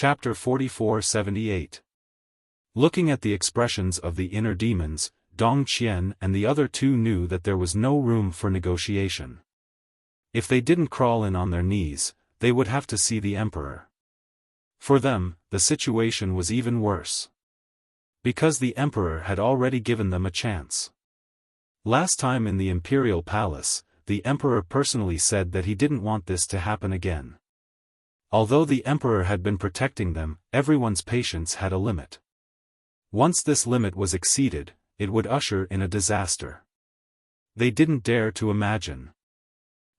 Chapter 4478. Looking at the expressions of the inner demons, Dong Qian and the other two knew that there was no room for negotiation. If they didn't crawl in on their knees, they would have to see the emperor. For them, the situation was even worse. Because the emperor had already given them a chance. Last time in the imperial palace, the emperor personally said that he didn't want this to happen again. Although the emperor had been protecting them, everyone's patience had a limit. Once this limit was exceeded, it would usher in a disaster. They didn't dare to imagine.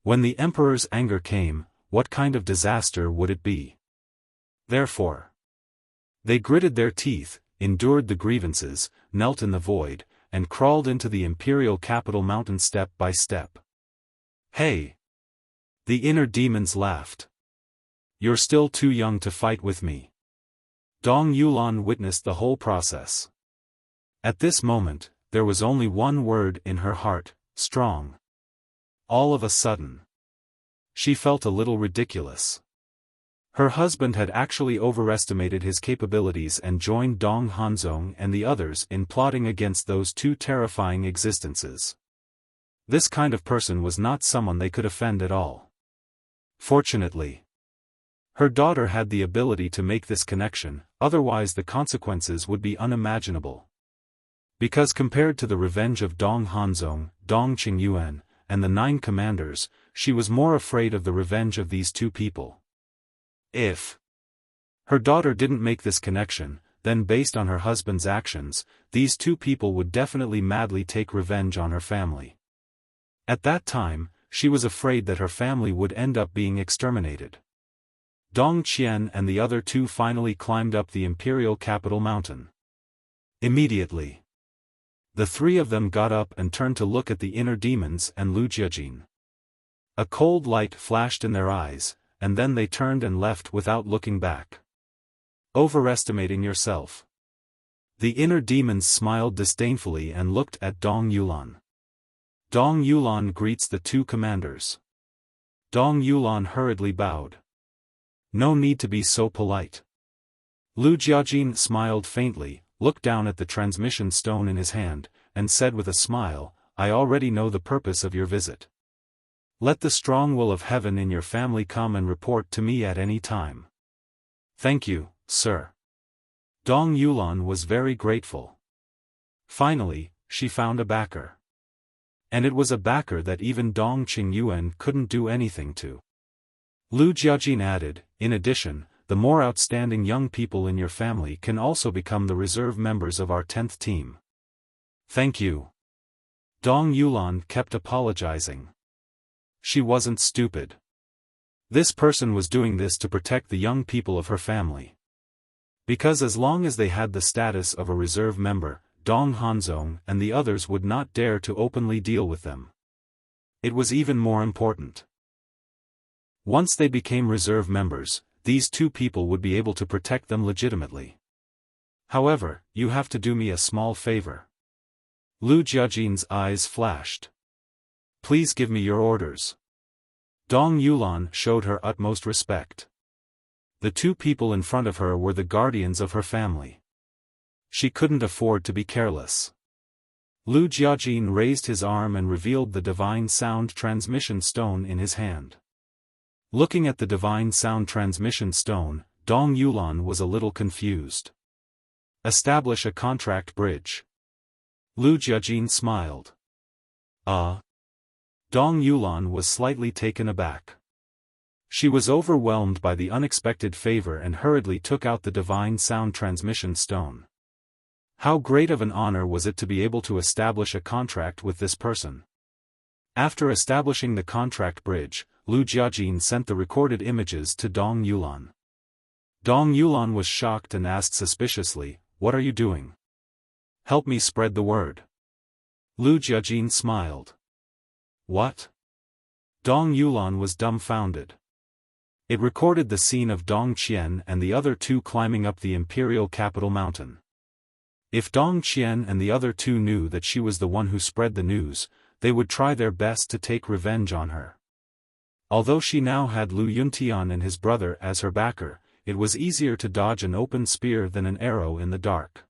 When the emperor's anger came, what kind of disaster would it be? Therefore, they gritted their teeth, endured the grievances, knelt in the void, and crawled into the imperial capital mountain step by step. Hey! The inner demons laughed. You're still too young to fight with me. Dong Yulan witnessed the whole process. At this moment, there was only one word in her heart: strong. All of a sudden, she felt a little ridiculous. Her husband had actually overestimated his capabilities and joined Dong Hanzong and the others in plotting against those two terrifying existences. This kind of person was not someone they could offend at all. Fortunately, her daughter had the ability to make this connection, otherwise the consequences would be unimaginable. Because compared to the revenge of Dong Hanzong, Dong Qingyuan, and the 9 commanders, she was more afraid of the revenge of these two people. If her daughter didn't make this connection, then based on her husband's actions, these two people would definitely madly take revenge on her family. At that time, she was afraid that her family would end up being exterminated. Dong Qian and the other two finally climbed up the imperial capital mountain. Immediately, the three of them got up and turned to look at the inner demons and Lu Jiajin. A cold light flashed in their eyes, and then they turned and left without looking back. Overestimating yourself. The inner demons smiled disdainfully and looked at Dong Yulan. Dong Yulan greets the two commanders. Dong Yulan hurriedly bowed. No need to be so polite. Lu Jiajin smiled faintly, looked down at the transmission stone in his hand, and said with a smile, I already know the purpose of your visit. Let the strong will of heaven in your family come and report to me at any time. Thank you, sir. Dong Yulan was very grateful. Finally, she found a backer. And it was a backer that even Dong Qingyuan couldn't do anything to. Lu Jiajin added, in addition, the more outstanding young people in your family can also become the reserve members of our 10th team. Thank you. Dong Yulan kept apologizing. She wasn't stupid. This person was doing this to protect the young people of her family. Because as long as they had the status of a reserve member, Dong Hanzong and the others would not dare to openly deal with them. It was even more important. Once they became reserve members, these two people would be able to protect them legitimately. However, you have to do me a small favor. Lu Jiajin's eyes flashed. Please give me your orders. Dong Yulan showed her utmost respect. The two people in front of her were the guardians of her family. She couldn't afford to be careless. Lu Jiajin raised his arm and revealed the divine sound transmission stone in his hand. Looking at the divine sound transmission stone, Dong Yulan was a little confused. Establish a contract bridge. Lu Jiajin smiled. Dong Yulan was slightly taken aback. She was overwhelmed by the unexpected favor and hurriedly took out the divine sound transmission stone. How great of an honor was it to be able to establish a contract with this person. After establishing the contract bridge, Lu Jiajin sent the recorded images to Dong Yulan. Dong Yulan was shocked and asked suspiciously, What are you doing? Help me spread the word. Lu Jiajin smiled. What? Dong Yulan was dumbfounded. It recorded the scene of Dong Qian and the other two climbing up the imperial capital mountain. If Dong Qian and the other two knew that she was the one who spread the news, they would try their best to take revenge on her. Although she now had Lu Yuntian and his brother as her backer, it was easier to dodge an open spear than an arrow in the dark.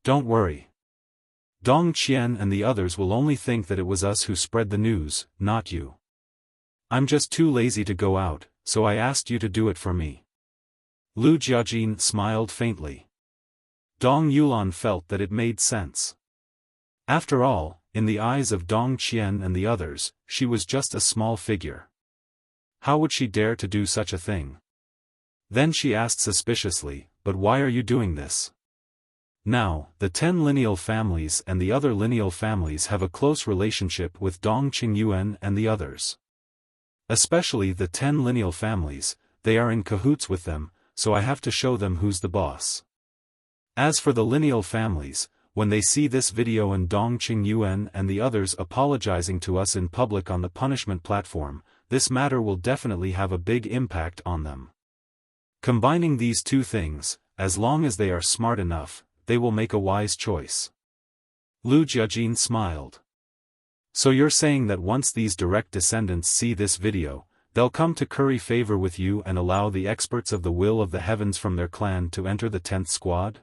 Don't worry. Dong Qian and the others will only think that it was us who spread the news, not you. I'm just too lazy to go out, so I asked you to do it for me. Lu Jiajin smiled faintly. Dong Yulan felt that it made sense. After all, in the eyes of Dong Qian and the others, she was just a small figure. How would she dare to do such a thing? Then she asked suspiciously, but why are you doing this? Now, the 10 lineal families and the other lineal families have a close relationship with Dong Qingyuan and the others. Especially the 10 lineal families, they are in cahoots with them, so I have to show them who's the boss. As for the lineal families, when they see this video and Dong Qingyuan and the others apologizing to us in public on the punishment platform, this matter will definitely have a big impact on them. Combining these two things, as long as they are smart enough, they will make a wise choice. Lu Jiajin smiled. So you're saying that once these direct descendants see this video, they'll come to curry favor with you and allow the experts of the will of the heavens from their clan to enter the 10th squad?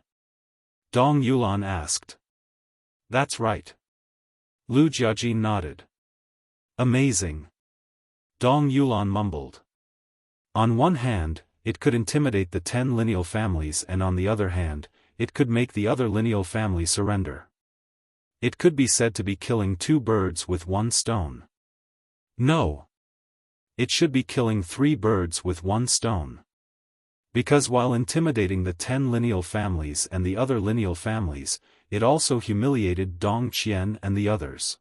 Dong Yulan asked. That's right. Lu Jiajin nodded. Amazing. Dong Yulan mumbled. On one hand, it could intimidate the 10 lineal families, and on the other hand, it could make the other lineal family surrender. It could be said to be killing 2 birds with 1 stone. No. It should be killing 3 birds with 1 stone. Because while intimidating the 10 lineal families and the other lineal families, it also humiliated Dong Qian and the others.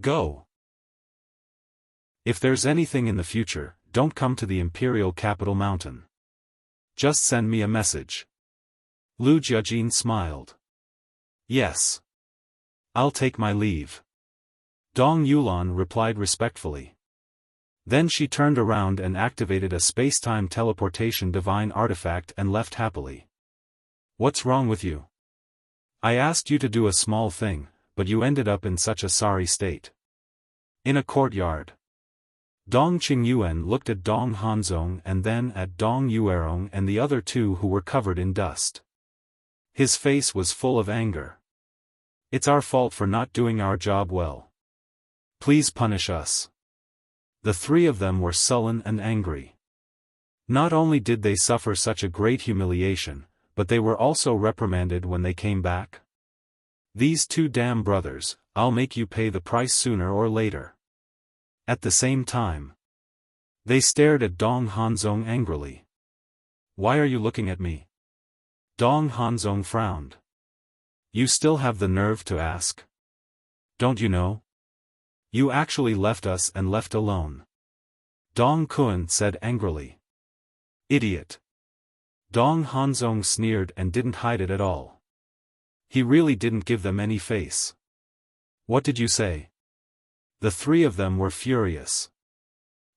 Go. If there's anything in the future, don't come to the imperial capital mountain. Just send me a message. Lu Jiajin smiled. Yes. I'll take my leave. Dong Yulan replied respectfully. Then she turned around and activated a space-time teleportation divine artifact and left happily. What's wrong with you? I asked you to do a small thing, but you ended up in such a sorry state. In a courtyard. Dong Qingyuan looked at Dong Hanzong and then at Dong Yuerong and the other 2 who were covered in dust. His face was full of anger. It's our fault for not doing our job well. Please punish us. The 3 of them were sullen and angry. Not only did they suffer such a great humiliation, but they were also reprimanded when they came back. These 2 damn brothers, I'll make you pay the price sooner or later. At the same time, they stared at Dong Hanzong angrily. Why are you looking at me? Dong Hanzong frowned. You still have the nerve to ask? Don't you know? You actually left us and left alone. Dong Kun said angrily. Idiot. Dong Hanzong sneered and didn't hide it at all. He really didn't give them any face. What did you say? The 3 of them were furious.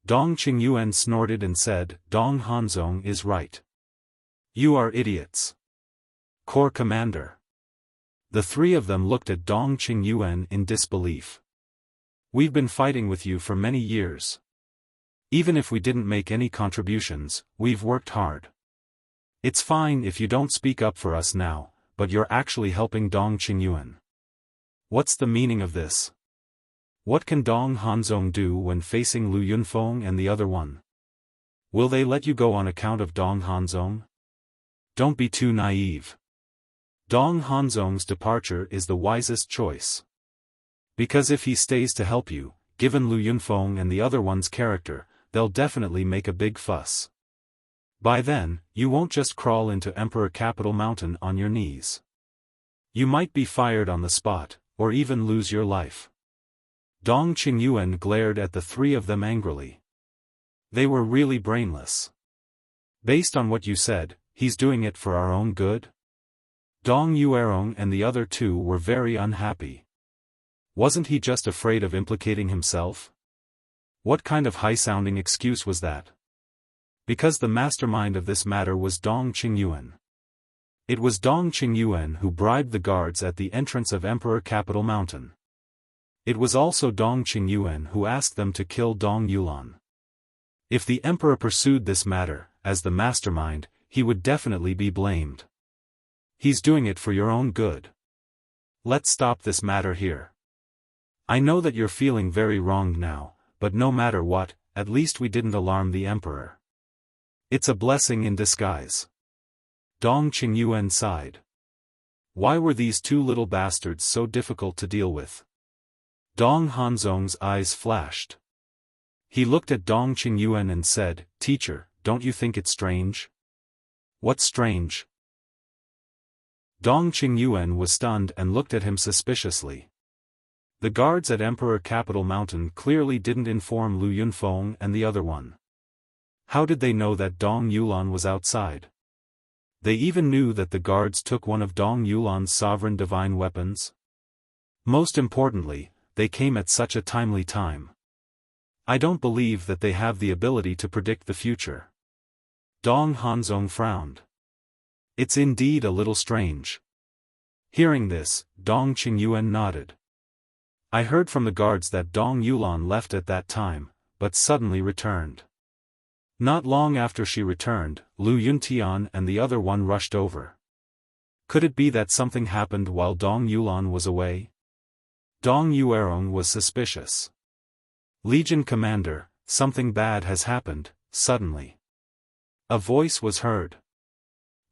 Dong Qingyuan snorted and said, Dong Hanzong is right. You are idiots. Corps Commander. The 3 of them looked at Dong Qingyuan in disbelief. We've been fighting with you for many years. Even if we didn't make any contributions, we've worked hard. It's fine if you don't speak up for us now, but you're actually helping Dong Qingyuan. What's the meaning of this? What can Dong Hanzong do when facing Lu Yunfeng and the other one? Will they let you go on account of Dong Hanzong? Don't be too naive. Dong Hanzong's departure is the wisest choice. Because if he stays to help you, given Lu Yunfeng and the other one's character, they'll definitely make a big fuss. By then, you won't just crawl into Emperor Capital Mountain on your knees. You might be fired on the spot, or even lose your life. Dong Qingyuan glared at the 3 of them angrily. They were really brainless. Based on what you said, he's doing it for our own good? Dong Yuerong and the other 2 were very unhappy. Wasn't he just afraid of implicating himself? What kind of high-sounding excuse was that? Because the mastermind of this matter was Dong Qingyuan. It was Dong Qingyuan who bribed the guards at the entrance of Emperor Capital Mountain. It was also Dong Qingyuan who asked them to kill Dong Yulan. If the emperor pursued this matter, as the mastermind, he would definitely be blamed. He's doing it for your own good. Let's stop this matter here. I know that you're feeling very wronged now, but no matter what, at least we didn't alarm the emperor. It's a blessing in disguise. Dong Qingyuan sighed. Why were these two little bastards so difficult to deal with? Dong Hanzong's eyes flashed. He looked at Dong Qingyuan and said, "Teacher, don't you think it's strange?" "What's strange?" Dong Qingyuan was stunned and looked at him suspiciously. The guards at Emperor Capital Mountain clearly didn't inform Lu Yunfeng and the other one. How did they know that Dong Yulan was outside? They even knew that the guards took one of Dong Yulan's sovereign divine weapons. Most importantly, they came at such a timely time. I don't believe that they have the ability to predict the future. Dong Hanzong frowned. It's indeed a little strange. Hearing this, Dong Qingyuan nodded. I heard from the guards that Dong Yulan left at that time, but suddenly returned. Not long after she returned, Lu Yuntian and the other one rushed over. Could it be that something happened while Dong Yulan was away? Dong Yuerong was suspicious. Legion Commander, something bad has happened, suddenly. A voice was heard.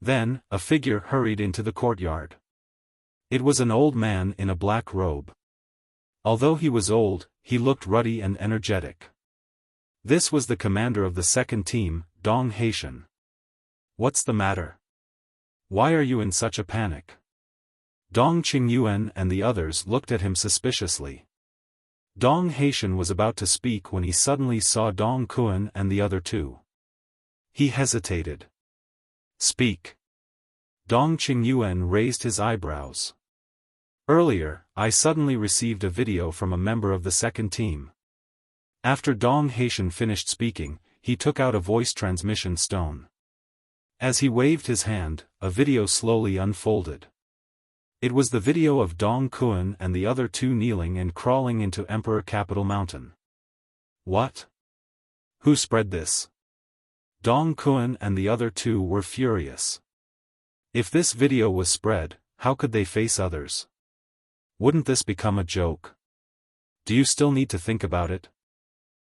Then, a figure hurried into the courtyard. It was an old man in a black robe. Although he was old, he looked ruddy and energetic. This was the commander of the second team, Dong Haitian. What's the matter? Why are you in such a panic? Dong Qingyuan and the others looked at him suspiciously. Dong Haitian was about to speak when he suddenly saw Dong Kuan and the other two. He hesitated. Speak. Dong Qingyuan raised his eyebrows. Earlier, I suddenly received a video from a member of the second team. After Dong Haitian finished speaking, he took out a voice transmission stone. As he waved his hand, a video slowly unfolded. It was the video of Dong Kuan and the other two kneeling and crawling into Emperor Capital Mountain. What? Who spread this? Dong Kuan and the other two were furious. If this video was spread, how could they face others? Wouldn't this become a joke? Do you still need to think about it?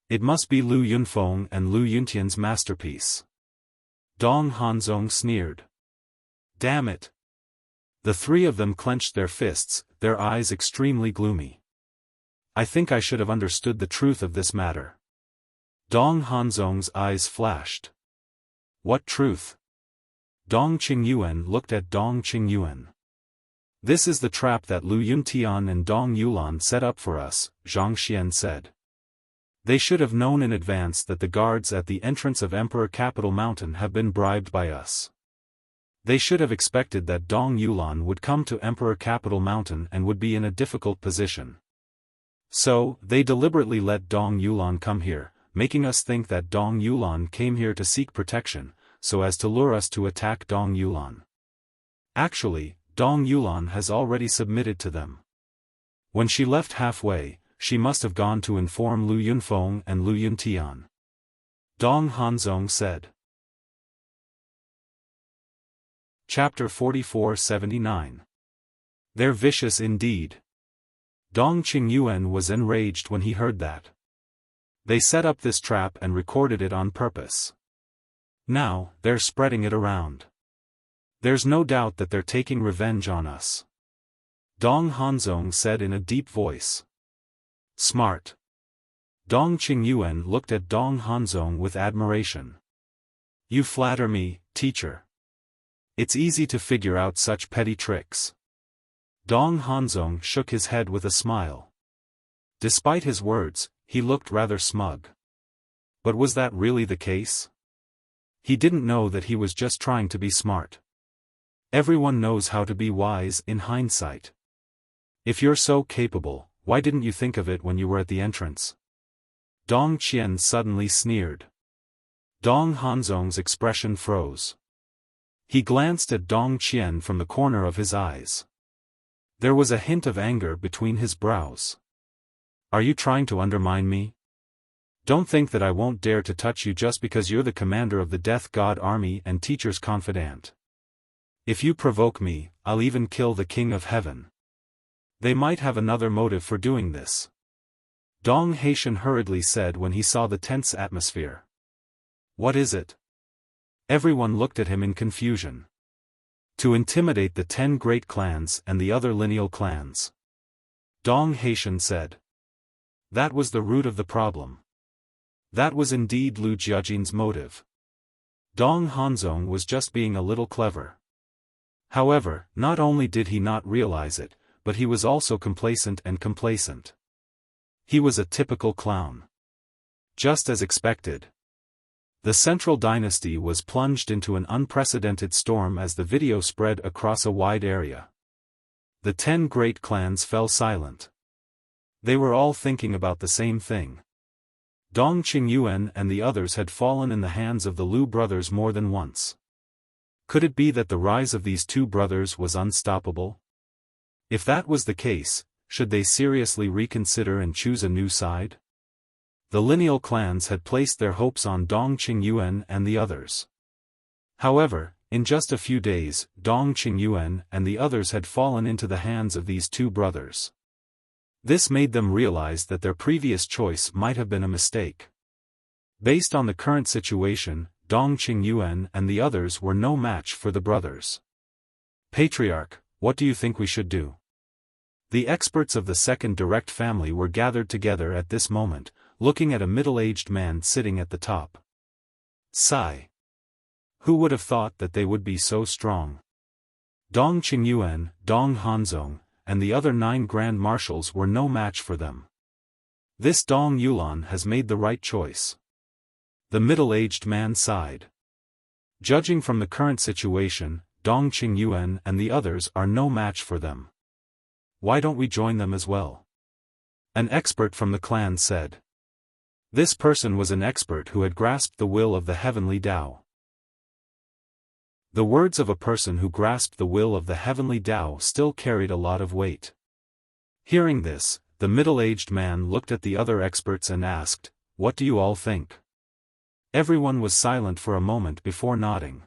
It must be Lu Yunfeng and Lu Yuntian's masterpiece. Dong Hanzong sneered. Damn it! The three of them clenched their fists, their eyes extremely gloomy. I think I should have understood the truth of this matter. Dong Hanzong's eyes flashed. What truth? Dong Qingyuan looked at Dong Qingyuan. This is the trap that Lu Yuntian and Dong Yulan set up for us, Zhang Xian said. They should have known in advance that the guards at the entrance of Emperor Capital Mountain have been bribed by us. They should have expected that Dong Yulan would come to Emperor Capital Mountain and would be in a difficult position. So, they deliberately let Dong Yulan come here, making us think that Dong Yulan came here to seek protection, so as to lure us to attack Dong Yulan. Actually, Dong Yulan has already submitted to them. When she left halfway, she must have gone to inform Lu Yunfeng and Lu Yuntian. Dong Hanzong said. Chapter 44-79. They're vicious indeed. Dong Qingyuan was enraged when he heard that. They set up this trap and recorded it on purpose. Now, they're spreading it around. There's no doubt that they're taking revenge on us. Dong Hanzong said in a deep voice. Smart. Dong Qingyuan looked at Dong Hanzong with admiration. You flatter me, teacher. It's easy to figure out such petty tricks. Dong Hanzong shook his head with a smile. Despite his words, he looked rather smug. But was that really the case? He didn't know that he was just trying to be smart. Everyone knows how to be wise in hindsight. If you're so capable, why didn't you think of it when you were at the entrance? Dong Qian suddenly sneered. Dong Hanzong's expression froze. He glanced at Dong Qian from the corner of his eyes. There was a hint of anger between his brows. Are you trying to undermine me? Don't think that I won't dare to touch you just because you're the commander of the Death God army and teacher's confidant. If you provoke me, I'll even kill the King of Heaven. They might have another motive for doing this. Dong Haitian hurriedly said when he saw the tense atmosphere. What is it? Everyone looked at him in confusion. To intimidate the 10 great clans and the other lineal clans. Dong Haitian said. That was the root of the problem. That was indeed Lu Jiajin's motive. Dong Hanzong was just being a little clever. However, not only did he not realize it, but he was also complacent. He was a typical clown. Just as expected. The Central Dynasty was plunged into an unprecedented storm as the video spread across a wide area. The 10 great clans fell silent. They were all thinking about the same thing. Dong Qingyuan and the others had fallen in the hands of the Lu brothers more than once. Could it be that the rise of these 2 brothers was unstoppable? If that was the case, should they seriously reconsider and choose a new side? The lineal clans had placed their hopes on Dong Qingyuan and the others. However, in just a few days, Dong Qingyuan and the others had fallen into the hands of these 2 brothers. This made them realize that their previous choice might have been a mistake. Based on the current situation, Dong Qingyuan and the others were no match for the brothers. Patriarch, what do you think we should do? The experts of the second direct family were gathered together at this moment, looking at a middle-aged man sitting at the top. Sigh. Who would have thought that they would be so strong? Dong Qingyuan, Dong Hanzong, and the other 9 grand marshals were no match for them. This Dong Yulan has made the right choice. The middle-aged man sighed. Judging from the current situation, Dong Qingyuan and the others are no match for them. Why don't we join them as well? An expert from the clan said. This person was an expert who had grasped the will of the heavenly Tao. The words of a person who grasped the will of the heavenly Tao still carried a lot of weight. Hearing this, the middle-aged man looked at the other experts and asked, "What do you all think?" Everyone was silent for a moment before nodding.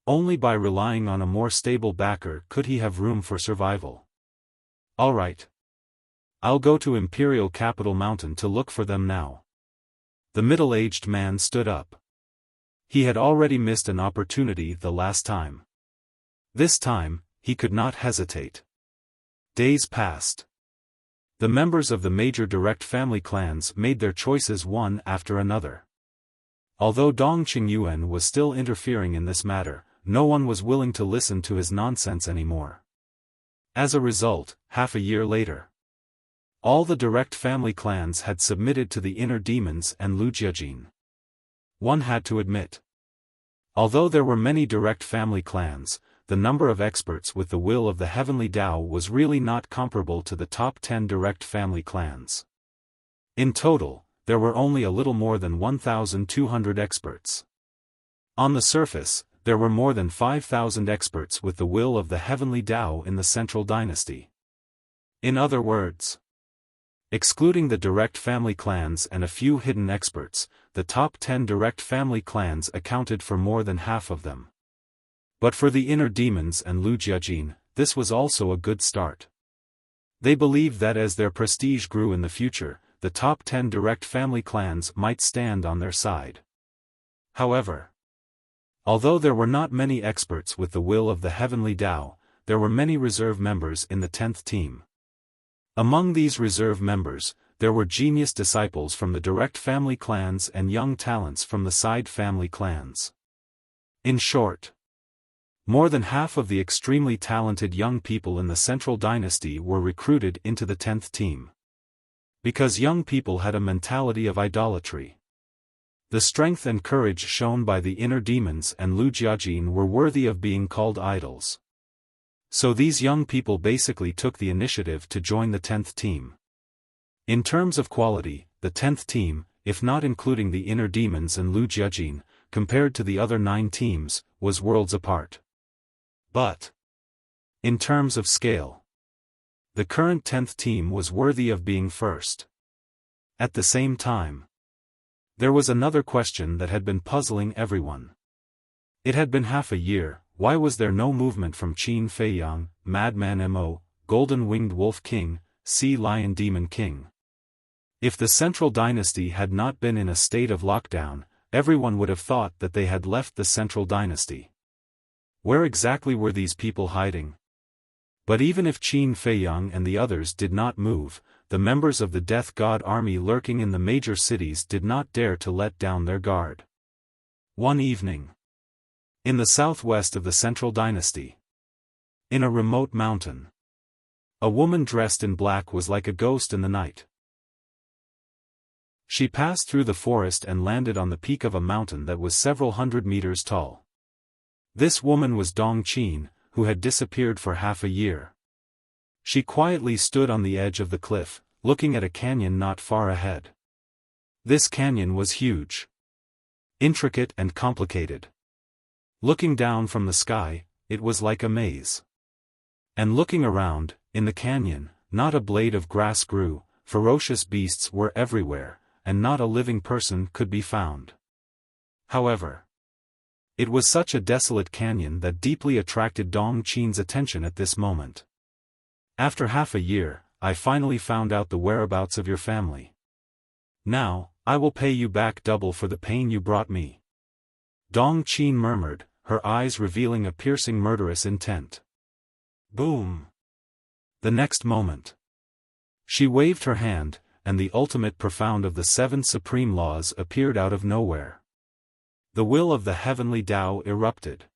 Only by relying on a more stable backer could he have room for survival. All right. I'll go to Imperial Capital Mountain to look for them now. The middle-aged man stood up. He had already missed an opportunity the last time. This time, he could not hesitate. Days passed. The members of the major direct family clans made their choices one after another. Although Dong Qingyuan was still interfering in this matter, no one was willing to listen to his nonsense anymore. As a result, half a year later, all the direct family clans had submitted to the inner demons and Lu Jiajin. One had to admit. Although there were many direct family clans, the number of experts with the will of the heavenly Tao was really not comparable to the top 10 direct family clans. In total, there were only a little more than 1,200 experts. On the surface, there were more than 5,000 experts with the will of the heavenly Tao in the Central Dynasty. In other words, excluding the direct family clans and a few hidden experts, the top 10 direct family clans accounted for more than half of them. But for the inner demons and Lu Jiajin, this was also a good start. They believed that as their prestige grew in the future, the top 10 direct family clans might stand on their side. However, although there were not many experts with the will of the heavenly Tao, there were many reserve members in the 10th team. Among these reserve members, there were genius disciples from the direct family clans and young talents from the side family clans. In short, more than half of the extremely talented young people in the Central Dynasty were recruited into the 10th team. Because young people had a mentality of idolatry. The strength and courage shown by the inner demons and Lu Jiajin were worthy of being called idols. So these young people basically took the initiative to join the 10th team. In terms of quality, the 10th team, if not including the inner demons and Lu Jiajin, compared to the other 9 teams, was worlds apart. But in terms of scale, the current 10th team was worthy of being first. At the same time, There was another question that had been puzzling everyone. It had been half a year, why was there no movement from Qin Feiyang, Madman Mo, Golden-Winged Wolf King, Sea Lion Demon King? If the Central Dynasty had not been in a state of lockdown, everyone would have thought that they had left the Central Dynasty. Where exactly were these people hiding? But even if Qin Feiyang and the others did not move, the members of the Death God army lurking in the major cities did not dare to let down their guard. One evening, in the southwest of the Central Dynasty, in a remote mountain, a woman dressed in black was like a ghost in the night. She passed through the forest and landed on the peak of a mountain that was several hundred meters tall. This woman was Dong Qin, who had disappeared for half a year. She quietly stood on the edge of the cliff, looking at a canyon not far ahead. This canyon was huge, intricate and complicated. Looking down from the sky, it was like a maze. And looking around, in the canyon, not a blade of grass grew, ferocious beasts were everywhere, and not a living person could be found. However, it was such a desolate canyon that deeply attracted Dong Qin's attention at this moment. After half a year, I finally found out the whereabouts of your family. Now, I will pay you back double for the pain you brought me. Dong Qin murmured, her eyes revealing a piercing murderous intent. Boom! The next moment, she waved her hand, and the ultimate profound of the 7 supreme laws appeared out of nowhere. The will of the heavenly Tao erupted.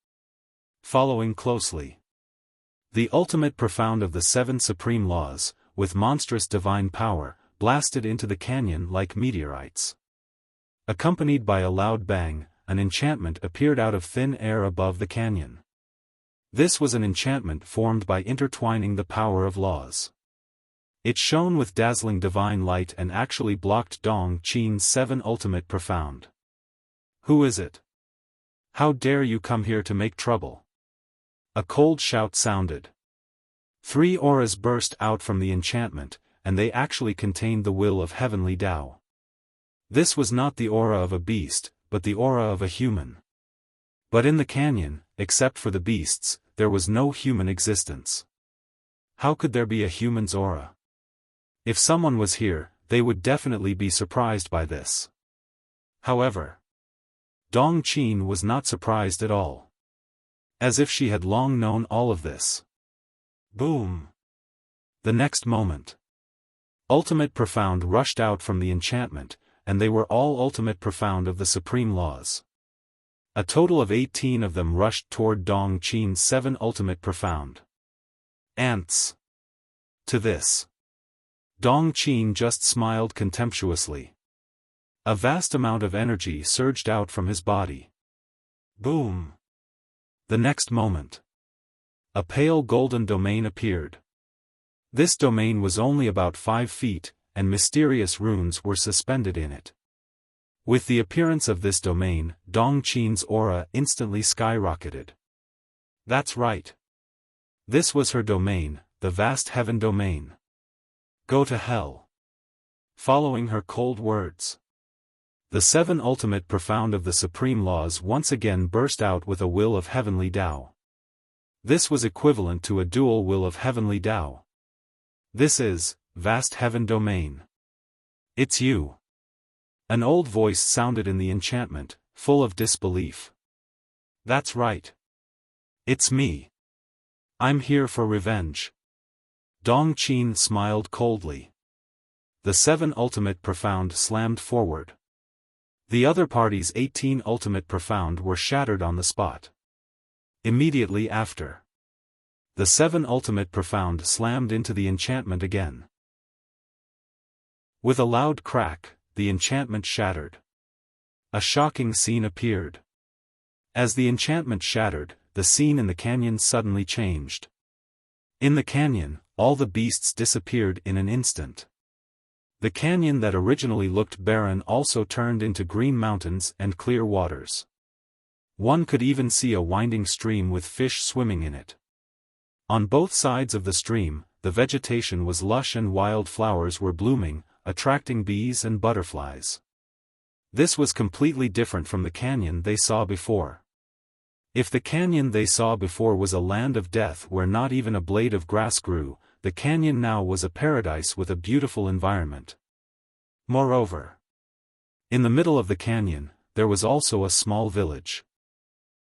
Following closely, the ultimate profound of the 7 supreme laws, with monstrous divine power, blasted into the canyon like meteorites. Accompanied by a loud bang, an enchantment appeared out of thin air above the canyon. This was an enchantment formed by intertwining the power of laws. It shone with dazzling divine light and actually blocked Dong Qin's 7 ultimate profound. Who is it? How dare you come here to make trouble? A cold shout sounded. 3 auras burst out from the enchantment, and they actually contained the will of heavenly Tao. This was not the aura of a beast, but the aura of a human. But in the canyon, except for the beasts, there was no human existence. How could there be a human's aura? If someone was here, they would definitely be surprised by this. However, Dong Qin was not surprised at all. As if she had long known all of this. Boom! The next moment, ultimate profound rushed out from the enchantment, and they were all ultimate profound of the supreme laws. A total of 18 of them rushed toward Dong Qin's 7 ultimate profound. Ants! To this, Dong Qin just smiled contemptuously. A vast amount of energy surged out from his body. Boom! The next moment, a pale golden domain appeared. This domain was only about 5 feet, and mysterious runes were suspended in it. With the appearance of this domain, Dong Qin's aura instantly skyrocketed. That's right. This was her domain, the vast heaven domain. Go to hell. Following her cold words, the 7 ultimate profound of the supreme laws once again burst out with a will of heavenly Tao. This was equivalent to a dual will of heavenly Tao. This is, vast heaven domain. It's you. An old voice sounded in the enchantment, full of disbelief. That's right. It's me. I'm here for revenge. Dong Qin smiled coldly. The 7 ultimate profound slammed forward. The other party's 18 ultimate profound were shattered on the spot. Immediately after, the 7 ultimate profound slammed into the enchantment again. With a loud crack, the enchantment shattered. A shocking scene appeared. As the enchantment shattered, the scene in the canyon suddenly changed. In the canyon, all the beasts disappeared in an instant. The canyon that originally looked barren also turned into green mountains and clear waters. One could even see a winding stream with fish swimming in it. On both sides of the stream, the vegetation was lush and wild flowers were blooming, attracting bees and butterflies. This was completely different from the canyon they saw before. If the canyon they saw before was a land of death where not even a blade of grass grew, the canyon now was a paradise with a beautiful environment. Moreover, in the middle of the canyon, there was also a small village.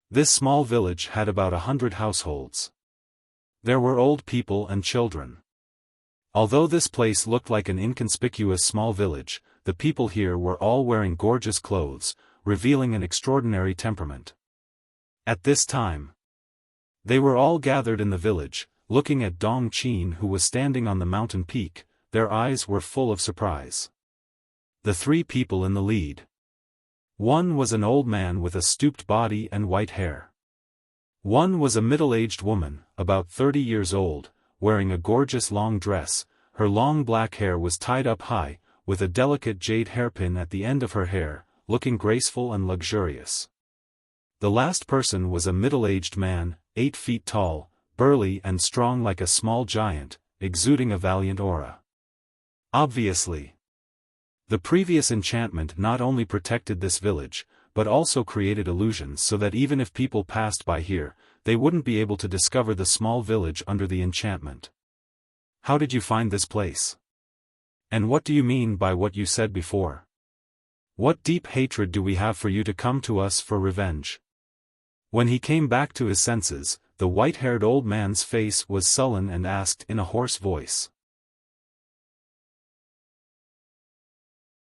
This small village had about 100 households. There were old people and children. Although this place looked like an inconspicuous small village, the people here were all wearing gorgeous clothes, revealing an extraordinary temperament. At this time, they were all gathered in the village, looking at Dong Qin, who was standing on the mountain peak. Their eyes were full of surprise. The three people in the lead. One was an old man with a stooped body and white hair. One was a middle-aged woman, about 30 years old, wearing a gorgeous long dress. Her long black hair was tied up high, with a delicate jade hairpin at the end of her hair, looking graceful and luxurious. The last person was a middle-aged man, 8 feet tall, burly and strong like a small giant, exuding a valiant aura. Obviously, the previous enchantment not only protected this village, but also created illusions so that even if people passed by here, they wouldn't be able to discover the small village under the enchantment. How did you find this place? And what do you mean by what you said before? What deep hatred do we have for you to come to us for revenge? When he came back to his senses, the white-haired old man's face was sullen and asked in a hoarse voice.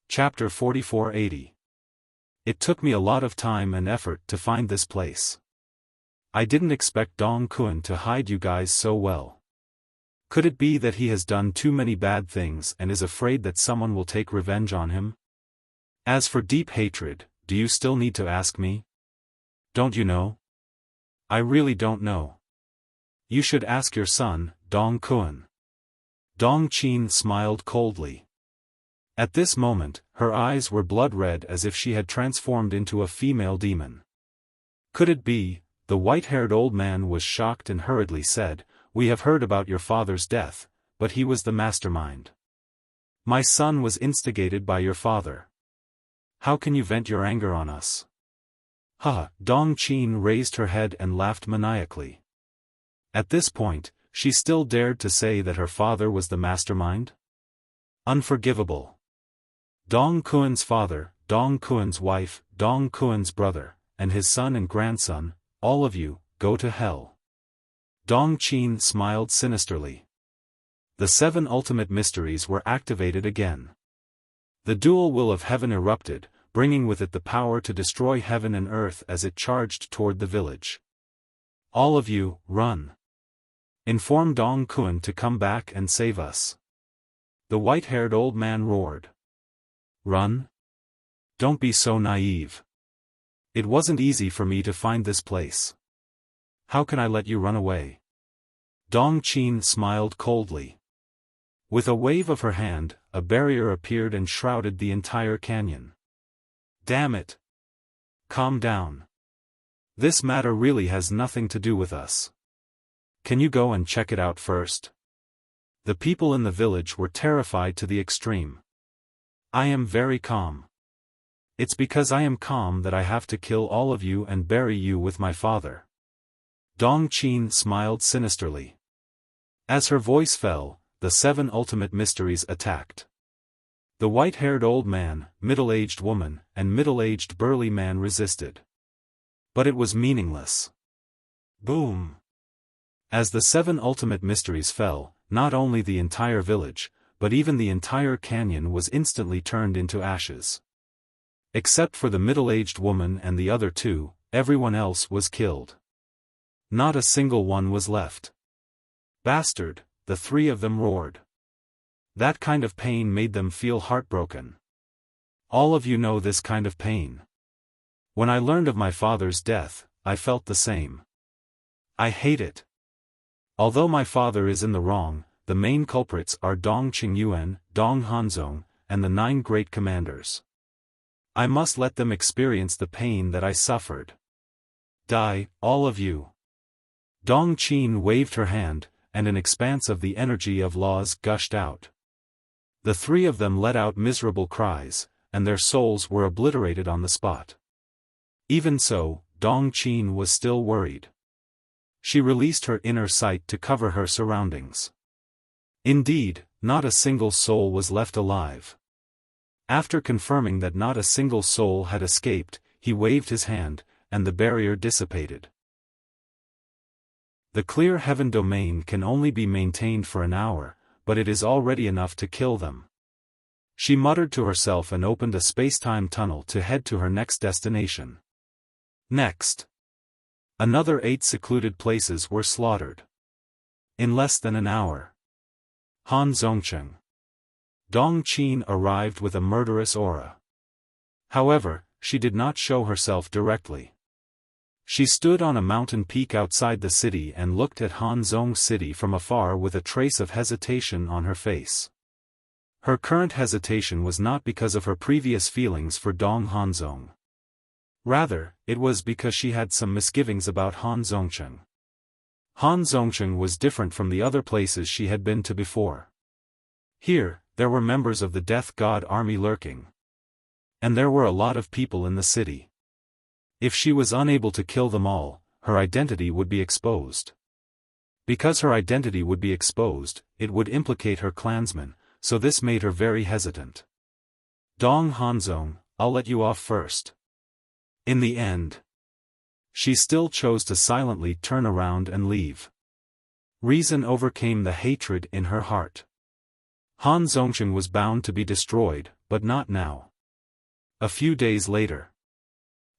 Chapter 4480. It took me a lot of time and effort to find this place. I didn't expect Dong Kun to hide you guys so well. Could it be that he has done too many bad things and is afraid that someone will take revenge on him? As for deep hatred, do you still need to ask me? Don't you know? I really don't know. You should ask your son, Dong Kun. Dong Qin smiled coldly. At this moment, her eyes were blood-red as if she had transformed into a female demon. Could it be? The white-haired old man was shocked and hurriedly said, "We have heard about your father's death, but he was the mastermind. My son was instigated by your father. How can you vent your anger on us?" Ha! Dong Qin raised her head and laughed maniacally. At this point, she still dared to say that her father was the mastermind? Unforgivable. Dong Kun's father, Dong Kun's wife, Dong Kun's brother, and his son and grandson, all of you, go to hell. Dong Qin smiled sinisterly. The 7 ultimate mysteries were activated again. The dual will of heaven erupted, bringing with it the power to destroy heaven and earth as it charged toward the village. All of you, run. Inform Dong Kun to come back and save us. The white-haired old man roared. Run? Don't be so naive. It wasn't easy for me to find this place. How can I let you run away? Dong Qin smiled coldly. With a wave of her hand, a barrier appeared and shrouded the entire canyon. Damn it! Calm down. This matter really has nothing to do with us. Can you go and check it out first? The people in the village were terrified to the extreme. I am very calm. It's because I am calm that I have to kill all of you and bury you with my father. Dong Qin smiled sinisterly. As her voice fell, the 7 ultimate mysteries attacked. The white-haired old man, middle-aged woman, and middle-aged burly man resisted. But it was meaningless. Boom! As the 7 ultimate mysteries fell, not only the entire village, but even the entire canyon was instantly turned into ashes. Except for the middle-aged woman and the other 2, everyone else was killed. Not a single one was left. Bastard, the 3 of them roared. That kind of pain made them feel heartbroken. All of you know this kind of pain. When I learned of my father's death, I felt the same. I hate it. Although my father is in the wrong, the main culprits are Dong Qingyuan, Dong Hanzong, and the 9 great commanders. I must let them experience the pain that I suffered. Die, all of you. Dong Qin waved her hand, and an expanse of the energy of laws gushed out. The 3 of them let out miserable cries, and their souls were obliterated on the spot. Even so, Dong Qin was still worried. She released her inner sight to cover her surroundings. Indeed, not a single soul was left alive. After confirming that not a single soul had escaped, he waved his hand, and the barrier dissipated. The clear heaven domain can only be maintained for an hour, but it is already enough to kill them. She muttered to herself and opened a space-time tunnel to head to her next destination. Next, another 8 secluded places were slaughtered. In less than an hour, Han Zongcheng, Dong Qin arrived with a murderous aura. However, she did not show herself directly. She stood on a mountain peak outside the city and looked at Han Zong's city from afar with a trace of hesitation on her face. Her current hesitation was not because of her previous feelings for Dong Hanzong. Rather, it was because she had some misgivings about Han Zongcheng. Han Zongcheng was different from the other places she had been to before. Here, there were members of the Death God army lurking. And there were a lot of people in the city. If she was unable to kill them all, her identity would be exposed. Because her identity would be exposed, it would implicate her clansmen, so this made her very hesitant. Dong Hanzong, I'll let you off first. In the end, she still chose to silently turn around and leave. Reason overcame the hatred in her heart. Han Zongcheng was bound to be destroyed, but not now. A few days later.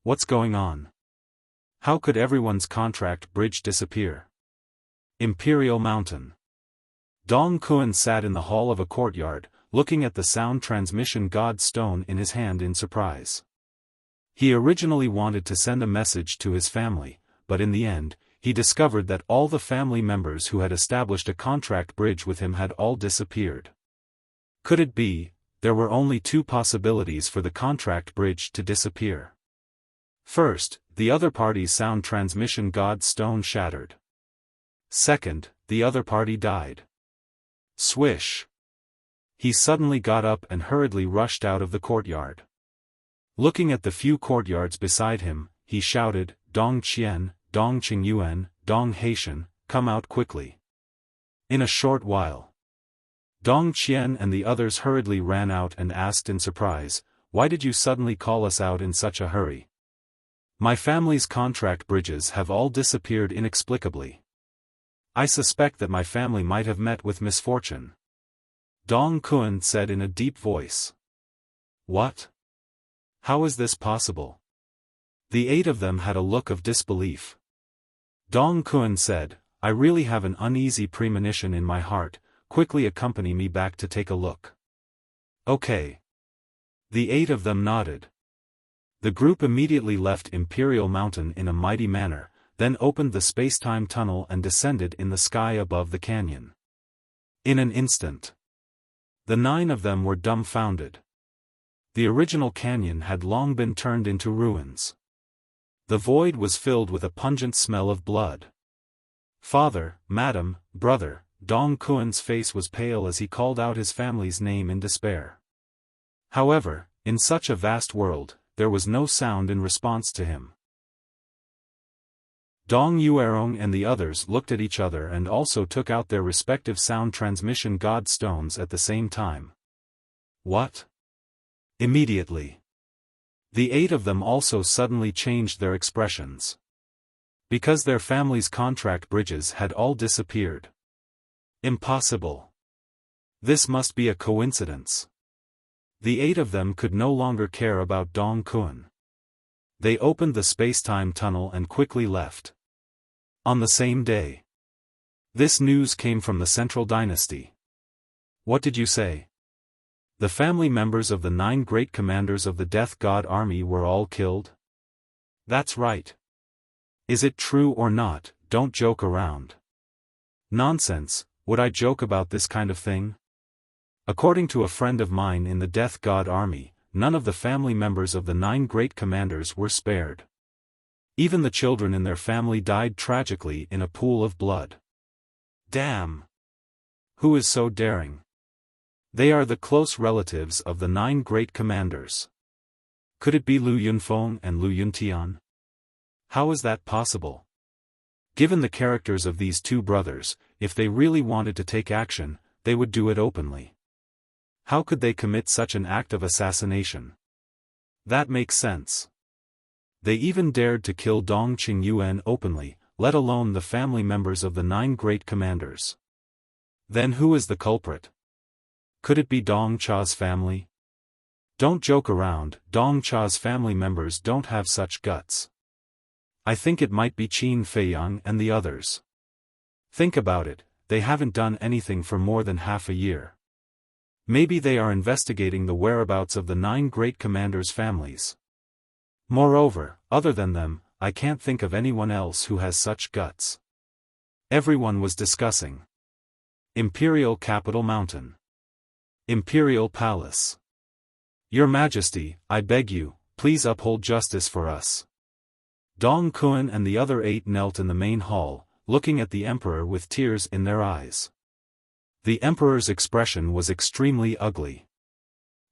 What's going on? How could everyone's contract bridge disappear? Imperial Mountain. Dong Kun sat in the hall of a courtyard, looking at the sound transmission god stone in his hand in surprise. He originally wanted to send a message to his family, but in the end, he discovered that all the family members who had established a contract bridge with him had all disappeared. Could it be, there were only 2 possibilities for the contract bridge to disappear? First, the other party's sound transmission god stone shattered. Second, the other party died. Swish! He suddenly got up and hurriedly rushed out of the courtyard. Looking at the few courtyards beside him, he shouted, Dong Qian, Dong Qingyuan, Dong Haitian, come out quickly. In a short while, Dong Qian and the others hurriedly ran out and asked in surprise, why did you suddenly call us out in such a hurry? My family's contract bridges have all disappeared inexplicably. I suspect that my family might have met with misfortune. Dong Kun said in a deep voice. What? How is this possible? The 8 of them had a look of disbelief. Dong Kun said, I really have an uneasy premonition in my heart, quickly accompany me back to take a look. Okay. The 8 of them nodded. The group immediately left Imperial Mountain in a mighty manner, then opened the space-time tunnel and descended in the sky above the canyon. In an instant, the 9 of them were dumbfounded. The original canyon had long been turned into ruins. The void was filled with a pungent smell of blood. Father, madam, brother, Dong Kun's face was pale as he called out his family's name in despair. However, in such a vast world, there was no sound in response to him. Dong Yuerong and the others looked at each other and also took out their respective sound transmission god stones at the same time. What? Immediately, the 8 of them also suddenly changed their expressions. Because their family's contract bridges had all disappeared. Impossible. This must be a coincidence. The 8 of them could no longer care about Dong Kun. They opened the space-time tunnel and quickly left. On the same day. This news came from the Central Dynasty. What did you say? The family members of the 9 great commanders of the Death God army were all killed? That's right. Is it true or not? Don't joke around. Nonsense, would I joke about this kind of thing? According to a friend of mine in the Death God army, none of the family members of the 9 great commanders were spared. Even the children in their family died tragically in a pool of blood. Damn! Who is so daring? They are the close relatives of the 9 great commanders. Could it be Lu Yunfeng and Lu Yuntian? How is that possible? Given the characters of these two brothers, if they really wanted to take action, they would do it openly. How could they commit such an act of assassination? That makes sense. They even dared to kill Dong Qingyuan openly, let alone the family members of the 9 great commanders. Then who is the culprit? Could it be Dong Cha's family? Don't joke around, Dong Cha's family members don't have such guts. I think it might be Qin Feiyang and the others. Think about it, they haven't done anything for more than half a year. Maybe they are investigating the whereabouts of the 9 great commanders' families. Moreover, other than them, I can't think of anyone else who has such guts. Everyone was discussing. Imperial Capital Mountain. Imperial Palace. Your Majesty, I beg you, please uphold justice for us. Dong Kun and the other 8 knelt in the main hall, looking at the emperor with tears in their eyes. The emperor's expression was extremely ugly.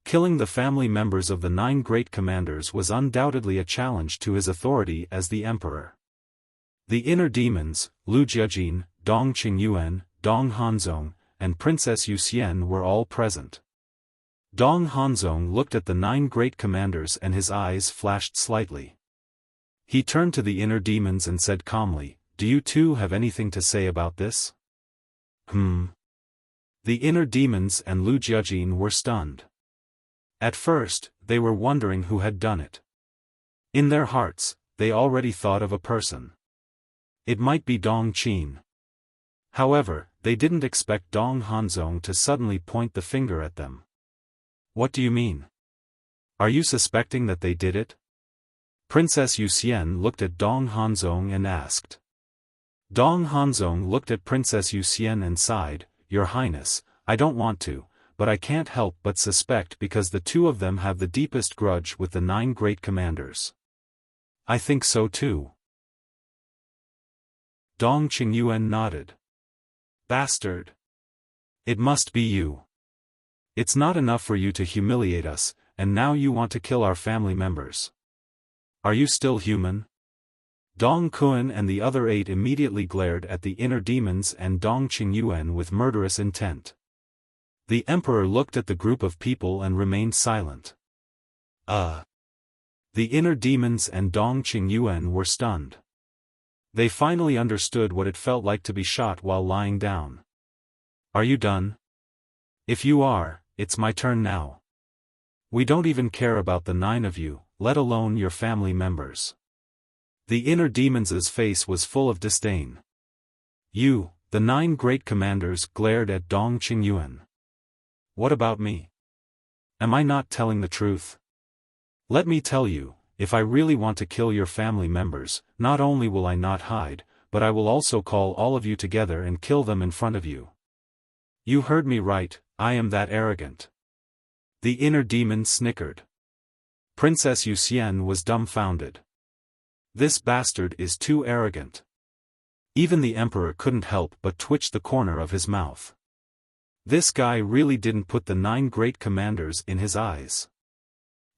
Killing the family members of the 9 great commanders was undoubtedly a challenge to his authority as the emperor. The inner demons, Lu Jiajin, Dong Qingyuan, Dong Hanzong, and Princess Yuxian were all present. Dong Hanzong looked at the 9 great commanders and his eyes flashed slightly. He turned to the inner demons and said calmly, "Do you two have anything to say about this?" The inner demons and Lu Jiajin were stunned. At first, they were wondering who had done it. In their hearts, they already thought of a person. It might be Dong Qin. However, they didn't expect Dong Hanzong to suddenly point the finger at them. What do you mean? Are you suspecting that they did it? Princess Yuxian looked at Dong Hanzong and asked. Dong Hanzong looked at Princess Yuxian and sighed, "Your Highness, I don't want to, but I can't help but suspect because the two of them have the deepest grudge with the 9 great commanders." I think so too. Dong Qingyuan nodded. Bastard! It must be you. It's not enough for you to humiliate us, and now you want to kill our family members. Are you still human? Dong Kun and the other 8 immediately glared at the inner demons and Dong Qingyuan with murderous intent. The emperor looked at the group of people and remained silent. The inner demons and Dong Qingyuan were stunned. They finally understood what it felt like to be shot while lying down. Are you done? If you are, it's my turn now. We don't even care about the 9 of you, let alone your family members. The inner demons' face was full of disdain. You, the 9 great commanders, glared at Dong Qingyuan. What about me? Am I not telling the truth? Let me tell you, if I really want to kill your family members, not only will I not hide, but I will also call all of you together and kill them in front of you. You heard me right, I am that arrogant. The inner demon snickered. Princess Yuxian was dumbfounded. This bastard is too arrogant. Even the emperor couldn't help but twitch the corner of his mouth. This guy really didn't put the 9 great commanders in his eyes.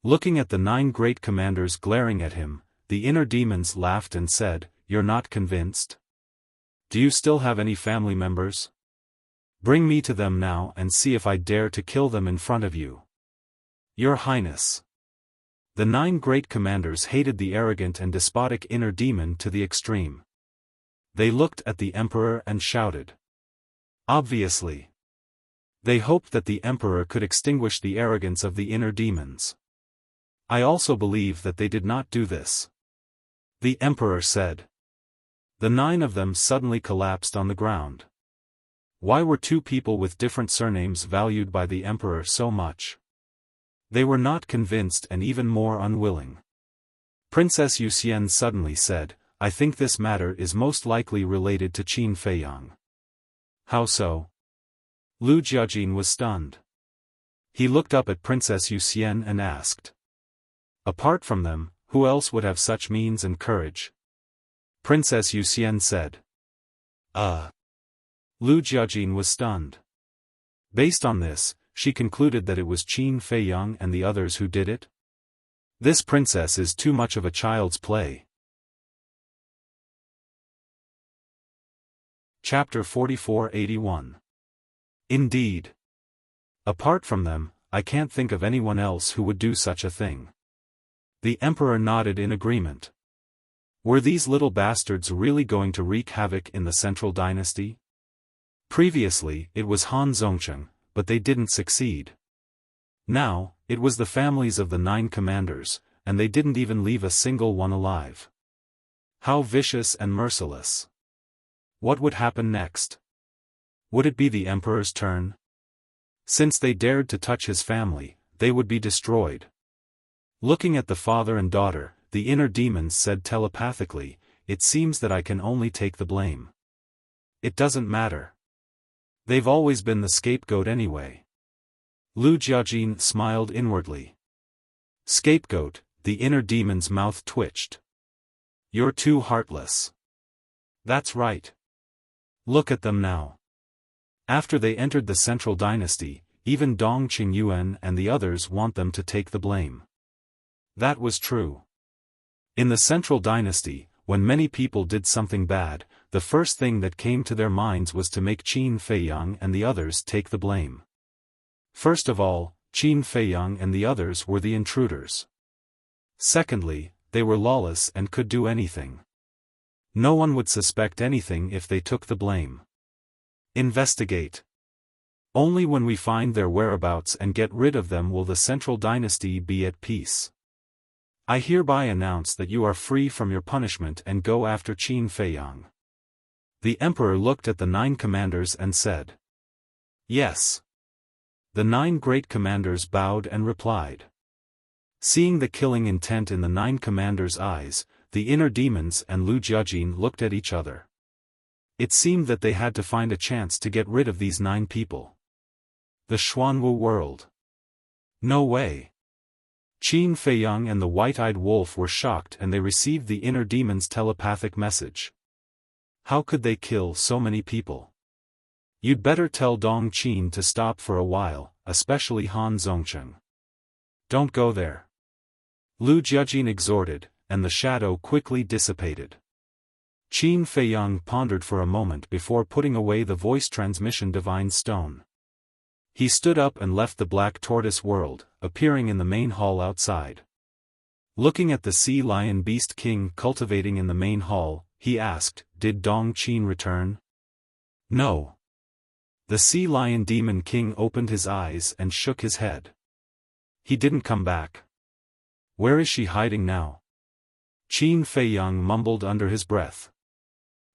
Looking at the 9 great commanders glaring at him, the inner demons laughed and said, "You're not convinced? Do you still have any family members? Bring me to them now and see if I dare to kill them in front of you." Your Highness. The 9 great commanders hated the arrogant and despotic inner demon to the extreme. They looked at the emperor and shouted. Obviously. They hoped that the emperor could extinguish the arrogance of the inner demons. I also believe that they did not do this. The emperor said. The 9 of them suddenly collapsed on the ground. Why were 2 people with different surnames valued by the emperor so much? They were not convinced and even more unwilling. Princess Yuxian suddenly said, "I think this matter is most likely related to Qin Feiyang." How so? Lu Jiajin was stunned. He looked up at Princess Yuxian and asked. Apart from them, who else would have such means and courage? Princess Yuxian said. Lu Jiajin was stunned. Based on this, she concluded that it was Qin Feiyang and the others who did it? This princess is too much of a child's play. Chapter 44-81. Indeed. Apart from them, I can't think of anyone else who would do such a thing. The emperor nodded in agreement. Were these little bastards really going to wreak havoc in the central dynasty? Previously, it was Han Zhongcheng, but they didn't succeed. Now, it was the families of the 9 commanders, and they didn't even leave a single one alive. How vicious and merciless. What would happen next? Would it be the emperor's turn? Since they dared to touch his family, they would be destroyed. Looking at the father and daughter, the inner demons said telepathically, "It seems that I can only take the blame. It doesn't matter. They've always been the scapegoat anyway." Lu Jiajin smiled inwardly. Scapegoat, the inner demon's mouth twitched. You're too heartless. That's right. Look at them now. After they entered the central dynasty, even Dong Qingyuan and the others want them to take the blame. That was true. In the central dynasty, when many people did something bad, the first thing that came to their minds was to make Qin Feiyang and the others take the blame. First of all, Qin Feiyang and the others were the intruders. Secondly, they were lawless and could do anything. No one would suspect anything if they took the blame. Investigate. Only when we find their whereabouts and get rid of them will the central dynasty be at peace. I hereby announce that you are free from your punishment and go after Qin Feiyang. The emperor looked at the 9 commanders and said. Yes. The 9 great commanders bowed and replied. Seeing the killing intent in the 9 commanders' eyes, the inner demons and Lu Jiajin looked at each other. It seemed that they had to find a chance to get rid of these 9 people. The Xuanwu world. No way. Qin Feiyang and the white-eyed wolf were shocked and they received the inner demon's telepathic message. How could they kill so many people? You'd better tell Dong Qin to stop for a while, especially Han Zhongcheng. Don't go there. Lu Jiajin exhorted, and the shadow quickly dissipated. Qin Feiyang pondered for a moment before putting away the voice transmission divine stone. He stood up and left the Black Tortoise world, appearing in the main hall outside. Looking at the sea lion beast king cultivating in the main hall, he asked, "Did Dong Qin return?" "No." The sea lion demon king opened his eyes and shook his head. "He didn't come back. Where is she hiding now?" Qin Feiyang mumbled under his breath.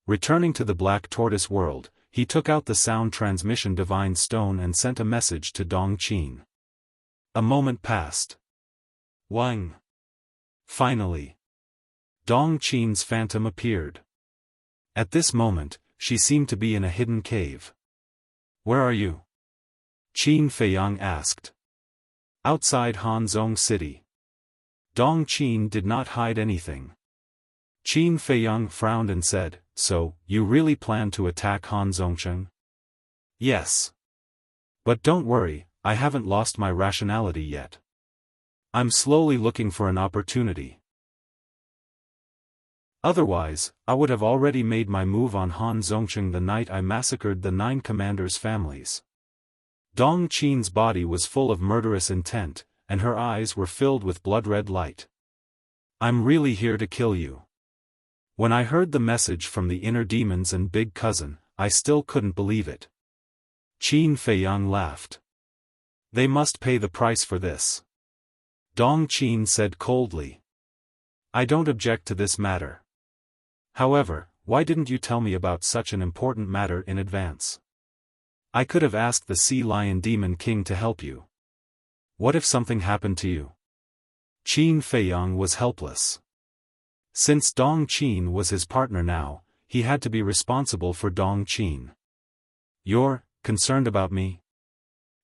Returning to the Black Tortoise world, he took out the sound transmission divine stone and sent a message to Dong Qin. A moment passed. Wang. Finally. Dong Qin's phantom appeared. At this moment, she seemed to be in a hidden cave. "Where are you?" Qin Feiyang asked. "Outside Hanzhong City." Dong Qin did not hide anything. Qin Feiyang frowned and said, "So, you really plan to attack Han Zhongcheng?" "Yes. But don't worry, I haven't lost my rationality yet. I'm slowly looking for an opportunity. Otherwise, I would have already made my move on Han Zhongcheng the night I massacred the 9 commanders' families." Dong Qin's body was full of murderous intent, and her eyes were filled with blood-red light. "I'm really here to kill you." When I heard the message from the inner demons and big cousin, I still couldn't believe it. Qin Feiyang laughed. "They must pay the price for this." Dong Qin said coldly. "I don't object to this matter. However, why didn't you tell me about such an important matter in advance? I could have asked the Sea Lion Demon King to help you. What if something happened to you?" Qin Feiyang was helpless. Since Dong Qin was his partner now, he had to be responsible for Dong Qin. "You're concerned about me?"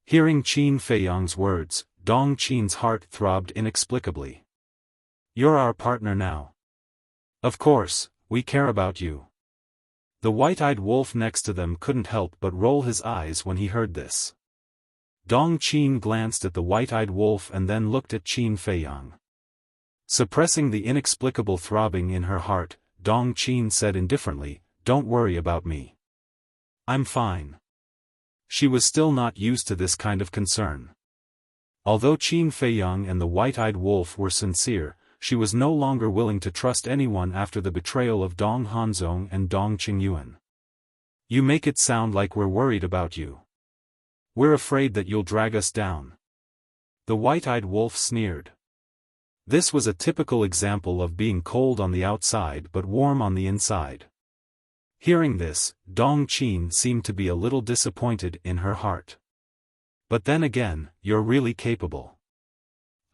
Hearing Qin Feiyang's words, Dong Qin's heart throbbed inexplicably. "You're our partner now. Of course, we care about you." The white-eyed wolf next to them couldn't help but roll his eyes when he heard this. Dong Qin glanced at the white-eyed wolf and then looked at Qin Feiyang. Suppressing the inexplicable throbbing in her heart, Dong Qin said indifferently, "Don't worry about me. I'm fine." She was still not used to this kind of concern. Although Qin Feiyang and the white-eyed wolf were sincere, she was no longer willing to trust anyone after the betrayal of Dong Hanzong and Dong Qingyuan. "You make it sound like we're worried about you. We're afraid that you'll drag us down." The white-eyed wolf sneered. This was a typical example of being cold on the outside but warm on the inside. Hearing this, Dong Qin seemed to be a little disappointed in her heart. "But then again, you're really capable.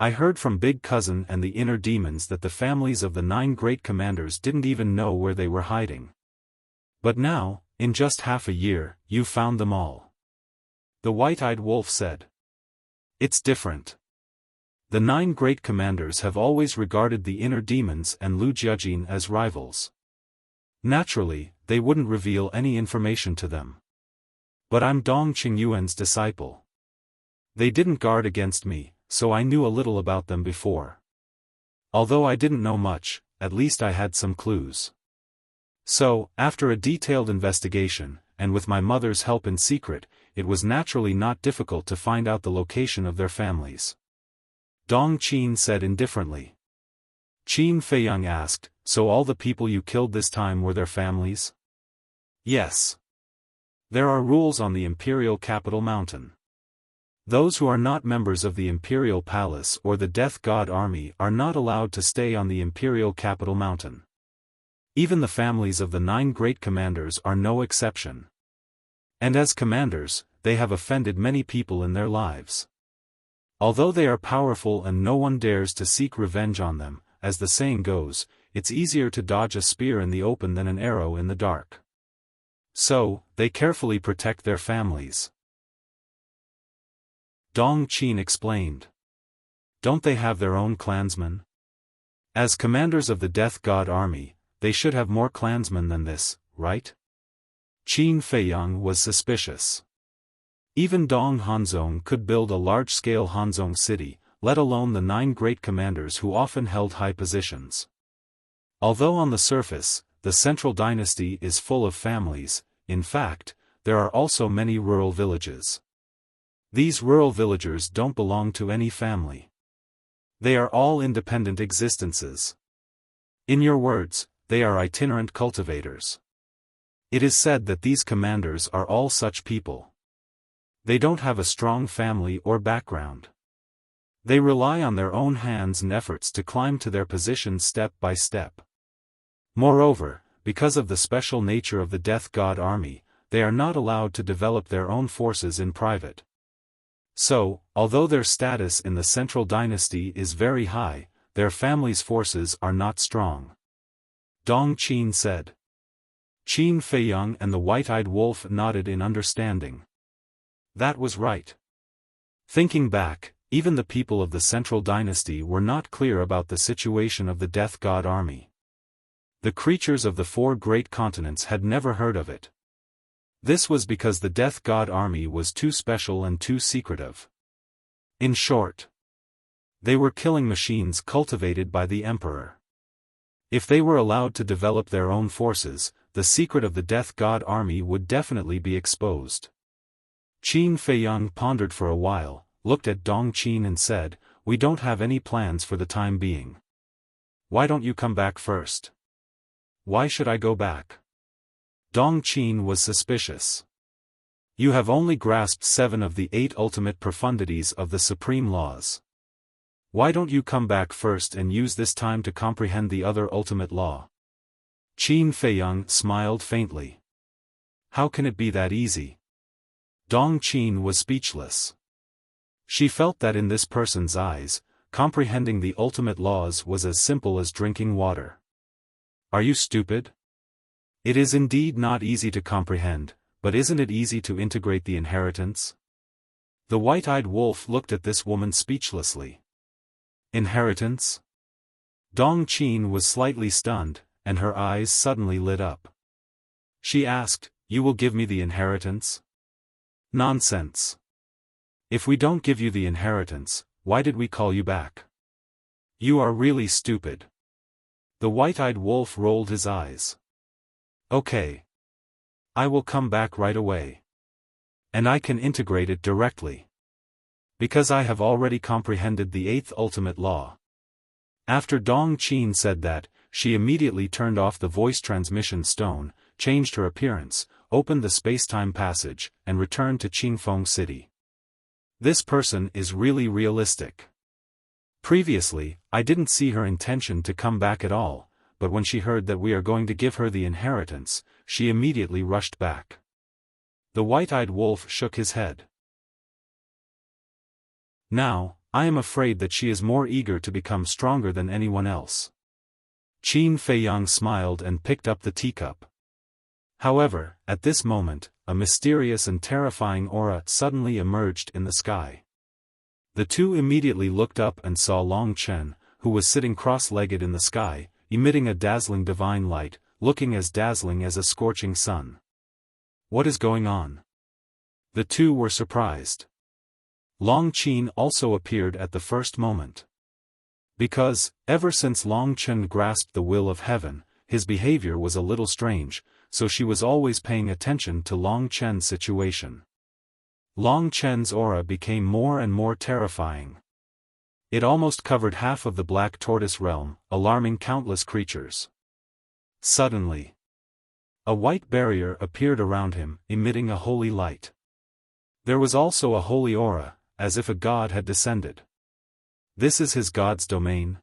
I heard from Big Cousin and the inner demons that the families of the 9 great commanders didn't even know where they were hiding. But now, in just half a year, you've found them all." The white-eyed wolf said. "It's different. The 9 great commanders have always regarded the inner demons and Lu Jiajin as rivals. Naturally, they wouldn't reveal any information to them. But I'm Dong Qingyuan's disciple. They didn't guard against me, so I knew a little about them before. Although I didn't know much, at least I had some clues. So, after a detailed investigation, and with my mother's help in secret, it was naturally not difficult to find out the location of their families." Dong Qin said indifferently. Qin Feiyang asked, "So all the people you killed this time were their families?" "Yes. There are rules on the Imperial Capital Mountain. Those who are not members of the Imperial Palace or the Death God Army are not allowed to stay on the Imperial Capital Mountain. Even the families of the 9 great commanders are no exception. And as commanders, they have offended many people in their lives. Although they are powerful and no one dares to seek revenge on them, as the saying goes, it's easier to dodge a spear in the open than an arrow in the dark. So, they carefully protect their families." Dong Qin explained. "Don't they have their own clansmen? As commanders of the Death God Army, they should have more clansmen than this, right?" Qin Feiyang was suspicious. Even Dong Hanzong could build a large-scale Hanzong city, let alone the 9 great commanders who often held high positions. Although on the surface, the central dynasty is full of families, in fact, there are also many rural villages. These rural villagers don't belong to any family. They are all independent existences. In your words, they are itinerant cultivators. It is said that these commanders are all such people. They don't have a strong family or background. They rely on their own hands and efforts to climb to their positions step by step. Moreover, because of the special nature of the Death God Army, they are not allowed to develop their own forces in private. So, although their status in the central dynasty is very high, their family's forces are not strong." Dong Qin said. Qin Feiyang and the white-eyed wolf nodded in understanding. That was right. Thinking back, even the people of the Central Dynasty were not clear about the situation of the Death God Army. The creatures of the 4 great continents had never heard of it. This was because the Death God Army was too special and too secretive. In short, they were killing machines cultivated by the Emperor. If they were allowed to develop their own forces, the secret of the Death God Army would definitely be exposed. Qin Feiyang pondered for a while, looked at Dong Qin and said, "We don't have any plans for the time being. Why don't you come back first?" "Why should I go back?" Dong Qin was suspicious. "You have only grasped 7 of the 8 ultimate profundities of the supreme laws. Why don't you come back first and use this time to comprehend the other ultimate law?" Qin Feiyang smiled faintly. "How can it be that easy?" Dong Qin was speechless. She felt that in this person's eyes, comprehending the ultimate laws was as simple as drinking water. "Are you stupid? It is indeed not easy to comprehend, but isn't it easy to integrate the inheritance?" The white-eyed wolf looked at this woman speechlessly. "Inheritance?" Dong Qin was slightly stunned, and her eyes suddenly lit up. She asked, "You will give me the inheritance?" "Nonsense. If we don't give you the inheritance, why did we call you back?" You are really stupid. The white-eyed wolf rolled his eyes. Okay. I will come back right away. And I can integrate it directly. Because I have already comprehended the eighth ultimate law. After Dong Qin said that, she immediately turned off the voice transmission stone, changed her appearance, opened the space-time passage, and returned to Qingfeng City. This person is really realistic. Previously, I didn't see her intention to come back at all, but when she heard that we are going to give her the inheritance, she immediately rushed back. The white-eyed wolf shook his head. Now, I am afraid that she is more eager to become stronger than anyone else. Qin Feiyang smiled and picked up the teacup. However, at this moment, a mysterious and terrifying aura suddenly emerged in the sky. The two immediately looked up and saw Long Chen, who was sitting cross-legged in the sky, emitting a dazzling divine light, looking as dazzling as a scorching sun. What is going on? The two were surprised. Long Qin also appeared at the first moment. Because, ever since Long Chen grasped the will of heaven, his behavior was a little strange, so she was always paying attention to Long Chen's situation. Long Chen's aura became more and more terrifying. It almost covered half of the Black Tortoise realm, alarming countless creatures. Suddenly, a white barrier appeared around him, emitting a holy light. There was also a holy aura, as if a god had descended. This is his god's domain?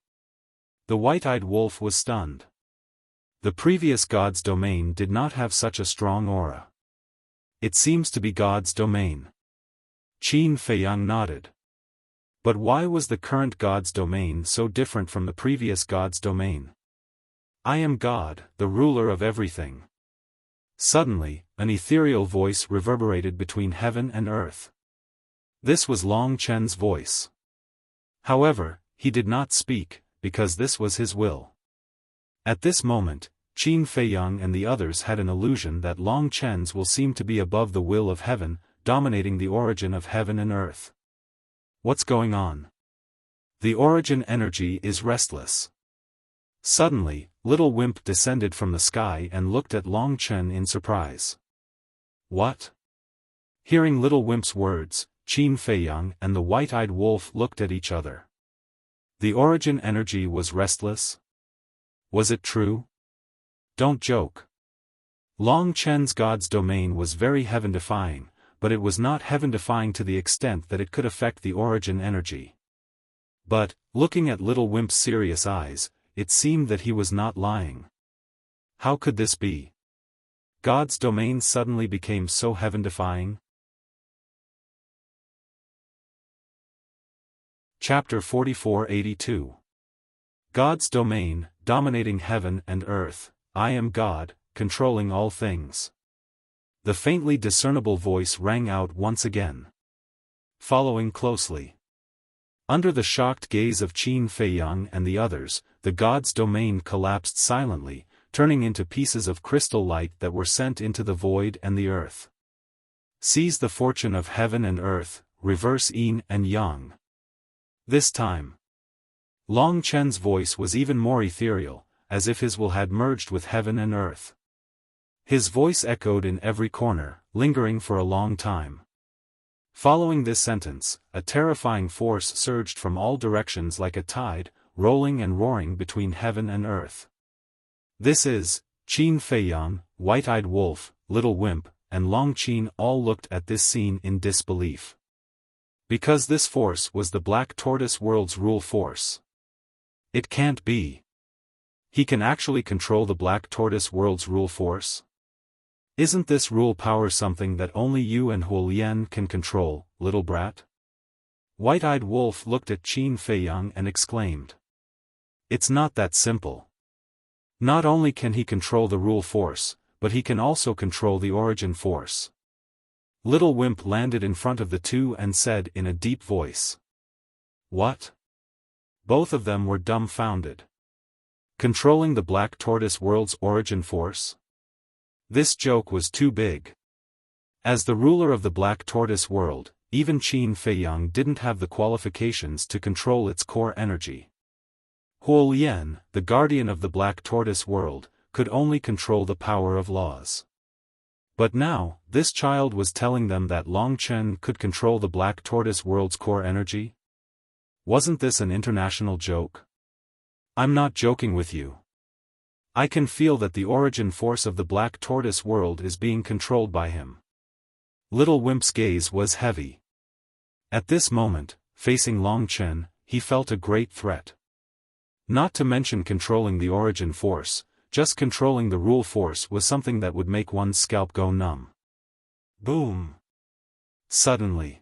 The white-eyed wolf was stunned. The previous god's domain did not have such a strong aura. It seems to be God's domain. Qin Feiyang nodded. But why was the current God's domain so different from the previous God's domain? I am God, the ruler of everything. Suddenly, an ethereal voice reverberated between heaven and earth. This was Long Chen's voice. However, he did not speak, because this was his will. At this moment, Qin Feiyang and the others had an illusion that Long Chen's will seemed to be above the will of heaven, dominating the origin of heaven and earth. What's going on? The origin energy is restless. Suddenly, Little Wimp descended from the sky and looked at Long Chen in surprise. What? Hearing Little Wimp's words, Qin Feiyang and the white-eyed wolf looked at each other. The origin energy was restless? Was it true? Don't joke. Long Chen's God's domain was very heaven-defying, but it was not heaven-defying to the extent that it could affect the origin energy. But, looking at Little Wimp's serious eyes, it seemed that he was not lying. How could this be? God's domain suddenly became so heaven-defying? Chapter 4482. God's domain, dominating heaven and earth. I am God, controlling all things. The faintly discernible voice rang out once again. Following closely. Under the shocked gaze of Qin Feiyang and the others, the God's domain collapsed silently, turning into pieces of crystal light that were sent into the void and the earth. Seize the fortune of heaven and earth, reverse yin and yang. This time, Long Chen's voice was even more ethereal, as if his will had merged with heaven and earth. His voice echoed in every corner, lingering for a long time. Following this sentence, a terrifying force surged from all directions like a tide, rolling and roaring between heaven and earth. This is, Qin Feiyang, White-Eyed Wolf, Little Wimp, and Long Qin all looked at this scene in disbelief. Because this force was the Black Tortoise World's rule force. It can't be. He can actually control the Black Tortoise World's rule force? Isn't this rule power something that only you and Huolian can control, little brat? White-Eyed Wolf looked at Qin Feiyang and exclaimed. It's not that simple. Not only can he control the rule force, but he can also control the origin force. Little Wimp landed in front of the two and said in a deep voice. What? Both of them were dumbfounded. Controlling the Black Tortoise World's origin force? This joke was too big. As the ruler of the Black Tortoise World, even Qin Feiyang didn't have the qualifications to control its core energy. Huo Lian, the guardian of the Black Tortoise world, could only control the power of laws. But now, this child was telling them that Long Chen could control the Black Tortoise world's core energy? Wasn't this an international joke? I'm not joking with you. I can feel that the origin force of the Black Tortoise world is being controlled by him. Little Wimp's gaze was heavy. At this moment, facing Long Chen, he felt a great threat. Not to mention controlling the origin force, just controlling the rule force was something that would make one's scalp go numb. Boom! Suddenly,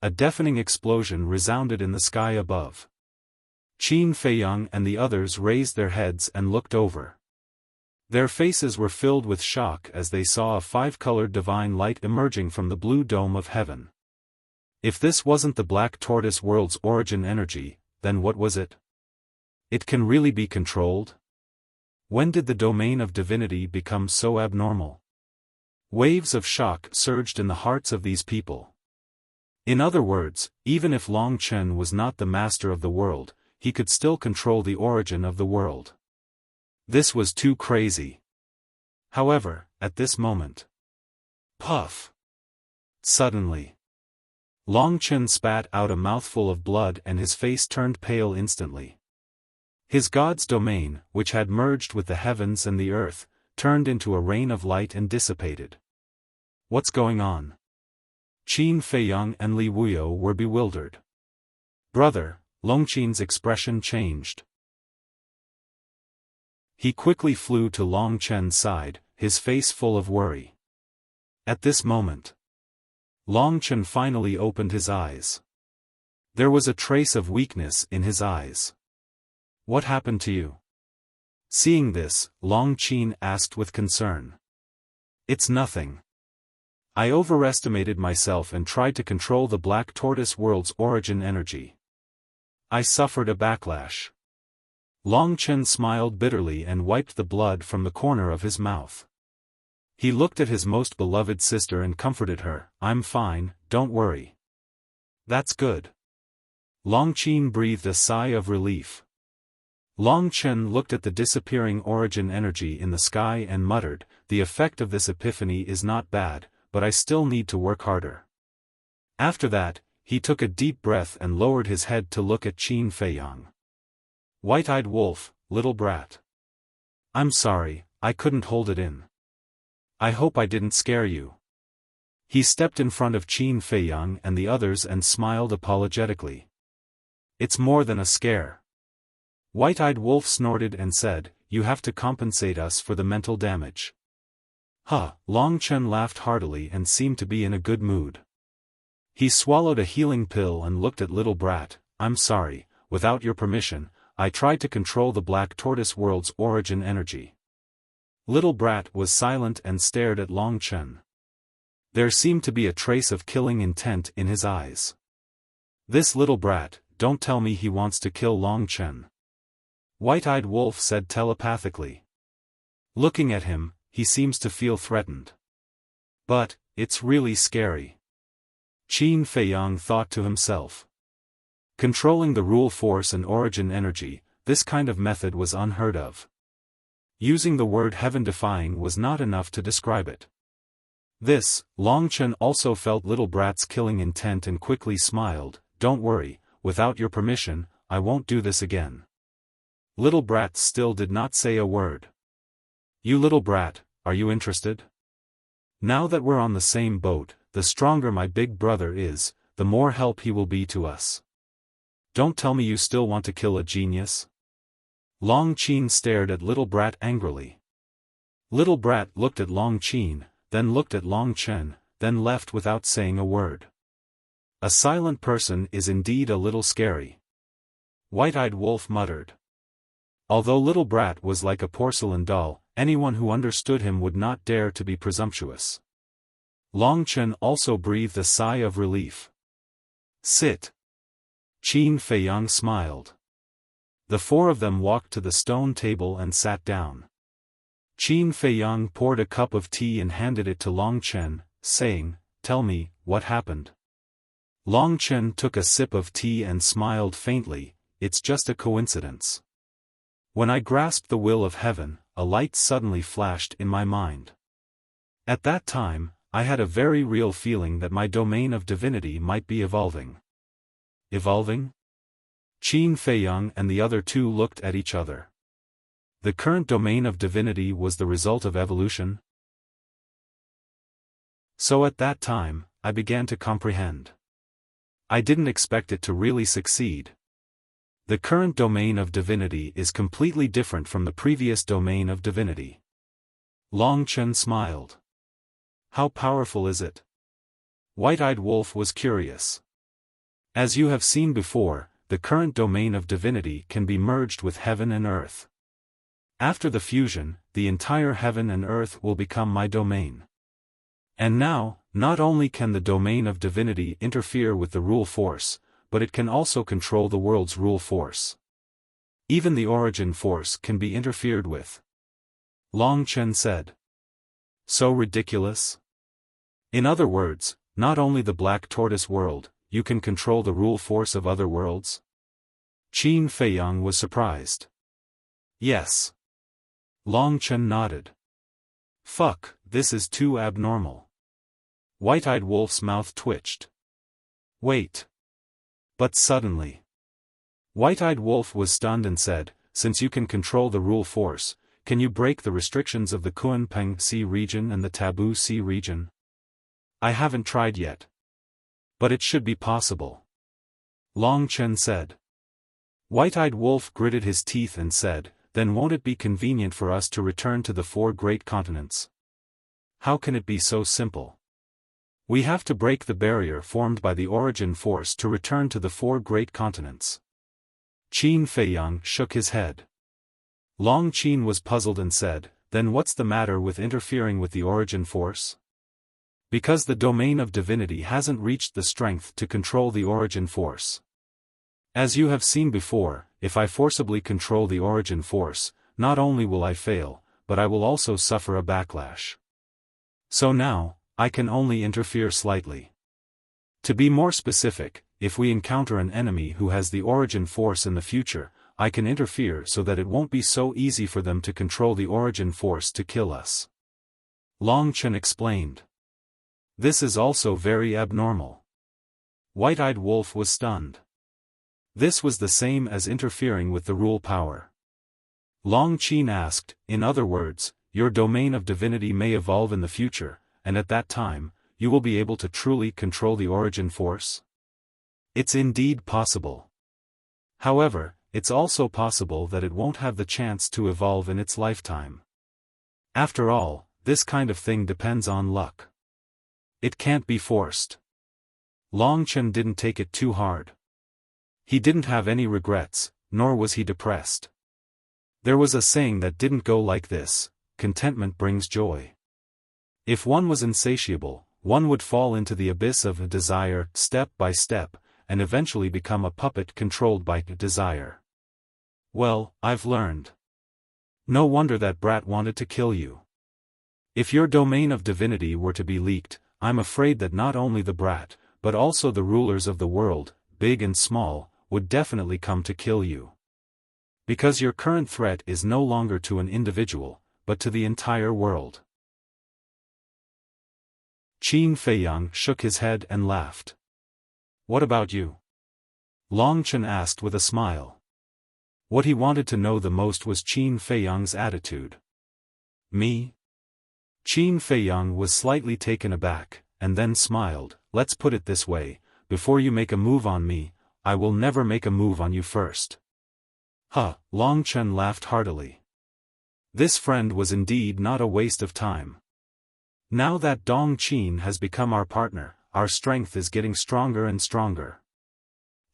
a deafening explosion resounded in the sky above. Qin Feiyang and the others raised their heads and looked over. Their faces were filled with shock as they saw a five-colored divine light emerging from the blue dome of heaven. If this wasn't the Black Tortoise world's origin energy, then what was it? It can really be controlled? When did the domain of divinity become so abnormal? Waves of shock surged in the hearts of these people. In other words, even if Long Chen was not the master of the world, he could still control the origin of the world. This was too crazy. However, at this moment, puff! Suddenly, Long Chen spat out a mouthful of blood and his face turned pale instantly. His god's domain, which had merged with the heavens and the earth, turned into a rain of light and dissipated. What's going on? Qin Feiyang and Li Wuyo were bewildered. Brother, Longqin's expression changed. He quickly flew to Long Chen's side, his face full of worry. At this moment, Long Chen finally opened his eyes. There was a trace of weakness in his eyes. What happened to you? Seeing this, Long Qin asked with concern. It's nothing. I overestimated myself and tried to control the Black Tortoise world's origin energy. I suffered a backlash. Long Chen smiled bitterly and wiped the blood from the corner of his mouth. He looked at his most beloved sister and comforted her. I'm fine, don't worry. That's good. Long Qin breathed a sigh of relief. Long Chen looked at the disappearing origin energy in the sky and muttered, the effect of this epiphany is not bad, but I still need to work harder. After that, he took a deep breath and lowered his head to look at Qin Feiyang. White-eyed wolf, little brat. I'm sorry, I couldn't hold it in. I hope I didn't scare you. He stepped in front of Qin Feiyang and the others and smiled apologetically. It's more than a scare. White-eyed wolf snorted and said, you have to compensate us for the mental damage. Huh, Long Chen laughed heartily and seemed to be in a good mood. He swallowed a healing pill and looked at little brat. I'm sorry, without your permission, I tried to control the Black Tortoise world's origin energy. Little brat was silent and stared at Long Chen. There seemed to be a trace of killing intent in his eyes. This little brat, don't tell me he wants to kill Long Chen. White-eyed wolf said telepathically. Looking at him, he seems to feel threatened. But, it's really scary. Qin Feiyang thought to himself. Controlling the rule force and origin energy, this kind of method was unheard of. Using the word heaven-defying was not enough to describe it. This, Long Chen also felt little brat's killing intent and quickly smiled. Don't worry, without your permission, I won't do this again. Little brat still did not say a word. You little brat, are you interested? Now that we're on the same boat, the stronger my big brother is, the more help he will be to us. Don't tell me you still want to kill a genius? Long Qin stared at little brat angrily. Little brat looked at Long Qin, then looked at Long Chen, then left without saying a word. A silent person is indeed a little scary. White-eyed wolf muttered. Although little brat was like a porcelain doll, anyone who understood him would not dare to be presumptuous. Long Chen also breathed a sigh of relief. Sit. Qin Feiyang smiled. The four of them walked to the stone table and sat down. Qin Feiyang poured a cup of tea and handed it to Long Chen, saying, Tell me, what happened? Long Chen took a sip of tea and smiled faintly. it's just a coincidence. When I grasped the will of heaven, a light suddenly flashed in my mind. At that time, I had a very real feeling that my domain of divinity might be evolving. Evolving? Qin Feiyang and the other two looked at each other. The current domain of divinity was the result of evolution? So at that time, I began to comprehend. I didn't expect it to really succeed. The current domain of divinity is completely different from the previous domain of divinity. Long Chen smiled. How powerful is it? White-Eyed Wolf was curious. As you have seen before, the current domain of divinity can be merged with heaven and earth. After the fusion, the entire heaven and earth will become my domain. And now, not only can the domain of divinity interfere with the rule force, but it can also control the world's rule force. Even the origin force can be interfered with. Long Chen said. So ridiculous? In other words, not only the Black Tortoise world, you can control the rule force of other worlds? Qin Feiyang was surprised. Yes. Long Chen nodded. Fuck, this is too abnormal. White-Eyed Wolf's mouth twitched. Wait. But suddenly, White-Eyed Wolf was stunned and said, since you can control the rule force, can you break the restrictions of the Kunpeng Sea region and the Taboo Sea region? I haven't tried yet. But it should be possible. Long Chen said. White-Eyed Wolf gritted his teeth and said, then won't it be convenient for us to return to the 4 great continents? How can it be so simple? We have to break the barrier formed by the origin force to return to the 4 great continents. Qin Feiyang shook his head. Long Qin was puzzled and said, then what's the matter with interfering with the origin force? Because the domain of divinity hasn't reached the strength to control the origin force. As you have seen before, if I forcibly control the origin force, not only will I fail, but I will also suffer a backlash. So now, I can only interfere slightly. To be more specific, if we encounter an enemy who has the origin force in the future, I can interfere so that it won't be so easy for them to control the origin force to kill us. Long Chen explained. This is also very abnormal. White-Eyed Wolf was stunned. This was the same as interfering with the rule power. Long Qin asked, in other words, your domain of divinity may evolve in the future, and at that time, you will be able to truly control the origin force? It's indeed possible. However, it's also possible that it won't have the chance to evolve in its lifetime. After all, this kind of thing depends on luck. It can't be forced. Long Chen didn't take it too hard. He didn't have any regrets, nor was he depressed. There was a saying that didn't go like this: contentment brings joy. If one was insatiable, one would fall into the abyss of a desire step by step, and eventually become a puppet controlled by desire. Well, I've learned. No wonder that brat wanted to kill you. If your domain of divinity were to be leaked, I'm afraid that not only the brat, but also the rulers of the world, big and small, would definitely come to kill you. Because your current threat is no longer to an individual, but to the entire world. Qin Feiyang shook his head and laughed. What about you? Long Chen asked with a smile. What he wanted to know the most was Qin Feiyang's attitude. Me? Qin Feiyang was slightly taken aback, and then smiled. Let's put it this way, before you make a move on me, I will never make a move on you first. Huh, Long Chen laughed heartily. This friend was indeed not a waste of time. Now that Dong Qin has become our partner, our strength is getting stronger and stronger.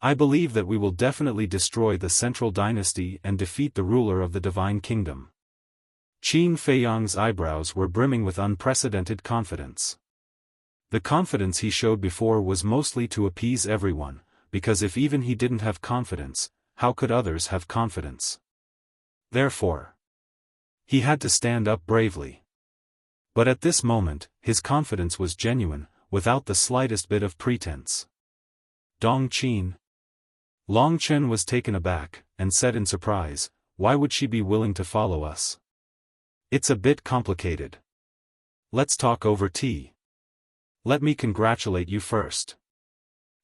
I believe that we will definitely destroy the central dynasty and defeat the ruler of the divine kingdom. Qin Feiyang's eyebrows were brimming with unprecedented confidence. The confidence he showed before was mostly to appease everyone, because if even he didn't have confidence, how could others have confidence? Therefore, he had to stand up bravely. But at this moment, his confidence was genuine, without the slightest bit of pretense. Dong Qin. Long Chen was taken aback, and said in surprise, "Why would she be willing to follow us? It's a bit complicated. Let's talk over tea. Let me congratulate you first."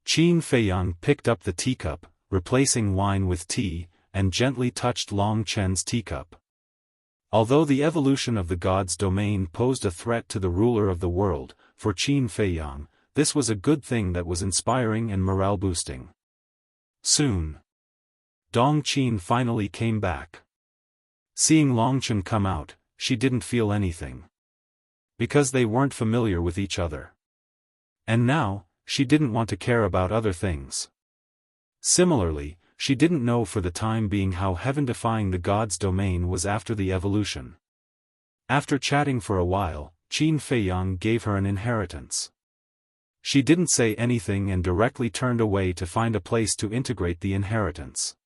Qin Feiyang picked up the teacup, replacing wine with tea, and gently touched Long Chen's teacup. Although the evolution of the god's domain posed a threat to the ruler of the world, for Qin Feiyang, this was a good thing that was inspiring and morale-boosting. Soon, Dong Qin finally came back. Seeing Long Chen come out, she didn't feel anything. Because they weren't familiar with each other. And now, she didn't want to care about other things. Similarly, she didn't know for the time being how heaven-defying the god's domain was after the evolution. After chatting for a while, Qin Feiyang gave her an inheritance. She didn't say anything and directly turned away to find a place to integrate the inheritance.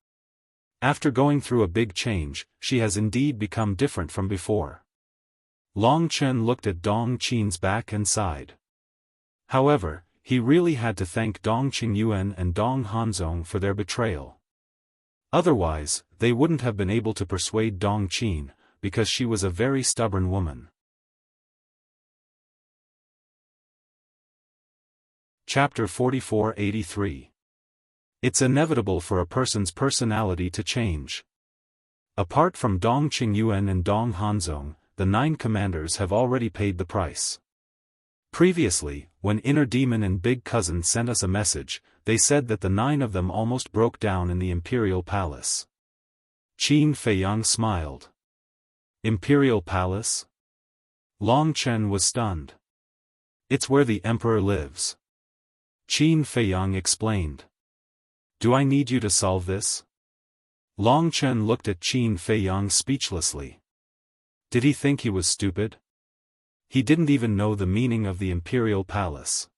After going through a big change, she has indeed become different from before. Long Chen looked at Dong Qin's back and sighed. However, he really had to thank Dong Qingyuan and Dong Hanzong for their betrayal. Otherwise, they wouldn't have been able to persuade Dong Qin, because she was a very stubborn woman. Chapter 4483. It's inevitable for a person's personality to change. Apart from Dong Qingyuan and Dong Hanzong, the 9 commanders have already paid the price. Previously, when Inner Demon and Big Cousin sent us a message, they said that the 9 of them almost broke down in the Imperial Palace. Qin Feiyang smiled. Imperial Palace? Long Chen was stunned. It's where the Emperor lives. Qin Feiyang explained. Do I need you to solve this? Long Chen looked at Qin Feiyang speechlessly. Did he think he was stupid? He didn't even know the meaning of the Imperial Palace.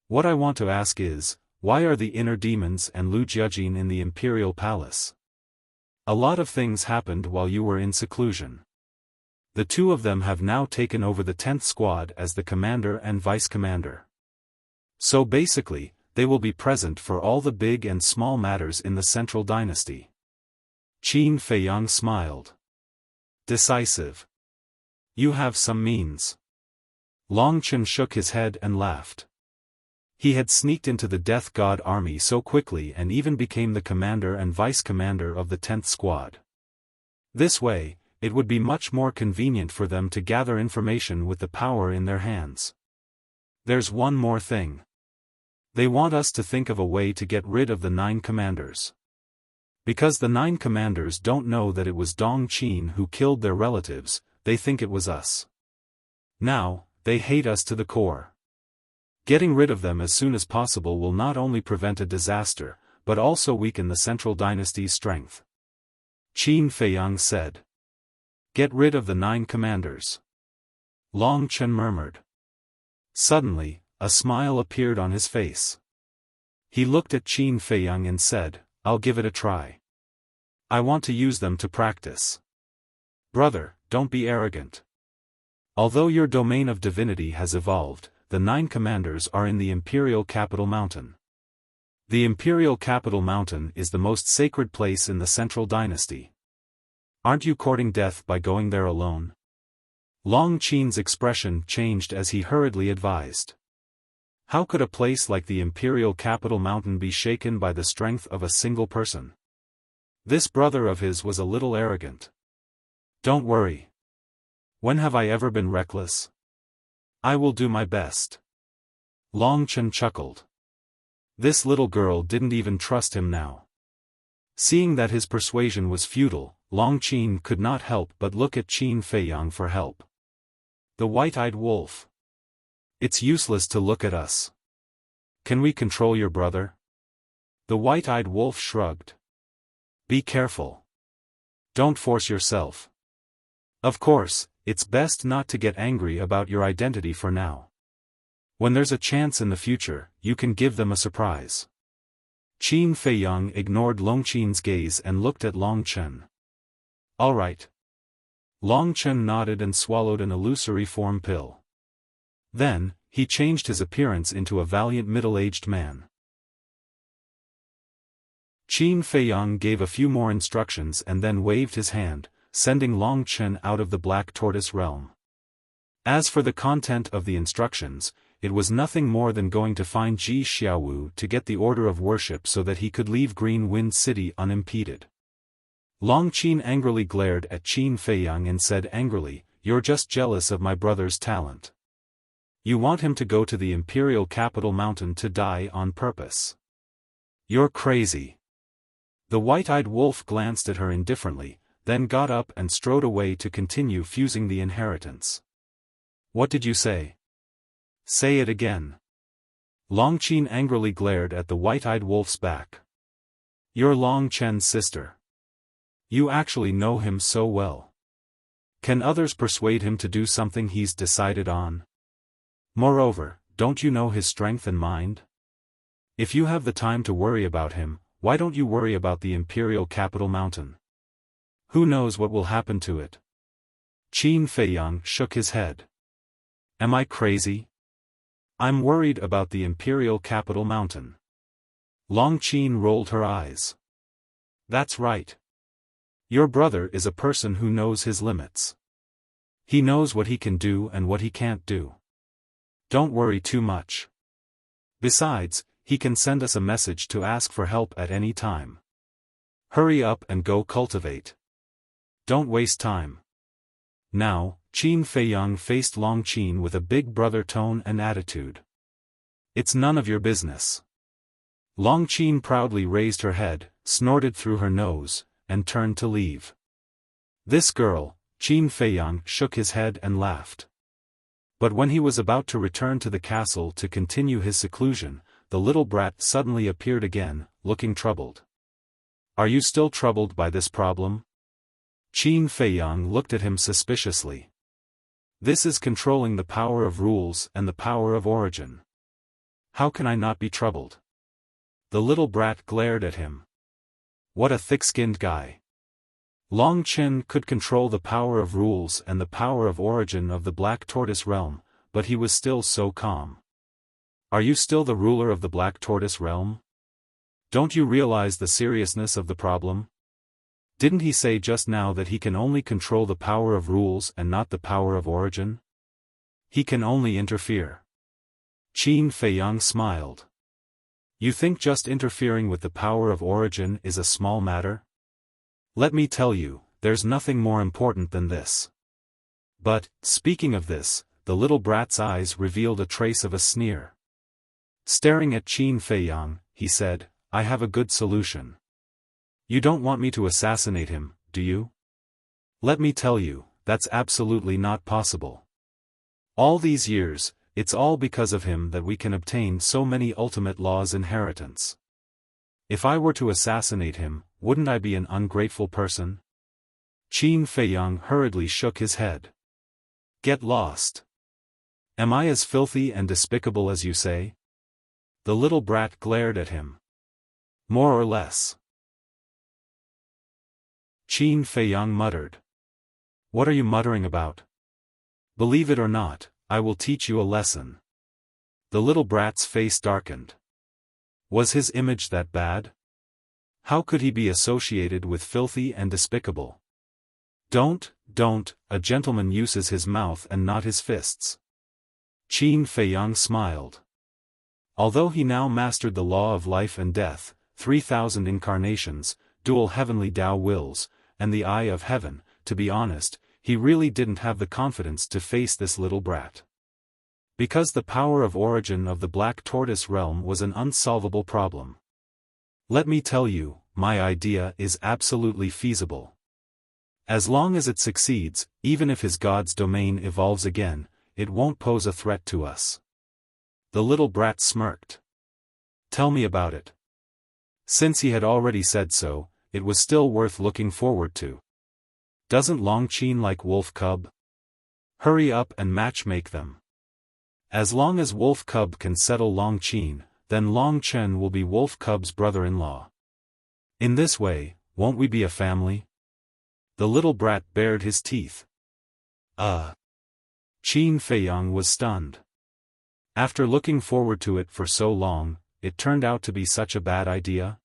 What I want to ask is, why are the Inner Demons and Lu Jiajin in the Imperial Palace? A lot of things happened while you were in seclusion. The 2 of them have now taken over the 10th Squad as the commander and vice-commander. So basically, they will be present for all the big and small matters in the Central Dynasty. Qin Feiyang smiled. Decisive. You have some means. Long Chen shook his head and laughed. He had sneaked into the Death God army so quickly and even became the commander and vice-commander of the 10th Squad. This way, it would be much more convenient for them to gather information with the power in their hands. There's one more thing. They want us to think of a way to get rid of the 9 commanders. Because the 9 commanders don't know that it was Dong Qin who killed their relatives, they think it was us. Now, they hate us to the core. Getting rid of them as soon as possible will not only prevent a disaster, but also weaken the Central Dynasty's strength. Qin Feiyang said. Get rid of the 9 commanders. Long Chen murmured. Suddenly, a smile appeared on his face. He looked at Qin Feiyang and said, I'll give it a try. I want to use them to practice. Brother, don't be arrogant. Although your domain of divinity has evolved, the 9 commanders are in the Imperial Capital Mountain. The Imperial Capital Mountain is the most sacred place in the Central Dynasty. Aren't you courting death by going there alone? Long Qin's expression changed as he hurriedly advised. How could a place like the Imperial Capital Mountain be shaken by the strength of a single person? This brother of his was a little arrogant. Don't worry. When have I ever been reckless? I will do my best. Long Chen chuckled. This little girl didn't even trust him now. Seeing that his persuasion was futile, Long Qin could not help but look at Qin Feiyang for help. The white-eyed wolf. It's useless to look at us. Can we control your brother? The white-eyed wolf shrugged. Be careful. Don't force yourself. Of course, it's best not to get angry about your identity for now. When there's a chance in the future, you can give them a surprise. Qin Feiyang ignored Long Qin's gaze and looked at Long Chen. All right. Long Chen nodded and swallowed an illusory form pill. Then, he changed his appearance into a valiant middle-aged man. Qin Feiyang gave a few more instructions and then waved his hand, sending Long Chen out of the Black Tortoise realm. As for the content of the instructions, it was nothing more than going to find Ji Xiaowu to get the order of worship so that he could leave Green Wind City unimpeded. Long Qin angrily glared at Qin Feiyang and said angrily, "You're just jealous of my brother's talent. You want him to go to the imperial capital mountain to die on purpose. You're crazy." The white-eyed wolf glanced at her indifferently, then got up and strode away to continue fusing the inheritance. "What did you say? Say it again." Long Qin angrily glared at the white-eyed wolf's back. "You're Long Chen's sister. You actually know him so well. Can others persuade him to do something he's decided on? Moreover, don't you know his strength and mind? If you have the time to worry about him, why don't you worry about the imperial capital mountain? Who knows what will happen to it?" Qin Feiyang shook his head. "Am I crazy? I'm worried about the imperial capital mountain." Long Qin rolled her eyes. "That's right. Your brother is a person who knows his limits. He knows what he can do and what he can't do. Don't worry too much. Besides, he can send us a message to ask for help at any time. Hurry up and go cultivate. Don't waste time." Now, Qin Feiyang faced Long Qin with a big brother tone and attitude. "It's none of your business." Long Qin proudly raised her head, snorted through her nose, and turned to leave. "This girl," Qin Feiyang shook his head and laughed. But when he was about to return to the castle to continue his seclusion, the little brat suddenly appeared again, looking troubled. "Are you still troubled by this problem?" Qin Feiyang looked at him suspiciously. "This is controlling the power of rules and the power of origin. How can I not be troubled?" The little brat glared at him. What a thick-skinned guy. Long Chen could control the power of rules and the power of origin of the Black Tortoise realm, but he was still so calm. "Are you still the ruler of the Black Tortoise realm? Don't you realize the seriousness of the problem? Didn't he say just now that he can only control the power of rules and not the power of origin? He can only interfere." Qin Feiyang smiled. "You think just interfering with the power of origin is a small matter? Let me tell you, there's nothing more important than this." But, speaking of this, the little brat's eyes revealed a trace of a sneer. Staring at Qin Feiyang, he said, "I have a good solution. You don't want me to assassinate him, do you? Let me tell you, that's absolutely not possible. All these years, it's all because of him that we can obtain so many ultimate laws inheritance. If I were to assassinate him, wouldn't I be an ungrateful person?" Qin Feiyang hurriedly shook his head. "Get lost. Am I as filthy and despicable as you say?" The little brat glared at him. "More or less." Qin Feiyang muttered. "What are you muttering about? Believe it or not, I will teach you a lesson." The little brat's face darkened. Was his image that bad? How could he be associated with filthy and despicable? Don't, a gentleman uses his mouth and not his fists." Qin Feiyang smiled. Although he now mastered the law of life and death, 3,000 incarnations, dual heavenly Tao wills, and the eye of heaven, to be honest, he really didn't have the confidence to face this little brat. Because the power of origin of the Black Tortoise realm was an unsolvable problem. Let me tell you, my idea is absolutely feasible. As long as it succeeds, even if his god's domain evolves again, it won't pose a threat to us. The little brat smirked. "Tell me about it." Since he had already said so, it was still worth looking forward to. "Doesn't Long Qin like Wolf Cub? Hurry up and match-make them. As long as Wolf Cub can settle Long Qin, then Long Chen will be Wolf Cub's brother-in-law. In this way, won't we be a family?" The little brat bared his teeth. Qin Feiyang was stunned. After looking forward to it for so long, it turned out to be such a bad idea?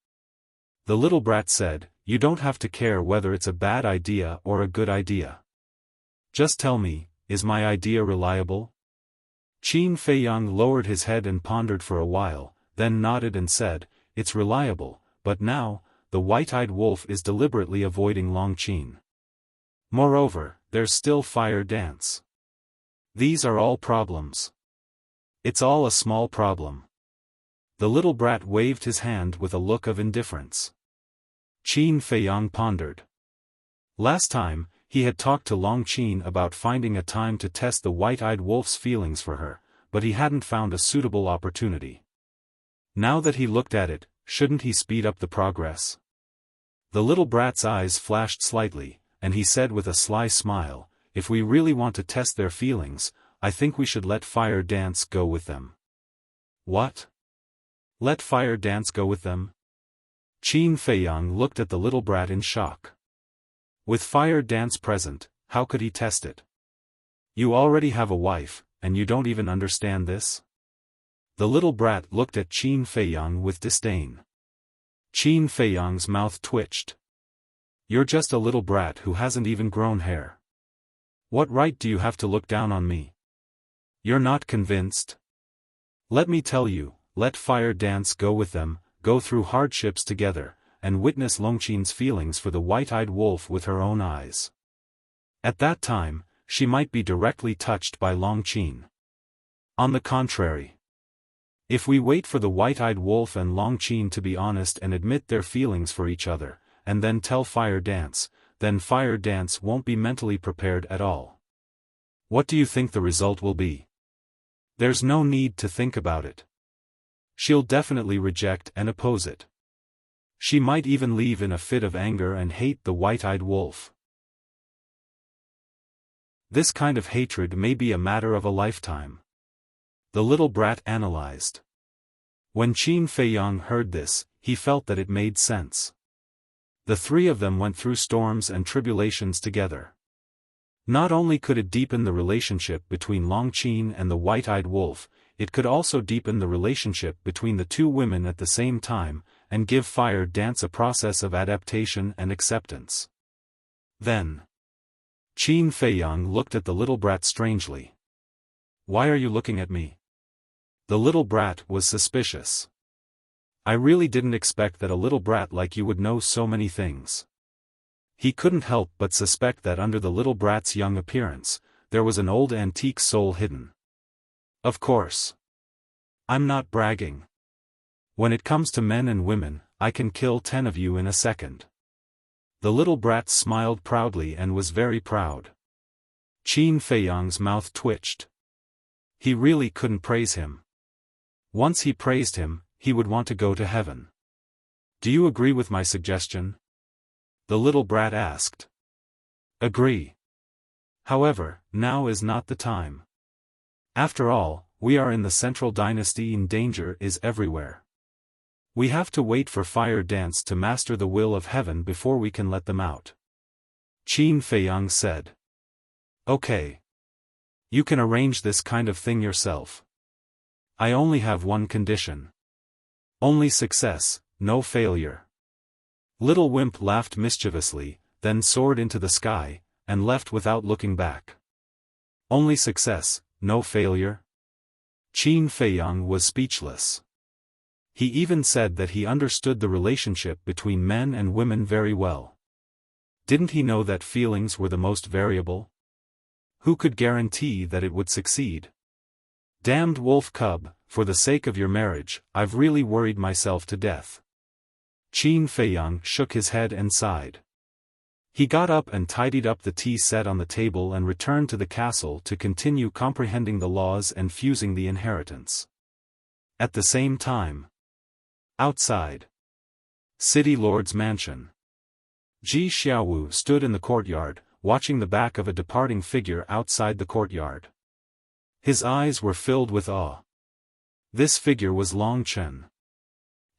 The little brat said, "You don't have to care whether it's a bad idea or a good idea. Just tell me, is my idea reliable?" Qin Feiyang lowered his head and pondered for a while, then nodded and said, "It's reliable, but now, the white-eyed wolf is deliberately avoiding Long Qin. Moreover, there's still Fire Dance. These are all problems. It's all a small problem." The little brat waved his hand with a look of indifference. Qin Feiyang pondered. Last time, he had talked to Long Qin about finding a time to test the white-eyed wolf's feelings for her, but he hadn't found a suitable opportunity. Now that he looked at it, shouldn't he speed up the progress? The little brat's eyes flashed slightly, and he said with a sly smile, "If we really want to test their feelings, I think we should let Fire Dance go with them." "What? Let Fire Dance go with them?" Qin Feiyang looked at the little brat in shock. With Fire Dance present, how could he test it? "You already have a wife, and you don't even understand this?" The little brat looked at Qin Feiyang with disdain. Qin Feiyang's mouth twitched. "You're just a little brat who hasn't even grown hair. What right do you have to look down on me? You're not convinced? Let me tell you, let Fire Dance go with them, go through hardships together, and witness Longqin's feelings for the white-eyed wolf with her own eyes. At that time, she might be directly touched by Longqin. On the contrary, if we wait for the white-eyed wolf and Longqin to be honest and admit their feelings for each other, and then tell Fire Dance, then Fire Dance won't be mentally prepared at all. What do you think the result will be? There's no need to think about it. She'll definitely reject and oppose it. She might even leave in a fit of anger and hate the white-eyed wolf. This kind of hatred may be a matter of a lifetime." The little brat analyzed. When Qin Feiyang heard this, he felt that it made sense. The three of them went through storms and tribulations together. Not only could it deepen the relationship between Longqin and the white-eyed wolf, it could also deepen the relationship between the two women at the same time, and give Fire Dance a process of adaptation and acceptance. Then, Qin Feiyang looked at the little brat strangely. "Why are you looking at me?" The little brat was suspicious. "I really didn't expect that a little brat like you would know so many things." He couldn't help but suspect that under the little brat's young appearance, there was an old antique soul hidden. "Of course. I'm not bragging. When it comes to men and women, I can kill 10 of you in a second." The little brat smiled proudly and was very proud. Qin Feiyang's mouth twitched. He really couldn't praise him. Once he praised him, he would want to go to heaven. "Do you agree with my suggestion?" the little brat asked. "Agree. However, now is not the time. After all, we are in the Central Dynasty and danger is everywhere. We have to wait for Fire Dance to master the will of heaven before we can let them out." Qin Feiyang said. "Okay. You can arrange this kind of thing yourself. I only have one condition. Only success, no failure." Little Wimp laughed mischievously, then soared into the sky, and left without looking back. "Only success, no failure?" Qin Feiyang was speechless. He even said that he understood the relationship between men and women very well. Didn't he know that feelings were the most variable? Who could guarantee that it would succeed? "Damned wolf cub, for the sake of your marriage, I've really worried myself to death." Qin Feiyang shook his head and sighed. He got up and tidied up the tea set on the table and returned to the castle to continue comprehending the laws and fusing the inheritance. At the same time, outside City Lord's mansion, Ji Xiaowu stood in the courtyard, watching the back of a departing figure outside the courtyard. His eyes were filled with awe. This figure was Long Chen.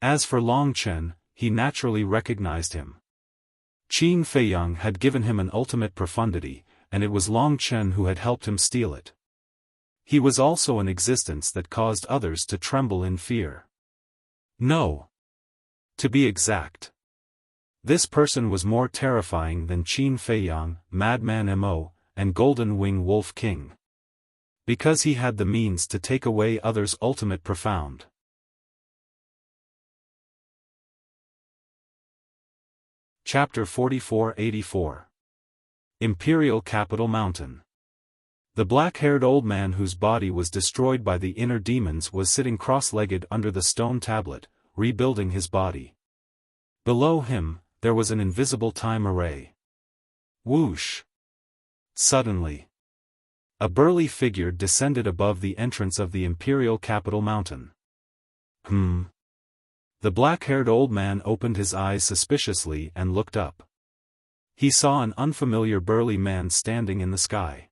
As for Long Chen, he naturally recognized him. Qin Feiyang had given him an ultimate profundity, and it was Long Chen who had helped him steal it. He was also an existence that caused others to tremble in fear. No. To be exact, This person was more terrifying than Qin Feiyang, Madman Mo, and Golden Wing Wolf King. Because he had the means to take away others' ultimate profound. Chapter 4484. Imperial Capital Mountain. The black-haired old man whose body was destroyed by the inner demons was sitting cross-legged under the stone tablet, rebuilding his body. Below him, there was an invisible time array. Whoosh! Suddenly, a burly figure descended above the entrance of the Imperial Capital Mountain. The black-haired old man opened his eyes suspiciously and looked up. He saw an unfamiliar burly man standing in the sky.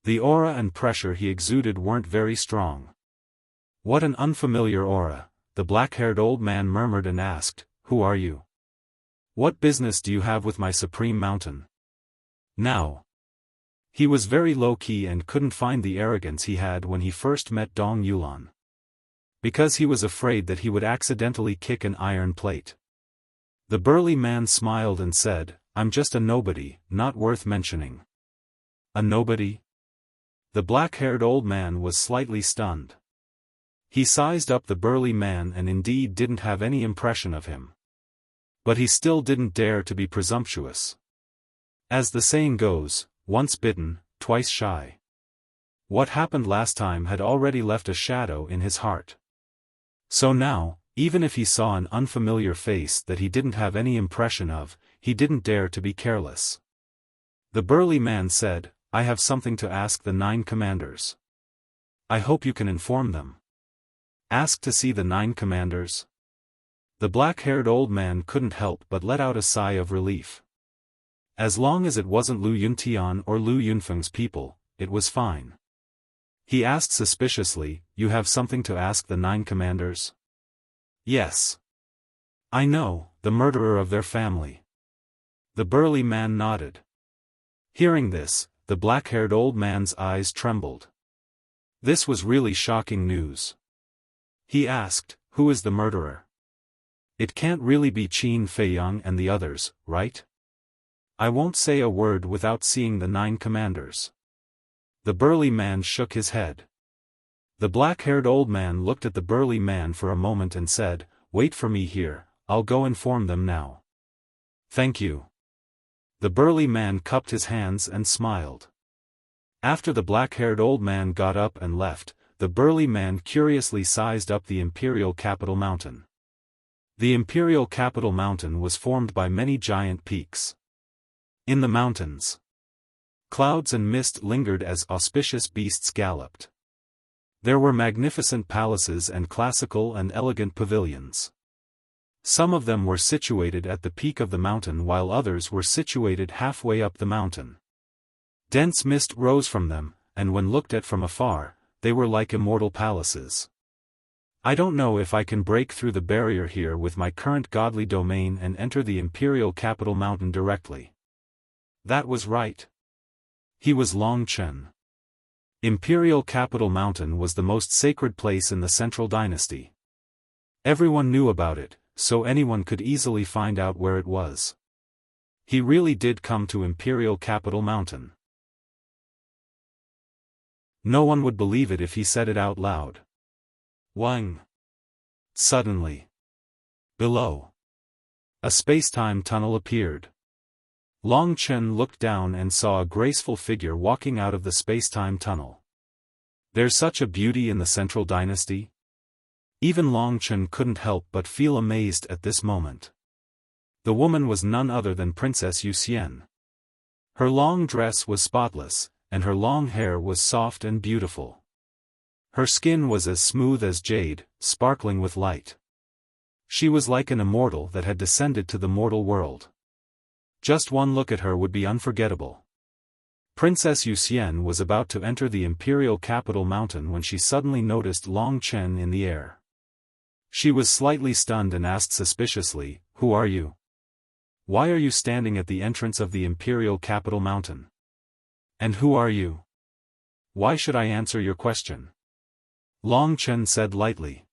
The aura and pressure he exuded weren't very strong. What an unfamiliar aura, the black-haired old man murmured and asked, "Who are you? What business do you have with my supreme mountain?" Now, he was very low-key and couldn't find the arrogance he had when he first met Dong Yulan. Because he was afraid that he would accidentally kick an iron plate. The burly man smiled and said, "I'm just a nobody, not worth mentioning." A nobody? The black-haired old man was slightly stunned. He sized up the burly man and indeed didn't have any impression of him. But he still didn't dare to be presumptuous. As the saying goes, once bitten, twice shy. What happened last time had already left a shadow in his heart. So now, even if he saw an unfamiliar face that he didn't have any impression of, he didn't dare to be careless. The burly man said, "I have something to ask the 9 commanders. I hope you can inform them." Ask to see the 9 commanders? The black-haired old man couldn't help but let out a sigh of relief. As long as it wasn't Lu Yuntian or Lu Yunfeng's people, it was fine. He asked suspiciously, "You have something to ask the 9 commanders?" "Yes. I know, the murderer of their family." The burly man nodded. Hearing this, the black-haired old man's eyes trembled. This was really shocking news. He asked, "Who is the murderer? It can't really be Qin Feiyang and the others, right? I won't say a word without seeing the 9 commanders." The burly man shook his head. The black-haired old man looked at the burly man for a moment and said, "Wait for me here, I'll go inform them now." "Thank you." The burly man cupped his hands and smiled. After the black-haired old man got up and left, the burly man curiously sized up the Imperial Capital Mountain. The Imperial Capital Mountain was formed by many giant peaks. In the mountains, clouds and mist lingered as auspicious beasts galloped. There were magnificent palaces and classical and elegant pavilions. Some of them were situated at the peak of the mountain while others were situated halfway up the mountain. Dense mist rose from them, and when looked at from afar, they were like immortal palaces. I don't know if I can break through the barrier here with my current godly domain and enter the Imperial Capital Mountain directly. That was right. He was Long Chen. Imperial Capital Mountain was the most sacred place in the Central Dynasty. Everyone knew about it, so anyone could easily find out where it was. He really did come to Imperial Capital Mountain. No one would believe it if he said it out loud. Wang. Suddenly, below, a space-time tunnel appeared. Long Chen looked down and saw a graceful figure walking out of the space-time tunnel. There's such a beauty in the Central Dynasty? Even Long Chen couldn't help but feel amazed at this moment. The woman was none other than Princess Wuxia. Her long dress was spotless, and her long hair was soft and beautiful. Her skin was as smooth as jade, sparkling with light. She was like an immortal that had descended to the mortal world. Just one look at her would be unforgettable. Princess Wuxia was about to enter the Imperial Capital Mountain when she suddenly noticed Long Chen in the air. She was slightly stunned and asked suspiciously, "Who are you? Why are you standing at the entrance of the Imperial Capital Mountain? And who are you? Why should I answer your question?" Long Chen said lightly.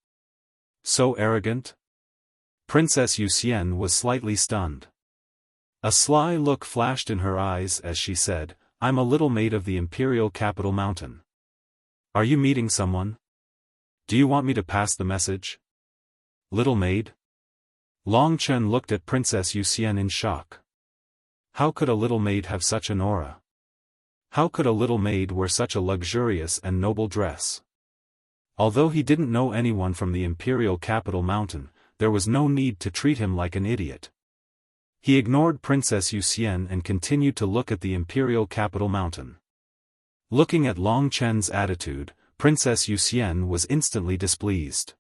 So arrogant? Princess Wuxia was slightly stunned. A sly look flashed in her eyes as she said, I'm a little maid of the imperial capital mountain. Are you meeting someone? Do you want me to pass the message? Little maid? Long Chen looked at Princess Wuxia in shock. How could a little maid have such an aura? How could a little maid wear such a luxurious and noble dress? Although he didn't know anyone from the imperial capital mountain, there was no need to treat him like an idiot. He ignored Princess Wuxia and continued to look at the imperial capital mountain. Looking at Long Chen's attitude, Princess Wuxia was instantly displeased.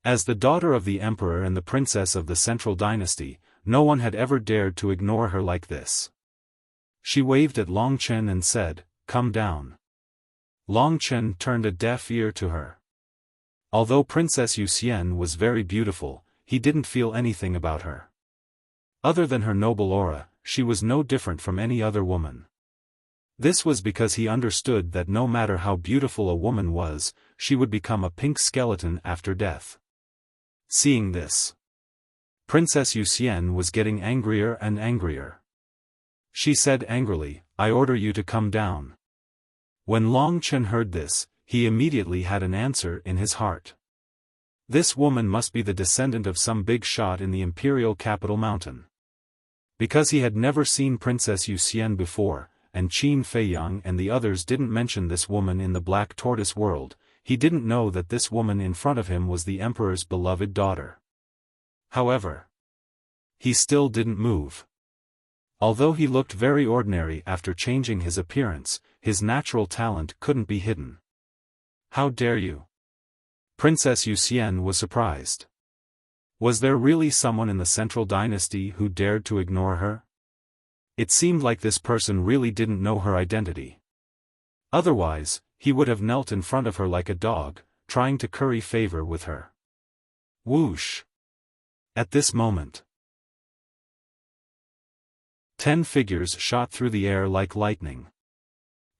As the daughter of the emperor and the princess of the central dynasty, no one had ever dared to ignore her like this. She waved at Long Chen and said, "Come down." Long Chen turned a deaf ear to her. Although Princess Wuxia was very beautiful, he didn't feel anything about her. Other than her noble aura, she was no different from any other woman. This was because he understood that no matter how beautiful a woman was, she would become a pink skeleton after death. Seeing this, Princess Wuxia was getting angrier and angrier. She said angrily, "I order you to come down." When Long Chen heard this, he immediately had an answer in his heart. This woman must be the descendant of some big shot in the imperial capital mountain. Because he had never seen Princess Wuxia before, and Qin Feiyang and the others didn't mention this woman in the Black Tortoise world, he didn't know that this woman in front of him was the emperor's beloved daughter. However, he still didn't move. Although he looked very ordinary after changing his appearance, his natural talent couldn't be hidden. "How dare you?" Princess Wuxia was surprised. Was there really someone in the central dynasty who dared to ignore her? It seemed like this person really didn't know her identity. Otherwise, he would have knelt in front of her like a dog, trying to curry favor with her. Whoosh! At this moment, 10 figures shot through the air like lightning.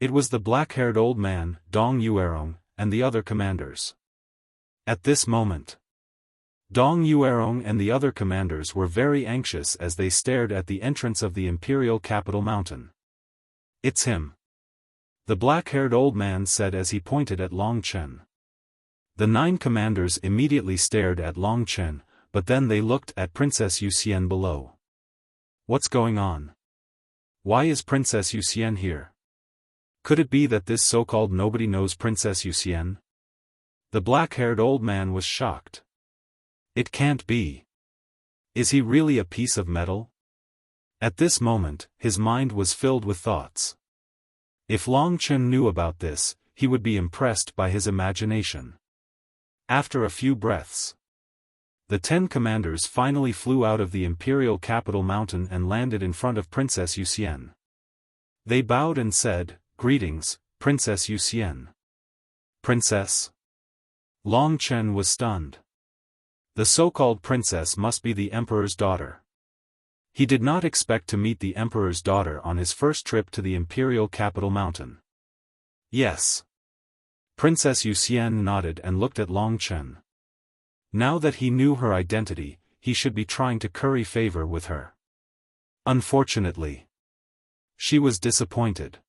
It was the black-haired old man, Dong Yuerong, and the other commanders. At this moment, Dong Yuerong and the other commanders were very anxious as they stared at the entrance of the imperial capital mountain. "It's him," the black-haired old man said as he pointed at Long Chen. The 9 commanders immediately stared at Long Chen, but then they looked at Princess Wuxia below. What's going on? Why is Princess Wuxia here? Could it be that this so-called nobody knows Princess Wuxia? The black-haired old man was shocked. It can't be. Is he really a piece of metal? At this moment, his mind was filled with thoughts. If Long Chen knew about this, he would be impressed by his imagination. After a few breaths, the 10 commanders finally flew out of the imperial capital mountain and landed in front of Princess Wuxia. They bowed and said, "Greetings, Princess Wuxia." "Princess?" Long Chen was stunned. The so-called princess must be the emperor's daughter. He did not expect to meet the emperor's daughter on his first trip to the imperial capital mountain. Yes. Princess Wuxia nodded and looked at Long Chen. Now that he knew her identity, he should be trying to curry favor with her. Unfortunately, she was disappointed.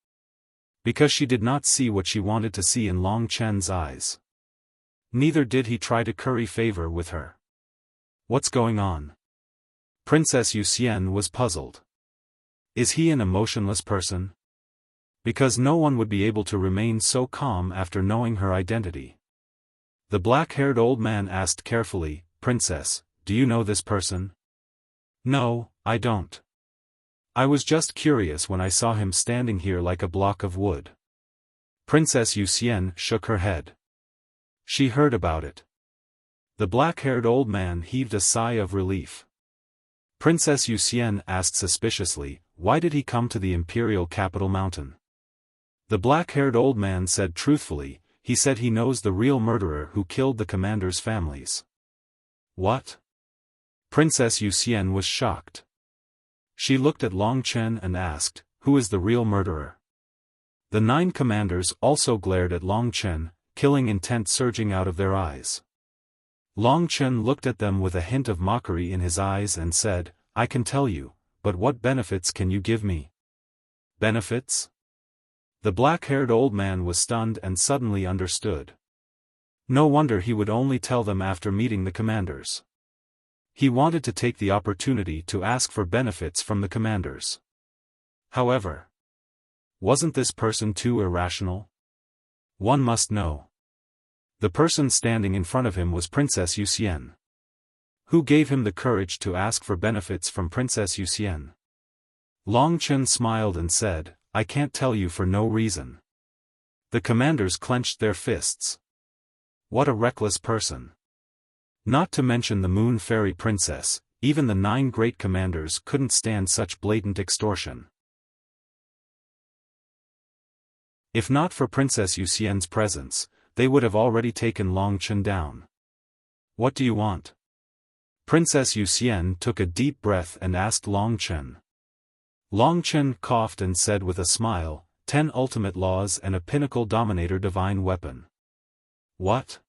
Because she did not see what she wanted to see in Long Chen's eyes. Neither did he try to curry favor with her. What's going on? Princess Wuxia was puzzled. Is he an emotionless person? Because no one would be able to remain so calm after knowing her identity. The black-haired old man asked carefully, "Princess, do you know this person?" "No, I don't. I was just curious when I saw him standing here like a block of wood." Princess Wuxia shook her head. She heard about it. The black-haired old man heaved a sigh of relief. Princess Wuxia asked suspiciously, "Why did he come to the imperial capital mountain?" The black-haired old man said truthfully, "He said he knows the real murderer who killed the commanders' families." What? Princess Wuxia was shocked. She looked at Long Chen and asked, "Who is the real murderer?" The 9 commanders also glared at Long Chen, killing intent surging out of their eyes. Long Chen looked at them with a hint of mockery in his eyes and said, "I can tell you, but what benefits can you give me? Benefits? The black-haired old man was stunned and suddenly understood. No wonder he would only tell them after meeting the commanders. He wanted to take the opportunity to ask for benefits from the commanders. However, wasn't this person too irrational? One must know. The person standing in front of him was Princess Wuxia. Who gave him the courage to ask for benefits from Princess Wuxia? Long Chen smiled and said, I can't tell you for no reason. The commanders clenched their fists. What a reckless person. Not to mention the Moon Fairy Princess, even the 9 great commanders couldn't stand such blatant extortion. If not for Princess Wuxia's presence, they would have already taken Long Chen down. What do you want? Princess Wuxia took a deep breath and asked Long Chen. Long Chen coughed and said with a smile, 10 ultimate laws and a pinnacle dominator divine weapon. What?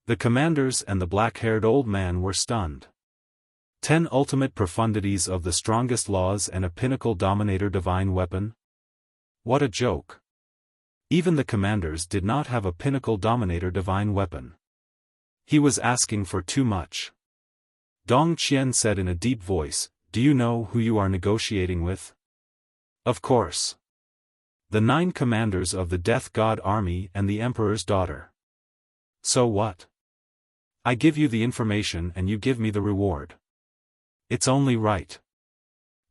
The commanders and the black-haired old man were stunned. 10 ultimate profundities of the strongest laws and a pinnacle dominator divine weapon? What a joke. Even the commanders did not have a pinnacle dominator divine weapon. He was asking for too much. Dong Qian said in a deep voice, do you know who you are negotiating with? Of course. The 9 commanders of the Death God Army and the Emperor's daughter. So what? I give you the information and you give me the reward. It's only right.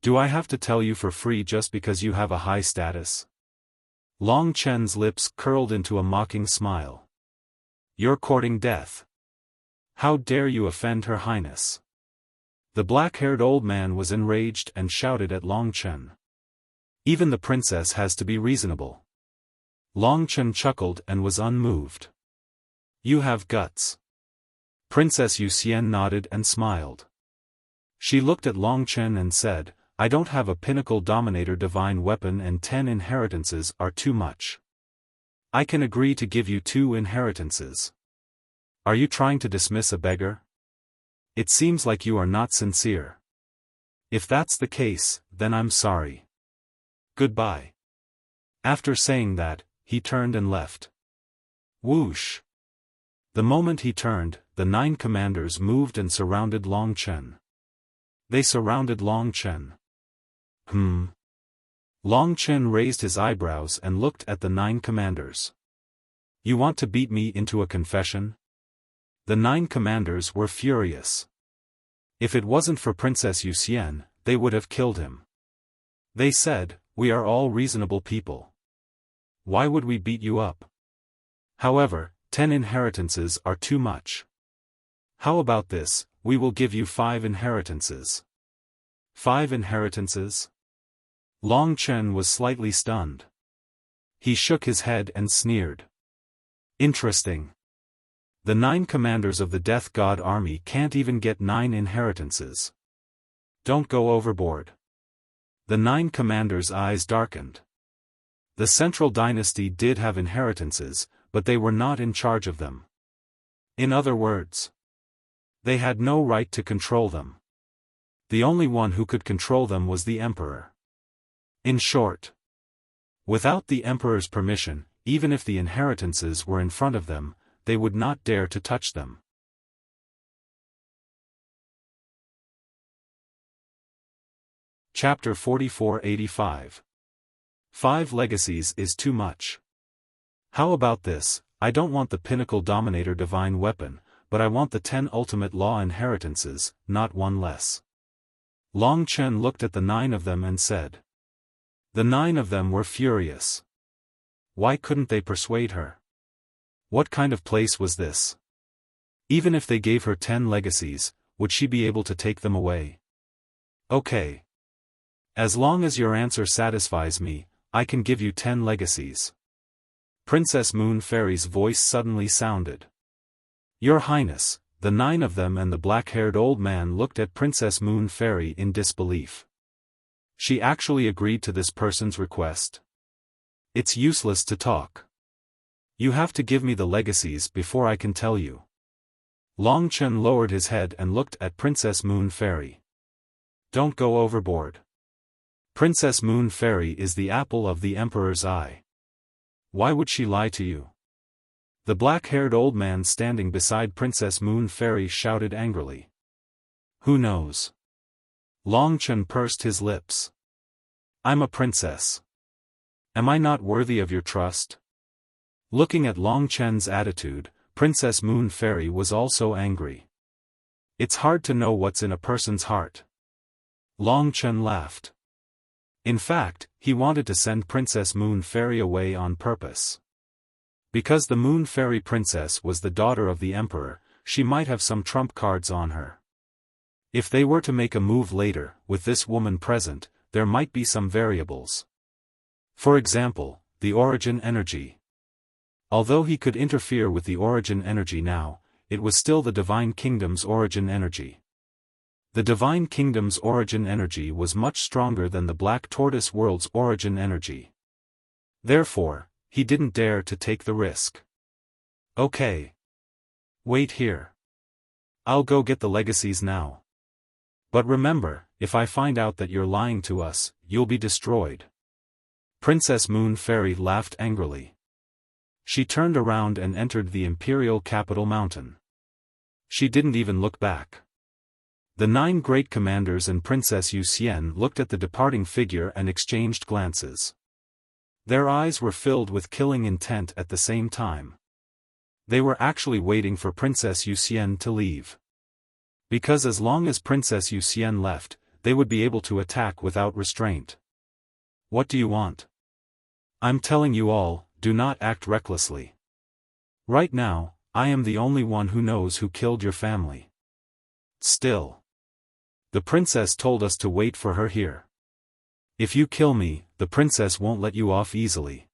Do I have to tell you for free just because you have a high status? Long Chen's lips curled into a mocking smile. You're courting death. How dare you offend Her Highness? The black-haired old man was enraged and shouted at Long Chen. Even the princess has to be reasonable. Long Chen chuckled and was unmoved. You have guts. Princess Wuxia nodded and smiled. She looked at Long Chen and said, I don't have a pinnacle dominator divine weapon and 10 inheritances are too much. I can agree to give you 2 inheritances. Are you trying to dismiss a beggar? It seems like you are not sincere. If that's the case, then I'm sorry. Goodbye. After saying that, he turned and left. Whoosh. The moment he turned, the 9 commanders moved and surrounded Long Chen. They surrounded Long Chen. Long Chen raised his eyebrows and looked at the 9 commanders. You want to beat me into a confession? The 9 commanders were furious. If it wasn't for Princess Wuxia, they would have killed him. They said, we are all reasonable people. Why would we beat you up? However, 10 inheritances are too much. How about this, we will give you 5 inheritances. 5 inheritances? Long Chen was slightly stunned. He shook his head and sneered. Interesting. The 9 commanders of the Death God Army can't even get 9 inheritances. Don't go overboard. The 9 commanders' eyes darkened. The Central Dynasty did have inheritances, but they were not in charge of them. In other words, they had no right to control them. The only one who could control them was the Emperor. In short, without the Emperor's permission, even if the inheritances were in front of them, they would not dare to touch them. Chapter 4485. 5 legacies is too much. How about this, I don't want the pinnacle dominator divine weapon, but I want the 10 ultimate law inheritances, not 1 less. Long Chen looked at the 9 of them and said. The 9 of them were furious. Why couldn't they persuade her? What kind of place was this? Even if they gave her 10 legacies, would she be able to take them away? Okay. As long as your answer satisfies me, I can give you 10 legacies. Princess Moon Fairy's voice suddenly sounded. Your Highness, the 9 of them and the black-haired old man looked at Princess Moon Fairy in disbelief. She actually agreed to this person's request. It's useless to talk. You have to give me the legacies before I can tell you. Long Chen lowered his head and looked at Princess Moon Fairy. Don't go overboard. Princess Moon Fairy is the apple of the Emperor's eye. Why would she lie to you? The black-haired old man standing beside Princess Moon Fairy shouted angrily. Who knows? Long Chen pursed his lips. I'm a princess. Am I not worthy of your trust? Looking at Long Chen's attitude, Princess Moon Fairy was also angry. It's hard to know what's in a person's heart. Long Chen laughed. In fact, he wanted to send Princess Moon Fairy away on purpose. Because the Moon Fairy Princess was the daughter of the Emperor, she might have some trump cards on her. If they were to make a move later, with this woman present, there might be some variables. For example, the origin energy. Although he could interfere with the origin energy now, it was still the Divine Kingdom's origin energy. The Divine Kingdom's origin energy was much stronger than the Black Tortoise World's origin energy. Therefore, he didn't dare to take the risk. Okay. Wait here. I'll go get the legacies now. But remember, if I find out that you're lying to us, you'll be destroyed. Princess Moon Fairy laughed angrily. She turned around and entered the Imperial Capital Mountain. She didn't even look back. The 9 great commanders and Princess Wuxia looked at the departing figure and exchanged glances. Their eyes were filled with killing intent at the same time. They were actually waiting for Princess Wuxia to leave. Because as long as Princess Wuxia left, they would be able to attack without restraint. What do you want? I'm telling you all, do not act recklessly. Right now, I am the only one who knows who killed your family. Still. The princess told us to wait for her here. If you kill me, the princess won't let you off easily.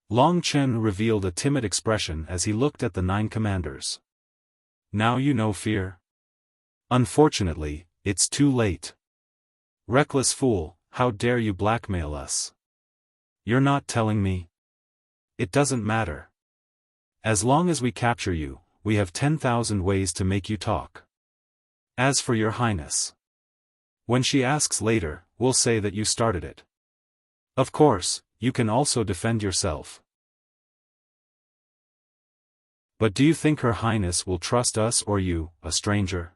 Long Chen revealed a timid expression as he looked at the 9 commanders. Now you know fear? Unfortunately, it's too late. Reckless fool, how dare you blackmail us? You're not telling me? It doesn't matter. As long as we capture you, we have 10,000 ways to make you talk. As for your highness. When she asks later, we'll say that you started it. Of course, you can also defend yourself. But do you think her highness will trust us or you, a stranger?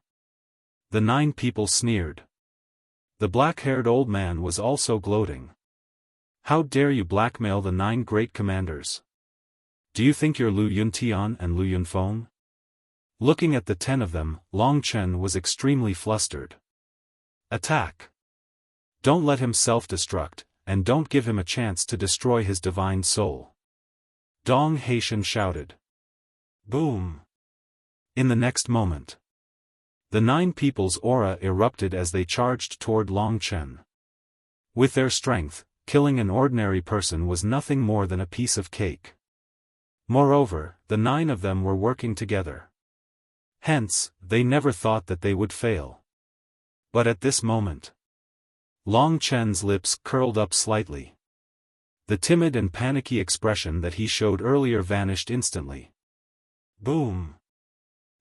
The 9 people sneered. The black-haired old man was also gloating. How dare you blackmail the 9 great commanders? Do you think you're Lu Yuntian and Lu Yunfeng? Looking at the 10 of them, Long Chen was extremely flustered. Attack! Don't let him self-destruct, and don't give him a chance to destroy his divine soul. Dong Haitian shouted. Boom! In the next moment, the 9 people's aura erupted as they charged toward Long Chen. With their strength, killing an ordinary person was nothing more than a piece of cake. Moreover, the 9 of them were working together. Hence, they never thought that they would fail. But at this moment, Long Chen's lips curled up slightly. The timid and panicky expression that he showed earlier vanished instantly. Boom!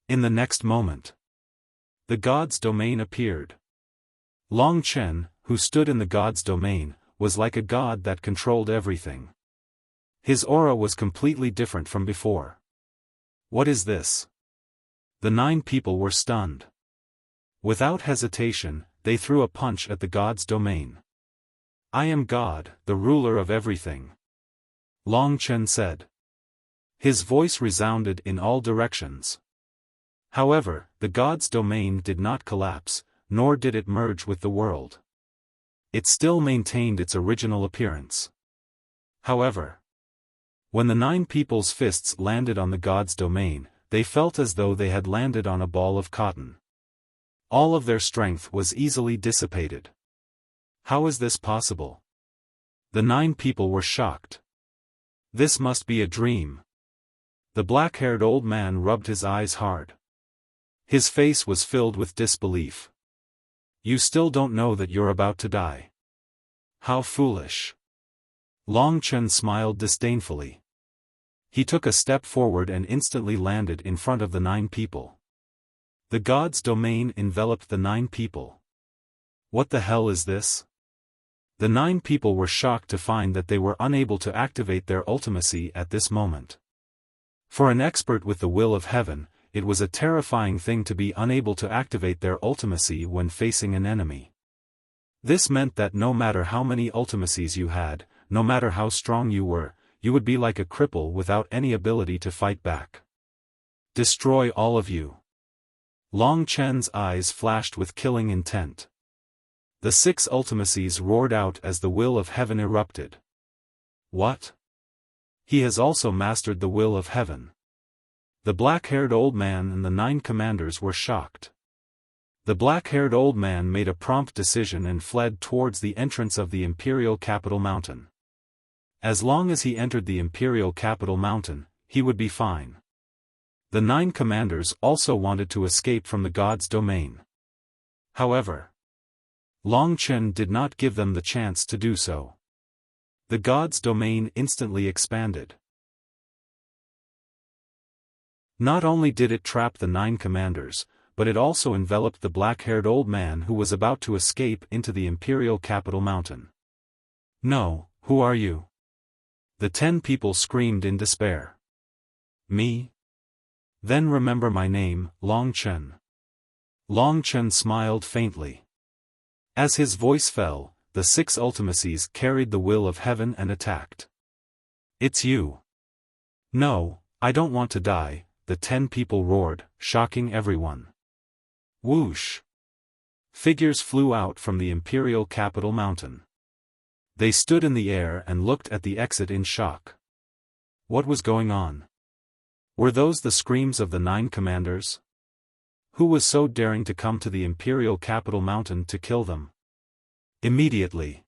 In the next moment, the god's domain appeared. Long Chen, who stood in the god's domain, was like a god that controlled everything. His aura was completely different from before. What is this? The 9 people were stunned. Without hesitation, they threw a punch at the god's domain. I am God, the ruler of everything. Long Chen said. His voice resounded in all directions. However, the god's domain did not collapse, nor did it merge with the world. It still maintained its original appearance. However, when the 9 people's fists landed on the god's domain, they felt as though they had landed on a ball of cotton. All of their strength was easily dissipated. How is this possible? The 9 people were shocked. This must be a dream. The black-haired old man rubbed his eyes hard. His face was filled with disbelief. You still don't know that you're about to die. How foolish. Long Chen smiled disdainfully. He took a step forward and instantly landed in front of the 9 people. The god's domain enveloped the 9 people. What the hell is this? The 9 people were shocked to find that they were unable to activate their ultimacy at this moment. For an expert with the will of heaven, it was a terrifying thing to be unable to activate their ultimacy when facing an enemy. This meant that no matter how many ultimacies you had, no matter how strong you were, you would be like a cripple without any ability to fight back. Destroy all of you. Long Chen's eyes flashed with killing intent. The 6 ultimacies roared out as the will of heaven erupted. What? He has also mastered the will of heaven. The black-haired old man and the 9 commanders were shocked. The black-haired old man made a prompt decision and fled towards the entrance of the imperial capital mountain. As long as he entered the imperial capital mountain, he would be fine. The 9 commanders also wanted to escape from the god's domain. However, Long Chen did not give them the chance to do so. The god's domain instantly expanded. Not only did it trap the 9 commanders, but it also enveloped the black-haired old man who was about to escape into the imperial capital mountain. No, who are you? The 10 people screamed in despair. Me? Then remember my name, Long Chen. Long Chen smiled faintly. As his voice fell, the 6 ultimacies carried the will of heaven and attacked. It's you. No, I don't want to die, the 10 people roared, shocking everyone. Whoosh! Figures flew out from the imperial capital mountain. They stood in the air and looked at the exit in shock. What was going on? Were those the screams of the 9 commanders? Who was so daring to come to the imperial capital mountain to kill them? Immediately,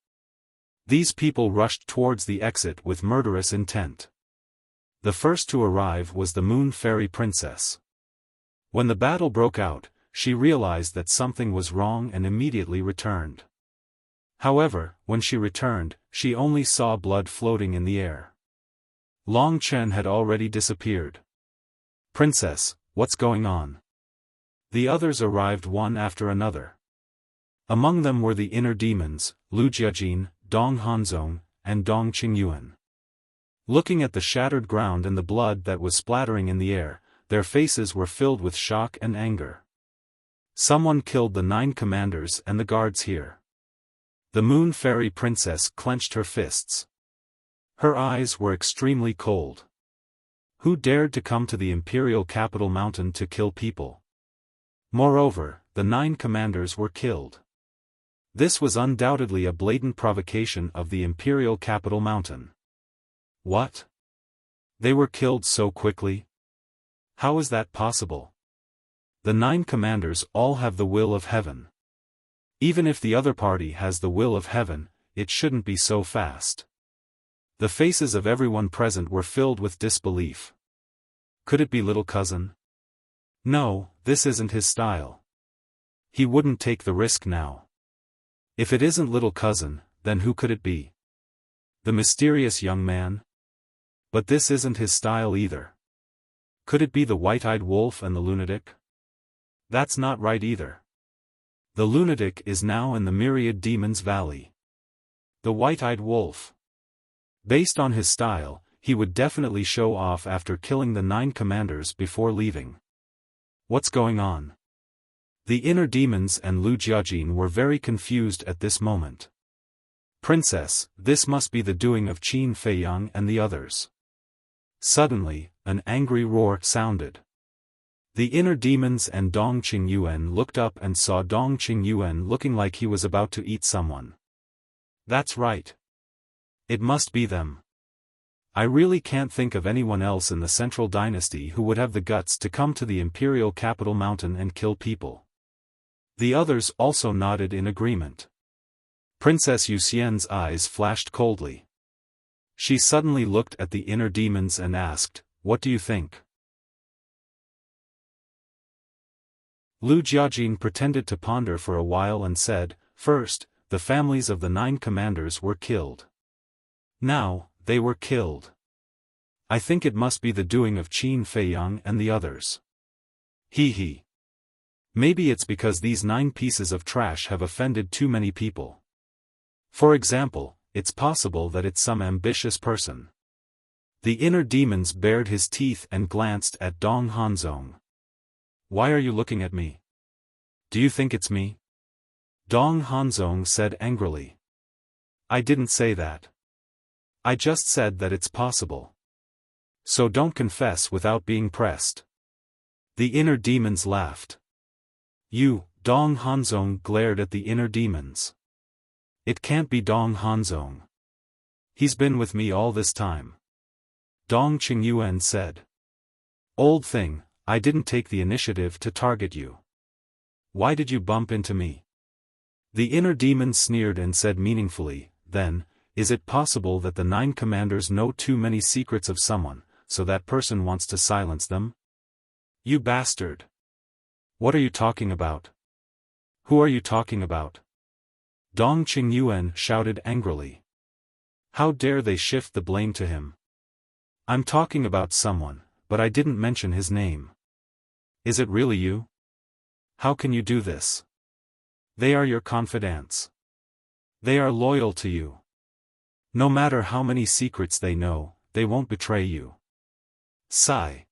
these people rushed towards the exit with murderous intent. The first to arrive was the Moon Fairy Princess. When the battle broke out, she realized that something was wrong and immediately returned. However, when she returned, she only saw blood floating in the air. Long Chen had already disappeared. Princess, what's going on? The others arrived one after another. Among them were the inner demons, Lu Jiajin, Dong Hanzong, and Dong Qingyuan. Looking at the shattered ground and the blood that was splattering in the air, their faces were filled with shock and anger. Someone killed the 9 commanders and the guards here. The Moon Fairy Princess clenched her fists. Her eyes were extremely cold. Who dared to come to the imperial capital mountain to kill people? Moreover, the 9 commanders were killed. This was undoubtedly a blatant provocation of the imperial capital mountain. What? They were killed so quickly? How is that possible? The 9 commanders all have the will of heaven. Even if the other party has the will of heaven, it shouldn't be so fast. The faces of everyone present were filled with disbelief. Could it be little cousin? No, this isn't his style. He wouldn't take the risk now. If it isn't little cousin, then who could it be? The mysterious young man? But this isn't his style either. Could it be the white-eyed wolf and the lunatic? That's not right either. The lunatic is now in the Myriad Demons Valley. The white-eyed wolf. Based on his style, he would definitely show off after killing the 9 commanders before leaving. What's going on? The inner demons and Lu Jiajin were very confused at this moment. Princess, this must be the doing of Qin Feiyang and the others. Suddenly, an angry roar sounded. The inner demons and Dong Qingyuan looked up and saw Dong Qingyuan looking like he was about to eat someone. That's right. It must be them. I really can't think of anyone else in the Central Dynasty who would have the guts to come to the imperial capital mountain and kill people. The others also nodded in agreement. Princess Yuxian's eyes flashed coldly. She suddenly looked at the inner demons and asked, "What do you think?" Lu Jiajin pretended to ponder for a while and said, "First, the families of the 9 commanders were killed. Now, they were killed. I think it must be the doing of Qin Feiyang and the others." He. Maybe it's because these 9 pieces of trash have offended too many people. For example, it's possible that it's some ambitious person. The inner demons bared his teeth and glanced at Dong Hanzong. Why are you looking at me? Do you think it's me? Dong Hanzong said angrily. I didn't say that. I just said that it's possible. So don't confess without being pressed. The inner demons laughed. You, Dong Hanzong glared at the inner demons. It can't be Dong Hanzong. He's been with me all this time. Dong Qingyuan said. Old thing, I didn't take the initiative to target you. Why did you bump into me? The inner demon sneered and said meaningfully, then, is it possible that the 9 commanders know too many secrets of someone, so that person wants to silence them? You bastard! What are you talking about? Who are you talking about? Dong Qingyuan shouted angrily. How dare they shift the blame to him? I'm talking about someone, but I didn't mention his name. Is it really you? How can you do this? They are your confidants. They are loyal to you. No matter how many secrets they know, they won't betray you. Sigh.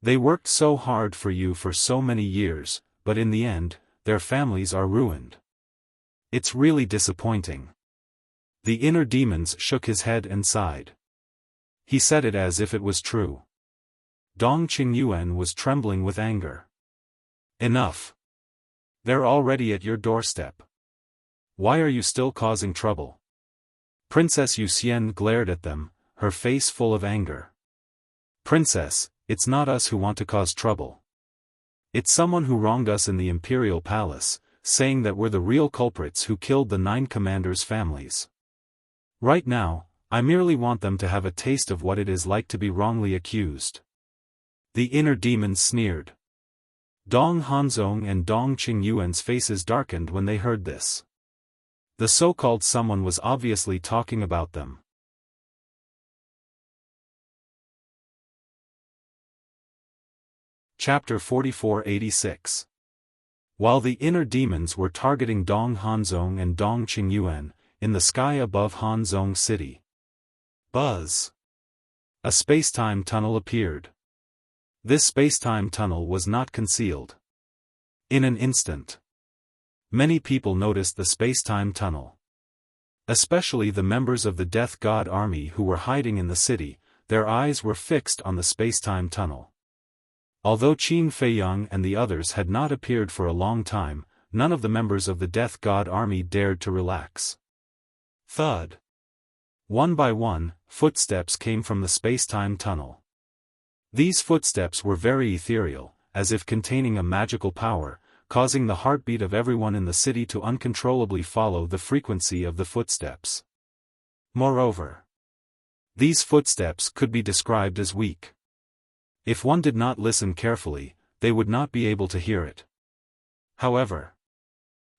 They worked so hard for you for so many years, but in the end, their families are ruined. It's really disappointing. The inner demons shook his head and sighed. He said it as if it was true. Dong Qingyuan was trembling with anger. Enough. They're already at your doorstep. Why are you still causing trouble? Princess Yuxian glared at them, her face full of anger. Princess, it's not us who want to cause trouble. It's someone who wronged us in the imperial palace, saying that we're the real culprits who killed the 9 commanders' families. Right now, I merely want them to have a taste of what it is like to be wrongly accused. The inner demons sneered. Dong Hanzong and Dong Qingyuan's faces darkened when they heard this. The so-called someone was obviously talking about them. Chapter 4486. While the inner demons were targeting Dong Hanzong and Dong Qingyuan, in the sky above Hanzong City. Buzz! A space-time tunnel appeared. This space-time tunnel was not concealed. In an instant, many people noticed the space-time tunnel. Especially the members of the Death God Army who were hiding in the city, their eyes were fixed on the space-time tunnel. Although Qin Feiyang and the others had not appeared for a long time, none of the members of the Death God Army dared to relax. Thud! One by one, footsteps came from the space-time tunnel. These footsteps were very ethereal, as if containing a magical power, causing the heartbeat of everyone in the city to uncontrollably follow the frequency of the footsteps. Moreover, these footsteps could be described as weak. If one did not listen carefully, they would not be able to hear it. However,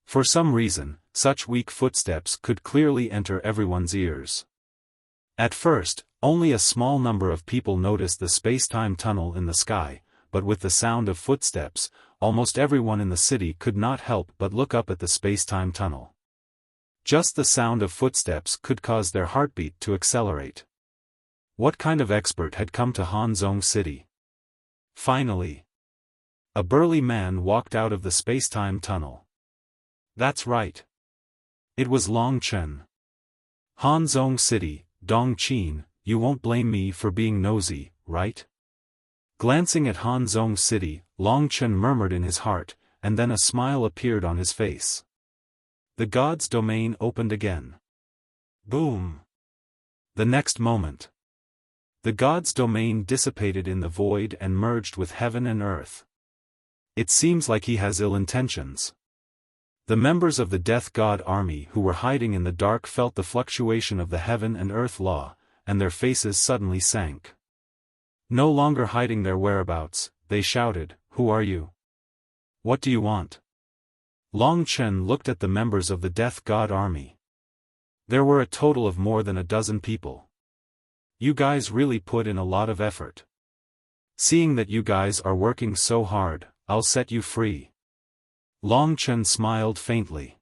for some reason, such weak footsteps could clearly enter everyone's ears. At first, only a small number of people noticed the space-time tunnel in the sky, but with the sound of footsteps, almost everyone in the city could not help but look up at the space-time tunnel. Just the sound of footsteps could cause their heartbeat to accelerate. What kind of expert had come to Hanzong City? Finally, a burly man walked out of the space-time tunnel. That's right. It was Long Chen. Hanzong City, Dong Qin, you won't blame me for being nosy, right? Glancing at Hanzong City, Long Chen murmured in his heart, and then a smile appeared on his face. The god's domain opened again. Boom! The next moment, the god's domain dissipated in the void and merged with heaven and earth. It seems like he has ill intentions. The members of the Death God Army who were hiding in the dark felt the fluctuation of the heaven and earth law, and their faces suddenly sank. No longer hiding their whereabouts, they shouted, "Who are you? What do you want?" Long Chen looked at the members of the Death God Army. There were a total of more than a dozen people. You guys really put in a lot of effort. Seeing that you guys are working so hard, I'll set you free. Long Chen smiled faintly.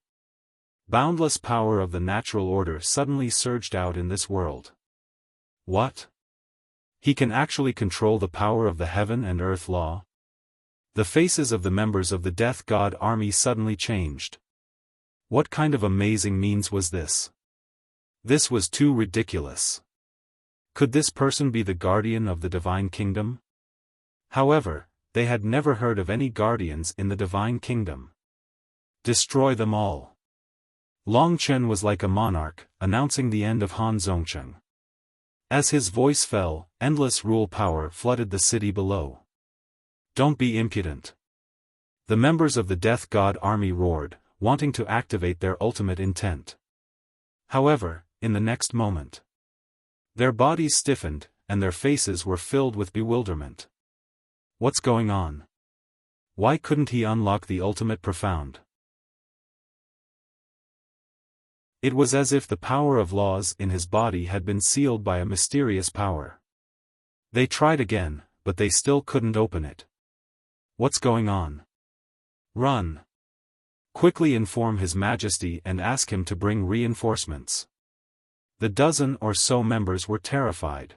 Boundless power of the natural order suddenly surged out in this world. What? He can actually control the power of the heaven and earth law? The faces of the members of the Death God army suddenly changed. What kind of amazing means was this? This was too ridiculous. Could this person be the guardian of the divine kingdom? However, they had never heard of any guardians in the divine kingdom. Destroy them all. Long Chen was like a monarch, announcing the end of Han Zhongcheng. As his voice fell, endless rule power flooded the city below. Don't be impudent. The members of the Death God army roared, wanting to activate their ultimate intent. However, in the next moment, their bodies stiffened, and their faces were filled with bewilderment. What's going on? Why couldn't he unlock the ultimate profound? It was as if the power of laws in his body had been sealed by a mysterious power. They tried again, but they still couldn't open it. What's going on? Run. Quickly inform His Majesty and ask him to bring reinforcements. The dozen or so members were terrified.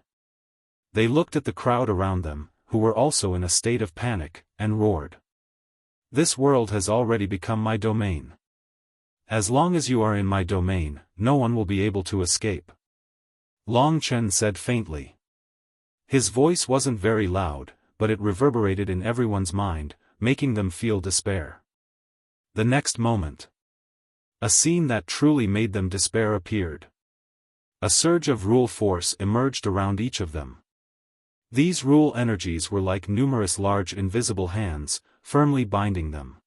They looked at the crowd around them, who were also in a state of panic, and roared. This world has already become my domain. As long as you are in my domain, no one will be able to escape. Long Chen said faintly. His voice wasn't very loud, but it reverberated in everyone's mind, making them feel despair. The next moment, a scene that truly made them despair appeared. A surge of rule force emerged around each of them. These rule energies were like numerous large invisible hands, firmly binding them.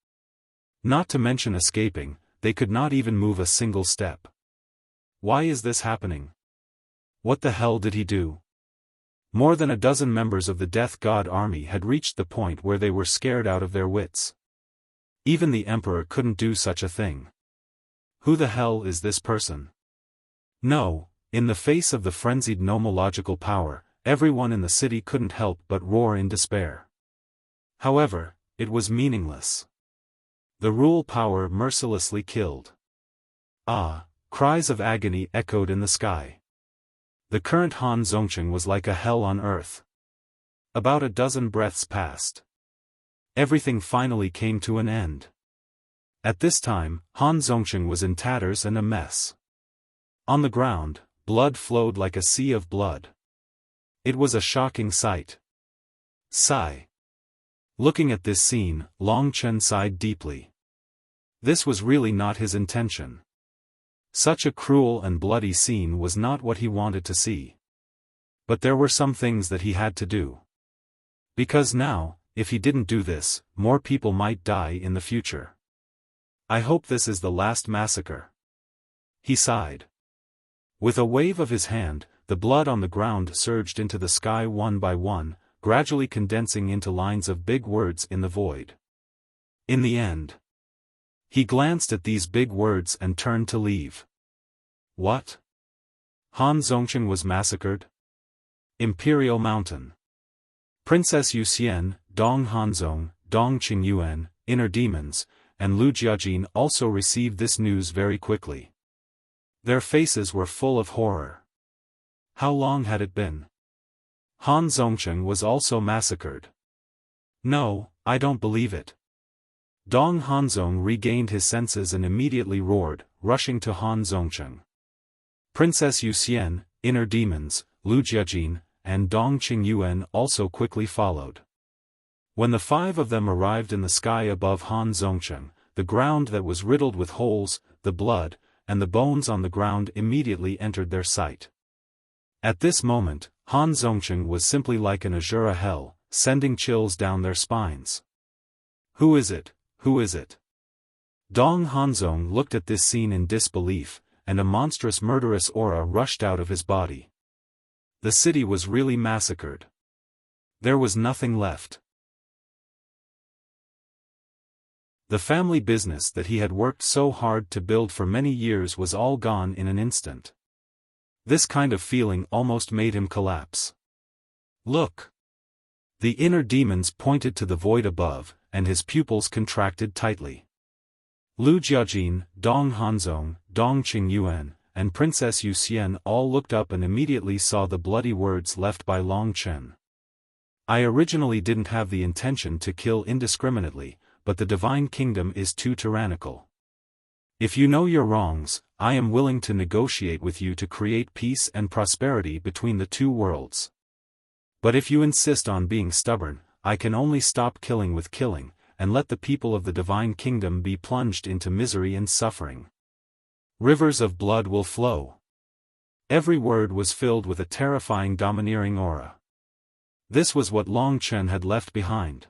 Not to mention escaping, they could not even move a single step. Why is this happening? What the hell did he do? More than a dozen members of the Death God army had reached the point where they were scared out of their wits. Even the Emperor couldn't do such a thing. Who the hell is this person? No, in the face of the frenzied nomological power, everyone in the city couldn't help but roar in despair. However, it was meaningless. The rule power mercilessly killed. Ah, cries of agony echoed in the sky. The current Han Zhongcheng was like a hell on earth. About a dozen breaths passed. Everything finally came to an end. At this time, Han Zhongcheng was in tatters and a mess. On the ground, blood flowed like a sea of blood. It was a shocking sight. Sigh. Looking at this scene, Long Chen sighed deeply. This was really not his intention. Such a cruel and bloody scene was not what he wanted to see. But there were some things that he had to do. Because now, if he didn't do this, more people might die in the future. I hope this is the last massacre. He sighed. With a wave of his hand, the blood on the ground surged into the sky one by one, gradually condensing into lines of big words in the void. In the end, he glanced at these big words and turned to leave. What? Han Zhongcheng was massacred? Imperial Mountain. Princess Yuxian, Dong Hanzong, Dong Qingyuan, Inner Demons, and Lu Jiajin also received this news very quickly. Their faces were full of horror. How long had it been? Han Zhongcheng was also massacred. No, I don't believe it. Dong Hanzong regained his senses and immediately roared, rushing to Han Zhongcheng. Princess Yuxian, Inner Demons, Lu Jiajin, and Dong Qingyuan also quickly followed. When the five of them arrived in the sky above Han Zhongcheng, the ground that was riddled with holes, the blood, and the bones on the ground immediately entered their sight. At this moment, Han Zhongcheng was simply like an Azura hell, sending chills down their spines. Who is it? Who is it? Dong Hanzong looked at this scene in disbelief, and a monstrous murderous aura rushed out of his body. The city was really massacred. There was nothing left. The family business that he had worked so hard to build for many years was all gone in an instant. This kind of feeling almost made him collapse. Look! The inner demons pointed to the void above, and his pupils contracted tightly. Lu Jiajin, Dong Hanzong, Dong Qingyuan, and Princess Yu Xian all looked up and immediately saw the bloody words left by Long Chen. I originally didn't have the intention to kill indiscriminately, but the Divine Kingdom is too tyrannical. If you know your wrongs, I am willing to negotiate with you to create peace and prosperity between the two worlds. But if you insist on being stubborn, I can only stop killing with killing, and let the people of the Divine Kingdom be plunged into misery and suffering. Rivers of blood will flow. Every word was filled with a terrifying domineering aura. This was what Long Chen had left behind.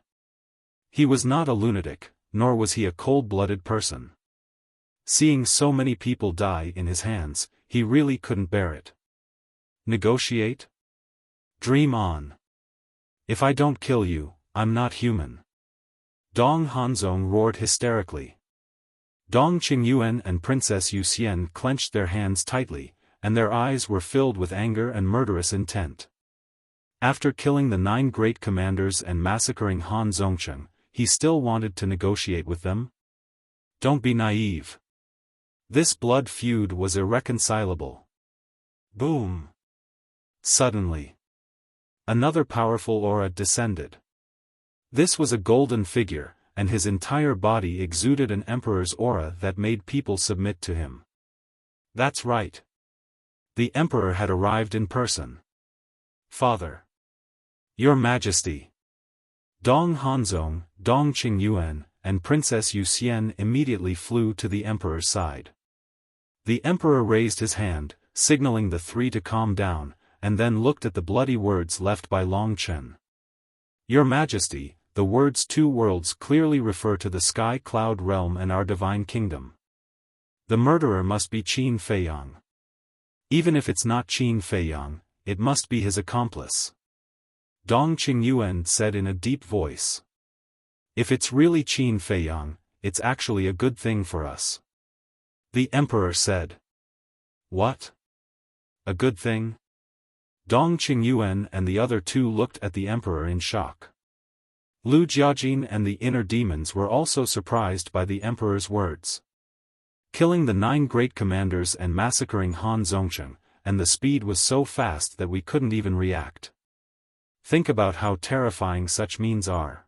He was not a lunatic, nor was he a cold-blooded person. Seeing so many people die in his hands, he really couldn't bear it. Negotiate? Dream on. If I don't kill you, I'm not human. Dong Hanzong roared hysterically. Dong Qingyuan and Princess Yu Xian clenched their hands tightly, and their eyes were filled with anger and murderous intent. After killing the 9 great commanders and massacring Han Zongcheng, he still wanted to negotiate with them? Don't be naive. This blood feud was irreconcilable. Boom! Suddenly, another powerful aura descended. This was a golden figure, and his entire body exuded an emperor's aura that made people submit to him. That's right. The emperor had arrived in person. Father. Your Majesty. Dong Hanzong, Dong Qingyuan, and Princess Yu Xian immediately flew to the emperor's side. The emperor raised his hand, signaling the 3 to calm down, and then looked at the bloody words left by Long Chen. Your Majesty, the words 2 worlds clearly refer to the Sky Cloud Realm and our Divine Kingdom. The murderer must be Qin Feiyang. Even if it's not Qin Feiyang, it must be his accomplice. Dong Qingyuan said in a deep voice. If it's really Qin Feiyang, it's actually a good thing for us. The emperor said. What? A good thing? Dong Qingyuan and the other 2 looked at the emperor in shock. Lu Jiajin and the inner demons were also surprised by the emperor's words. Killing the 9 great commanders and massacring Han Zongcheng, and the speed was so fast that we couldn't even react. Think about how terrifying such means are.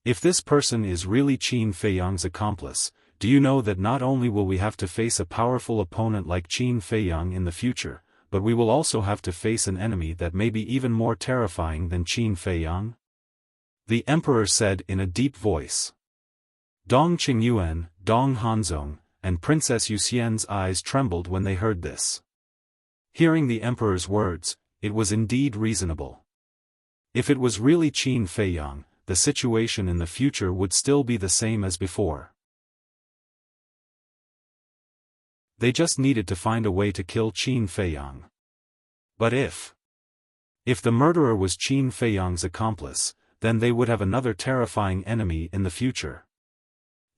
If this person is really Qin Feiyang's accomplice, do you know that not only will we have to face a powerful opponent like Qin Feiyang in the future, but we will also have to face an enemy that may be even more terrifying than Qin Feiyang? The emperor said in a deep voice. Dong Qingyuan, Dong Hanzong, and Princess Yu Xian's eyes trembled when they heard this. Hearing the emperor's words, it was indeed reasonable. If it was really Qin Feiyang, the situation in the future would still be the same as before. They just needed to find a way to kill Qin Feiyang. But if the murderer was Qin Feiyang's accomplice, then they would have another terrifying enemy in the future.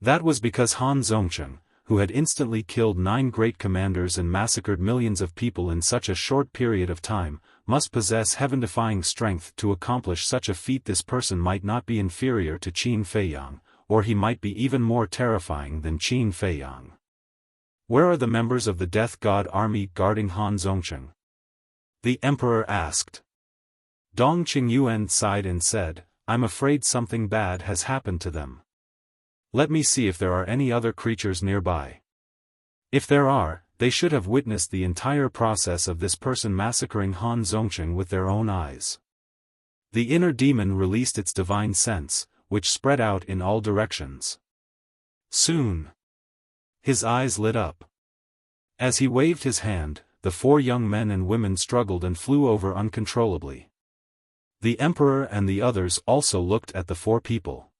That was because Han Zongcheng, who had instantly killed 9 great commanders and massacred millions of people in such a short period of time, must possess heaven-defying strength to accomplish such a feat. This person might not be inferior to Qin Feiyang, or he might be even more terrifying than Qin Feiyang. Where are the members of the Death God army guarding Han Zongcheng? The emperor asked. Dong Qingyuan sighed and said, I'm afraid something bad has happened to them. Let me see if there are any other creatures nearby. If there are, they should have witnessed the entire process of this person massacring Han Zongcheng with their own eyes. The inner demon released its divine sense, which spread out in all directions. Soon, his eyes lit up. As he waved his hand, the 4 young men and women struggled and flew over uncontrollably. The emperor and the others also looked at the 4 people.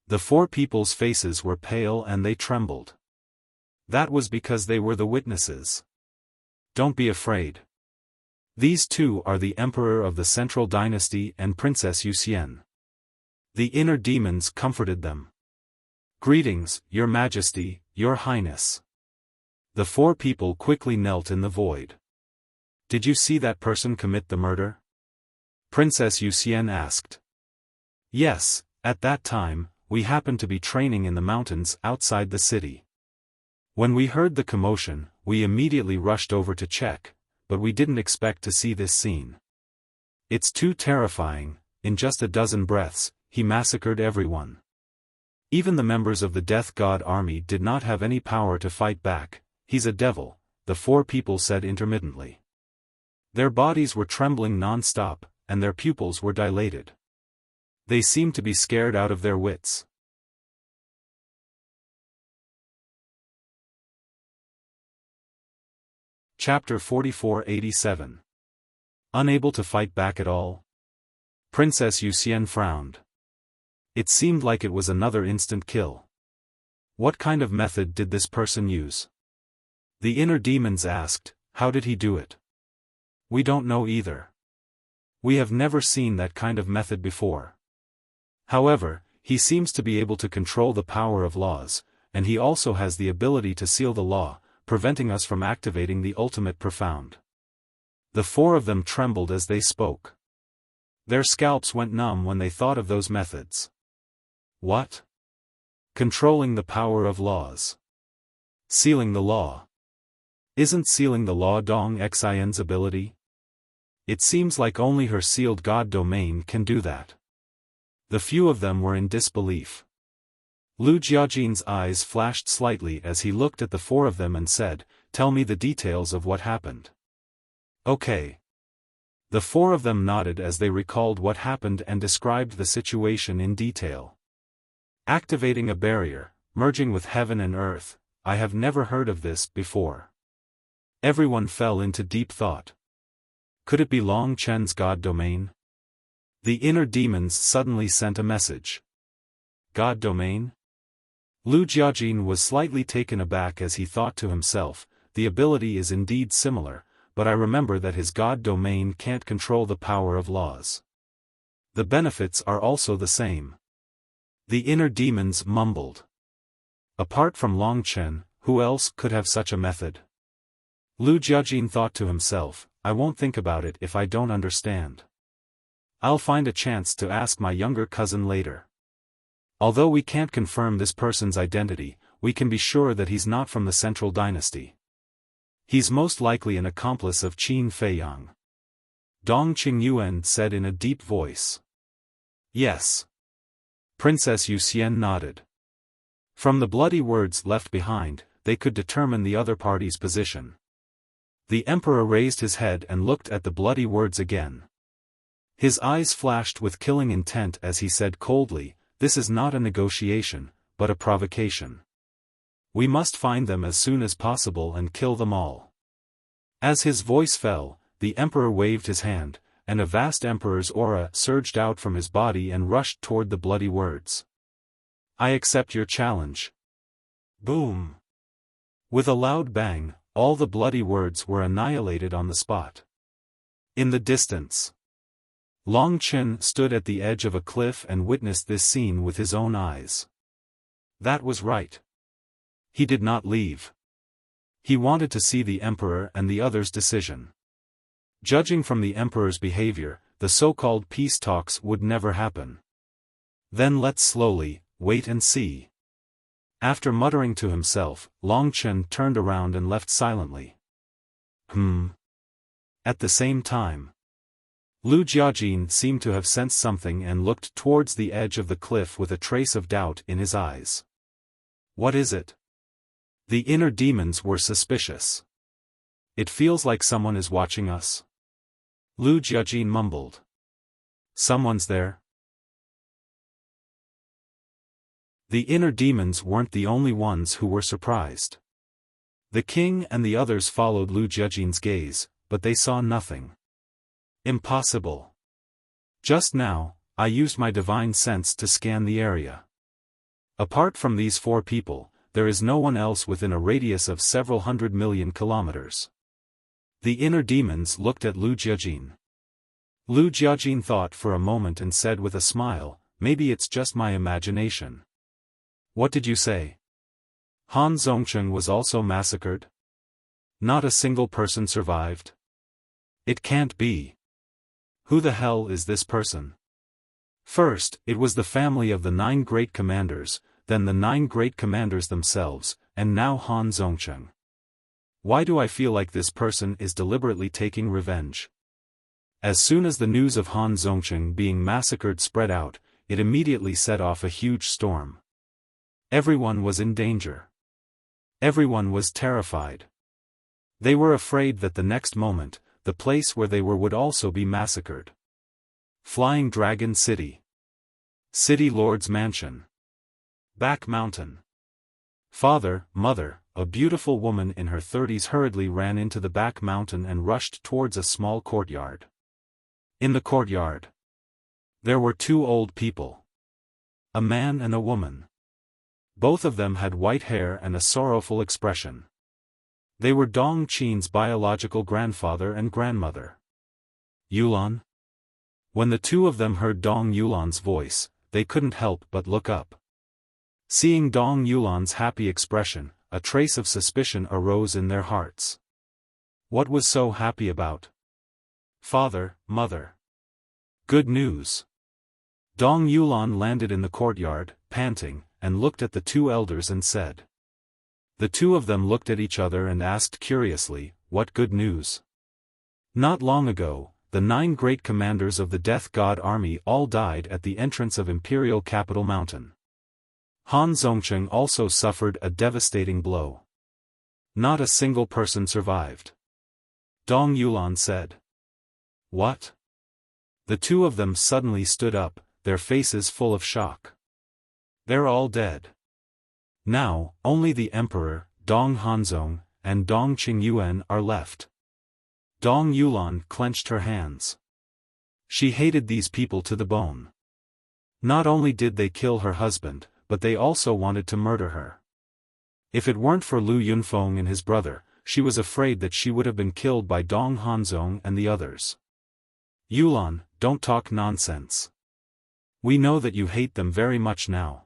The 4 people's faces were pale and they trembled. That was because they were the witnesses. Don't be afraid. These 2 are the emperor of the Central Dynasty and Princess Yu Xian. The inner demons comforted them. Greetings, Your Majesty, Your Highness. The 4 people quickly knelt in the void. Did you see that person commit the murder? Princess Yu Xian asked. Yes, at that time, we happened to be training in the mountains outside the city. When we heard the commotion, we immediately rushed over to check, but we didn't expect to see this scene. It's too terrifying. In just a dozen breaths, he massacred everyone. Even the members of the Death God army did not have any power to fight back. He's a devil, the 4 people said intermittently. Their bodies were trembling non-stop, and their pupils were dilated. They seemed to be scared out of their wits. Chapter 4487. Unable to fight back at all? Princess Wuxia frowned. It seemed like it was another instant kill. What kind of method did this person use? The inner demons asked. How did he do it? We don't know either. We have never seen that kind of method before. However, he seems to be able to control the power of laws, and he also has the ability to seal the law, preventing us from activating the ultimate profound. The 4 of them trembled as they spoke. Their scalps went numb when they thought of those methods. What? Controlling the power of laws. Sealing the law. Isn't sealing the law Dong Xian's ability? It seems like only her sealed god domain can do that. The few of them were in disbelief. Lu Jiajin's eyes flashed slightly as he looked at the 4 of them and said, "Tell me the details of what happened." Okay. The 4 of them nodded as they recalled what happened and described the situation in detail. Activating a barrier, merging with heaven and earth, I have never heard of this before. Everyone fell into deep thought. Could it be Long Chen's god domain? The inner demons suddenly sent a message. God domain? Lu Jiajin was slightly taken aback as he thought to himself, the ability is indeed similar, but I remember that his god domain can't control the power of laws. The benefits are also the same. The inner demons mumbled. Apart from Long Chen, who else could have such a method? Lu Jiajin thought to himself, I won't think about it if I don't understand. I'll find a chance to ask my younger cousin later. Although we can't confirm this person's identity, we can be sure that he's not from the Central Dynasty. He's most likely an accomplice of Qin Feiyang. Dong Qingyuan said in a deep voice. Yes. Princess Wuxia nodded. From the bloody words left behind, they could determine the other party's position. The emperor raised his head and looked at the bloody words again. His eyes flashed with killing intent as he said coldly, "This is not a negotiation, but a provocation. We must find them as soon as possible and kill them all." As his voice fell, the emperor waved his hand, and a vast emperor's aura surged out from his body and rushed toward the bloody words. I accept your challenge. Boom! With a loud bang, all the bloody words were annihilated on the spot. In the distance, Long Chen stood at the edge of a cliff and witnessed this scene with his own eyes. That was right. He did not leave. He wanted to see the emperor and the others' decision. Judging from the emperor's behavior, the so-called peace talks would never happen. Then let's slowly wait and see. After muttering to himself, Long Chen turned around and left silently. At the same time, Lu Jiajin seemed to have sensed something and looked towards the edge of the cliff with a trace of doubt in his eyes. What is it? The inner demons were suspicious. It feels like someone is watching us. Lu Jiajin mumbled. Someone's there? The inner demons weren't the only ones who were surprised. The king and the others followed Lu Jiajin's gaze, but they saw nothing. Impossible. Just now, I used my divine sense to scan the area. Apart from these 4 people, there is no one else within a radius of several 100 million kilometers. The inner demons looked at Lu Jiajin. Lu Jiajin thought for a moment and said with a smile, maybe it's just my imagination. What did you say? Han Zongcheng was also massacred? Not a single person survived? It can't be. Who the hell is this person? First, it was the family of the 9 great commanders, then the 9 great commanders themselves, and now Han Zhongcheng. Why do I feel like this person is deliberately taking revenge? As soon as the news of Han Zhongcheng being massacred spread out, it immediately set off a huge storm. Everyone was in danger. Everyone was terrified. They were afraid that the next moment, the place where they were would also be massacred. Flying Dragon City. City Lord's Mansion. Back Mountain. Father, mother, a beautiful woman in her 30s hurriedly ran into the back mountain and rushed towards a small courtyard. In the courtyard, there were 2 old people. A man and a woman. Both of them had white hair and a sorrowful expression. They were Dong Qin's biological grandfather and grandmother. Yulan? When the 2 of them heard Dong Yulan's voice, they couldn't help but look up. Seeing Dong Yulan's happy expression, a trace of suspicion arose in their hearts. What was so happy about? Father, mother. Good news. Dong Yulan landed in the courtyard, panting, and looked at the 2 elders and said. The 2 of them looked at each other and asked curiously, what good news? Not long ago, the 9 great commanders of the Death God army all died at the entrance of Imperial Capital Mountain. Han Zhongcheng also suffered a devastating blow. Not a single person survived. Dong Yulan said. What? The 2 of them suddenly stood up, their faces full of shock. They're all dead. Now, only the Emperor, Dong Hanzong, and Dong Qingyuan are left. Dong Yulan clenched her hands. She hated these people to the bone. Not only did they kill her husband, but they also wanted to murder her. If it weren't for Lu Yunfeng and his brother, she was afraid that she would have been killed by Dong Hanzong and the others. Yulan, don't talk nonsense. We know that you hate them very much now.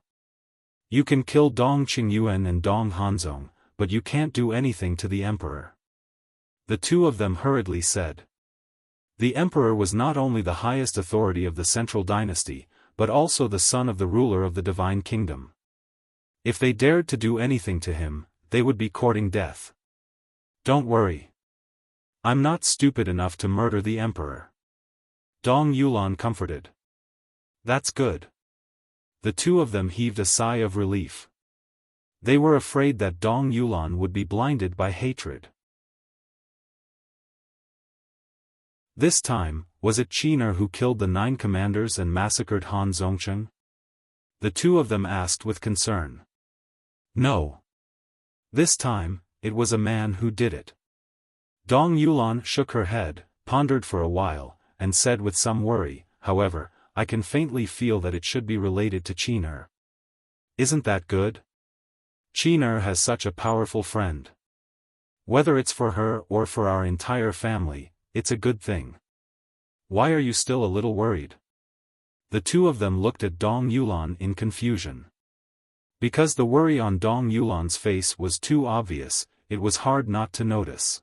You can kill Dong Qingyuan and Dong Hanzong, but you can't do anything to the emperor. The 2 of them hurriedly said. The emperor was not only the highest authority of the central dynasty, but also the son of the ruler of the divine kingdom. If they dared to do anything to him, they would be courting death. Don't worry. I'm not stupid enough to murder the emperor. Dong Yulan comforted. That's good. The 2 of them heaved a sigh of relief. They were afraid that Dong Yulan would be blinded by hatred. This time, was it Qiner who killed the 9 commanders and massacred Han Zhongcheng? The 2 of them asked with concern. No. This time, it was a man who did it. Dong Yulan shook her head, pondered for a while, and said with some worry, however, I can faintly feel that it should be related to Qiner. Isn't that good? Qiner has such a powerful friend. Whether it's for her or for our entire family, it's a good thing. Why are you still a little worried? The 2 of them looked at Dong Yulan in confusion. Because the worry on Dong Yulan's face was too obvious, it was hard not to notice.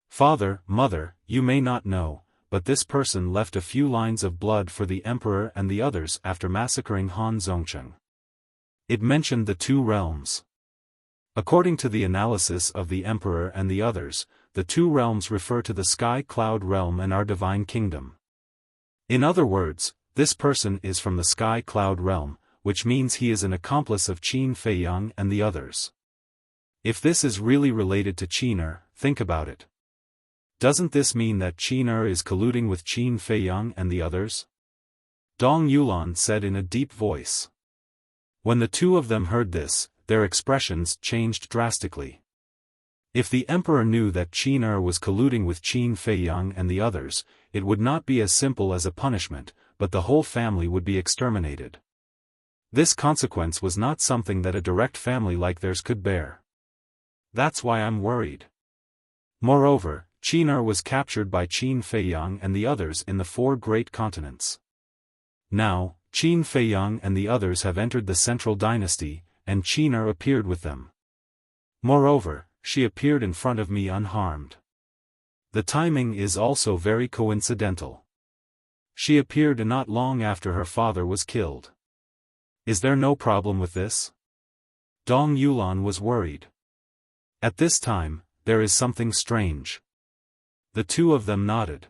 Father, mother, you may not know, but this person left a few lines of blood for the emperor and the others after massacring Han Zhongcheng. It mentioned the 2 realms. According to the analysis of the emperor and the others, the 2 realms refer to the Sky Cloud realm and our divine kingdom. In other words, this person is from the Sky Cloud realm, which means he is an accomplice of Qin Feiyang and the others. If this is really related to Qiner, think about it. Doesn't this mean that Qiner is colluding with Qin Feiyang and the others? Dong Yulan said in a deep voice. When the 2 of them heard this, their expressions changed drastically. If the emperor knew that Qiner was colluding with Qin Feiyang and the others, it would not be as simple as a punishment, but the whole family would be exterminated. This consequence was not something that a direct family like theirs could bear. That's why I'm worried. Moreover, Qiner was captured by Qin Feiyang and the others in the 4 great continents. Now, Qin Feiyang and the others have entered the central dynasty, and Qiner appeared with them. Moreover, she appeared in front of me unharmed. The timing is also very coincidental. She appeared not long after her father was killed. Is there no problem with this? Dong Yulan was worried. At this time, there is something strange. The two of them nodded.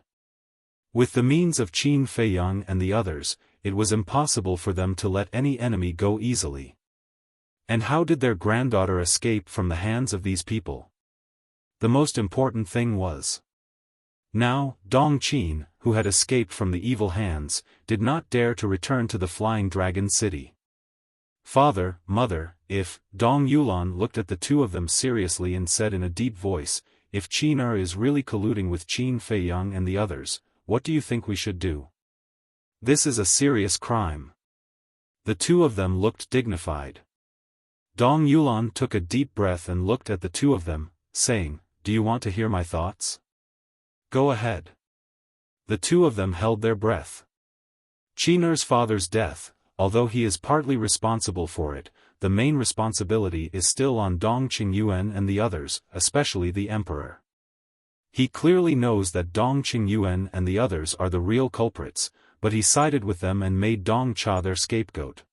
With the means of Qin Feiyang and the others, it was impossible for them to let any enemy go easily. And how did their granddaughter escape from the hands of these people? The most important thing was. Now, Dong Qin, who had escaped from the evil hands, did not dare to return to the Flying Dragon City. Father, mother, if, Dong Yulan looked at the two of them seriously and said in a deep voice, if Qin is really colluding with Qin Feiyang and the others, what do you think we should do? This is a serious crime. The two of them looked dignified. Dong Yulan took a deep breath and looked at the two of them, saying, do you want to hear my thoughts? Go ahead. The two of them held their breath. Qin's father's death, although he is partly responsible for it, the main responsibility is still on Dong Qingyuan and the others, especially the emperor. He clearly knows that Dong Qingyuan and the others are the real culprits, but he sided with them and made Dong Cha their scapegoat.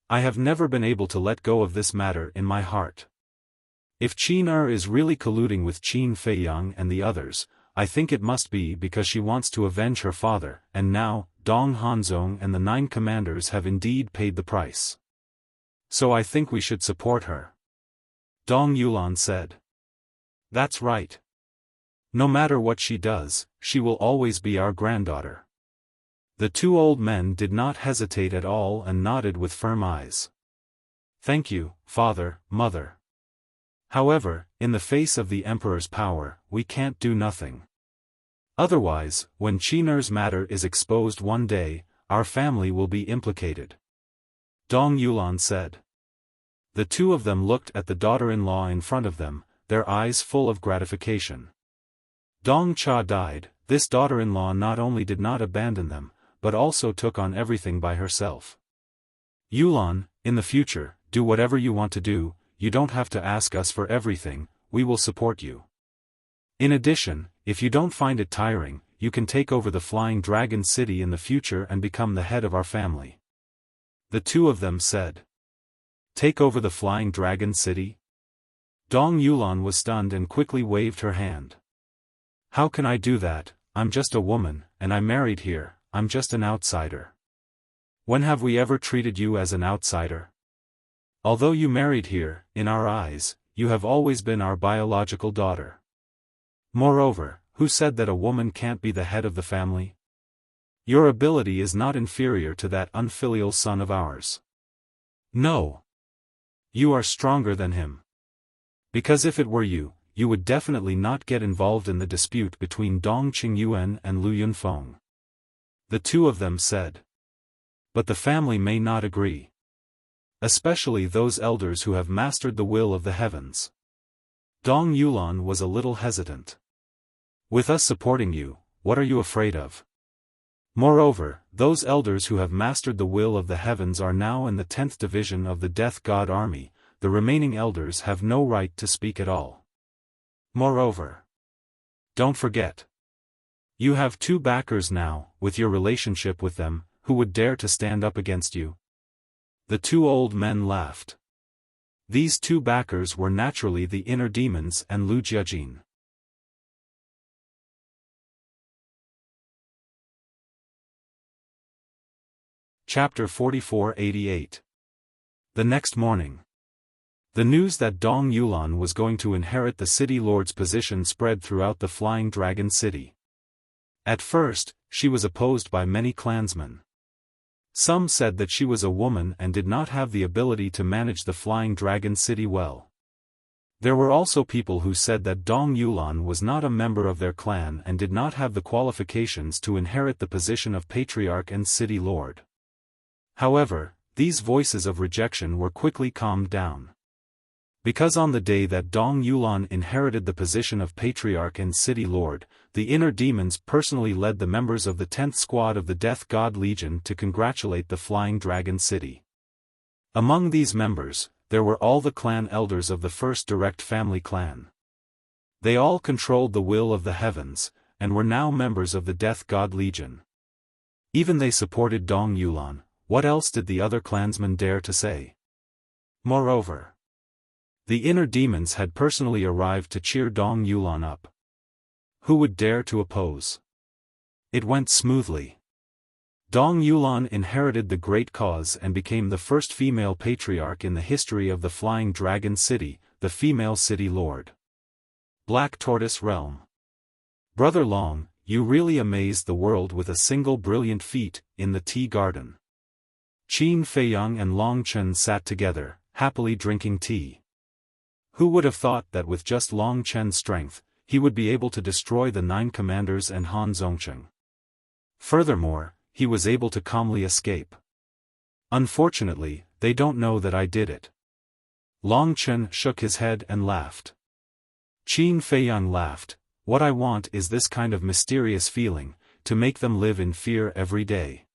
I have never been able to let go of this matter in my heart. If Qin is really colluding with Qin Feiyang and the others, I think it must be because she wants to avenge her father, and now, Dong Hanzong and the 9 commanders have indeed paid the price. So I think we should support her. Dong Yulan said. That's right. No matter what she does, she will always be our granddaughter. The two old men did not hesitate at all and nodded with firm eyes. Thank you, father, mother. However, in the face of the emperor's power, we can't do nothing. Otherwise, when Qin's matter is exposed one day, our family will be implicated. Dong Yulan said. The two of them looked at the daughter-in-law in front of them, their eyes full of gratification. Dong Cha died. This daughter-in-law not only did not abandon them, but also took on everything by herself. Yulan, in the future, do whatever you want to do. You don't have to ask us for everything, we will support you. In addition, if you don't find it tiring, you can take over the Flying Dragon City in the future and become the head of our family. The two of them said. Take over the Flying Dragon City? Dong Yulan was stunned and quickly waved her hand. How can I do that? I'm just a woman, and I married here, I'm just an outsider. When have we ever treated you as an outsider? Although you married here, in our eyes, you have always been our biological daughter. Moreover, who said that a woman can't be the head of the family? Your ability is not inferior to that unfilial son of ours. No. You are stronger than him. Because if it were you, you would definitely not get involved in the dispute between Dong Qingyuan and Lu Yunfeng. The two of them said. But the family may not agree. Especially those elders who have mastered the will of the heavens. Dong Yulan was a little hesitant. With us supporting you, what are you afraid of? Moreover, those elders who have mastered the will of the heavens are now in the 10th division of the Death God army, the remaining elders have no right to speak at all. Moreover, don't forget. You have 2 backers now, with your relationship with them, who would dare to stand up against you? The 2 old men laughed. These 2 backers were naturally the inner demons and Lu Jiajin. Chapter 4488. The next morning. The news that Dong Yulan was going to inherit the city lord's position spread throughout the Flying Dragon City. At first, she was opposed by many clansmen. Some said that she was a woman and did not have the ability to manage the Flying Dragon City well. There were also people who said that Dong Yulan was not a member of their clan and did not have the qualifications to inherit the position of patriarch and city lord. However, these voices of rejection were quickly calmed down. Because on the day that Dong Yulan inherited the position of patriarch and city lord, the inner demons personally led the members of the 10th squad of the Death God Legion to congratulate the Flying Dragon City. Among these members, there were all the clan elders of the first direct family clan. They all controlled the will of the heavens, and were now members of the Death God Legion. Even they supported Dong Yulan. What else did the other clansmen dare to say? Moreover, the inner demons had personally arrived to cheer Dong Yulan up. Who would dare to oppose? It went smoothly. Dong Yulan inherited the great cause and became the first female patriarch in the history of the Flying Dragon City, the female city lord. Black Tortoise Realm. Brother Long, you really amazed the world with a single brilliant feat, in the tea garden. Qin Feiyang and Long Chen sat together, happily drinking tea. Who would have thought that with just Long Chen's strength, he would be able to destroy the 9 commanders and Han Zongcheng? Furthermore, he was able to calmly escape. Unfortunately, they don't know that I did it. Long Chen shook his head and laughed. Qin Feiyang laughed. What I want is this kind of mysterious feeling, to make them live in fear every day.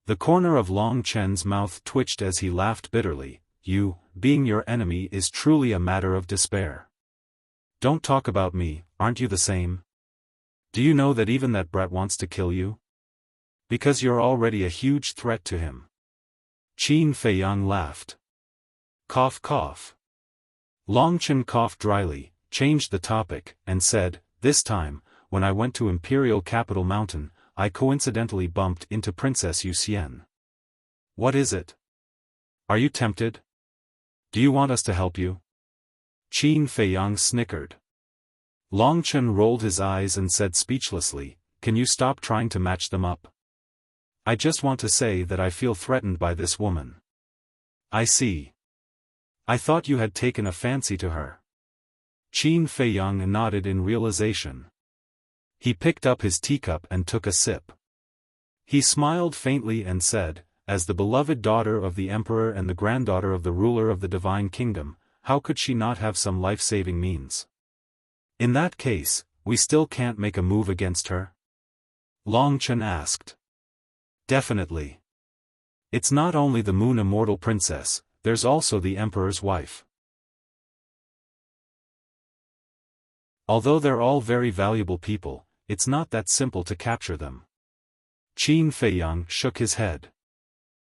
The corner of Long Chen's mouth twitched as he laughed bitterly. You, being your enemy is truly a matter of despair. Don't talk about me, aren't you the same? Do you know that even that brat wants to kill you? Because you're already a huge threat to him. Qin Feiyang laughed. Cough cough. Long Chen coughed dryly, changed the topic, and said, this time, when I went to Imperial Capital Mountain, I coincidentally bumped into Princess Yuxian. What is it? Are you tempted? Do you want us to help you? Qin Feiyang snickered. Long Chen rolled his eyes and said speechlessly, can you stop trying to match them up? I just want to say that I feel threatened by this woman. I see. I thought you had taken a fancy to her. Qin Feiyang nodded in realization. He picked up his teacup and took a sip. He smiled faintly and said, as the beloved daughter of the emperor and the granddaughter of the ruler of the divine kingdom, how could she not have some life-saving means? In that case, we still can't make a move against her? Long Chen asked. Definitely. It's not only the Moon Immortal Princess, there's also the Emperor's wife. Although they're all very valuable people, it's not that simple to capture them. Qin Feiyang shook his head.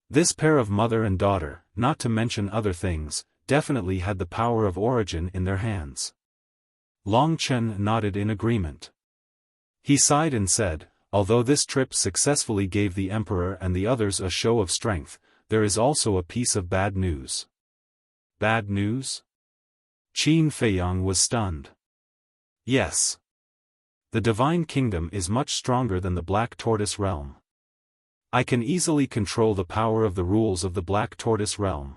This pair of mother and daughter, not to mention other things, definitely had the power of origin in their hands. Long Chen nodded in agreement. He sighed and said, although this trip successfully gave the Emperor and the others a show of strength, there is also a piece of bad news. Bad news? Qin Feiyang was stunned. Yes. The Divine Kingdom is much stronger than the Black Tortoise Realm. I can easily control the power of the rules of the Black Tortoise Realm.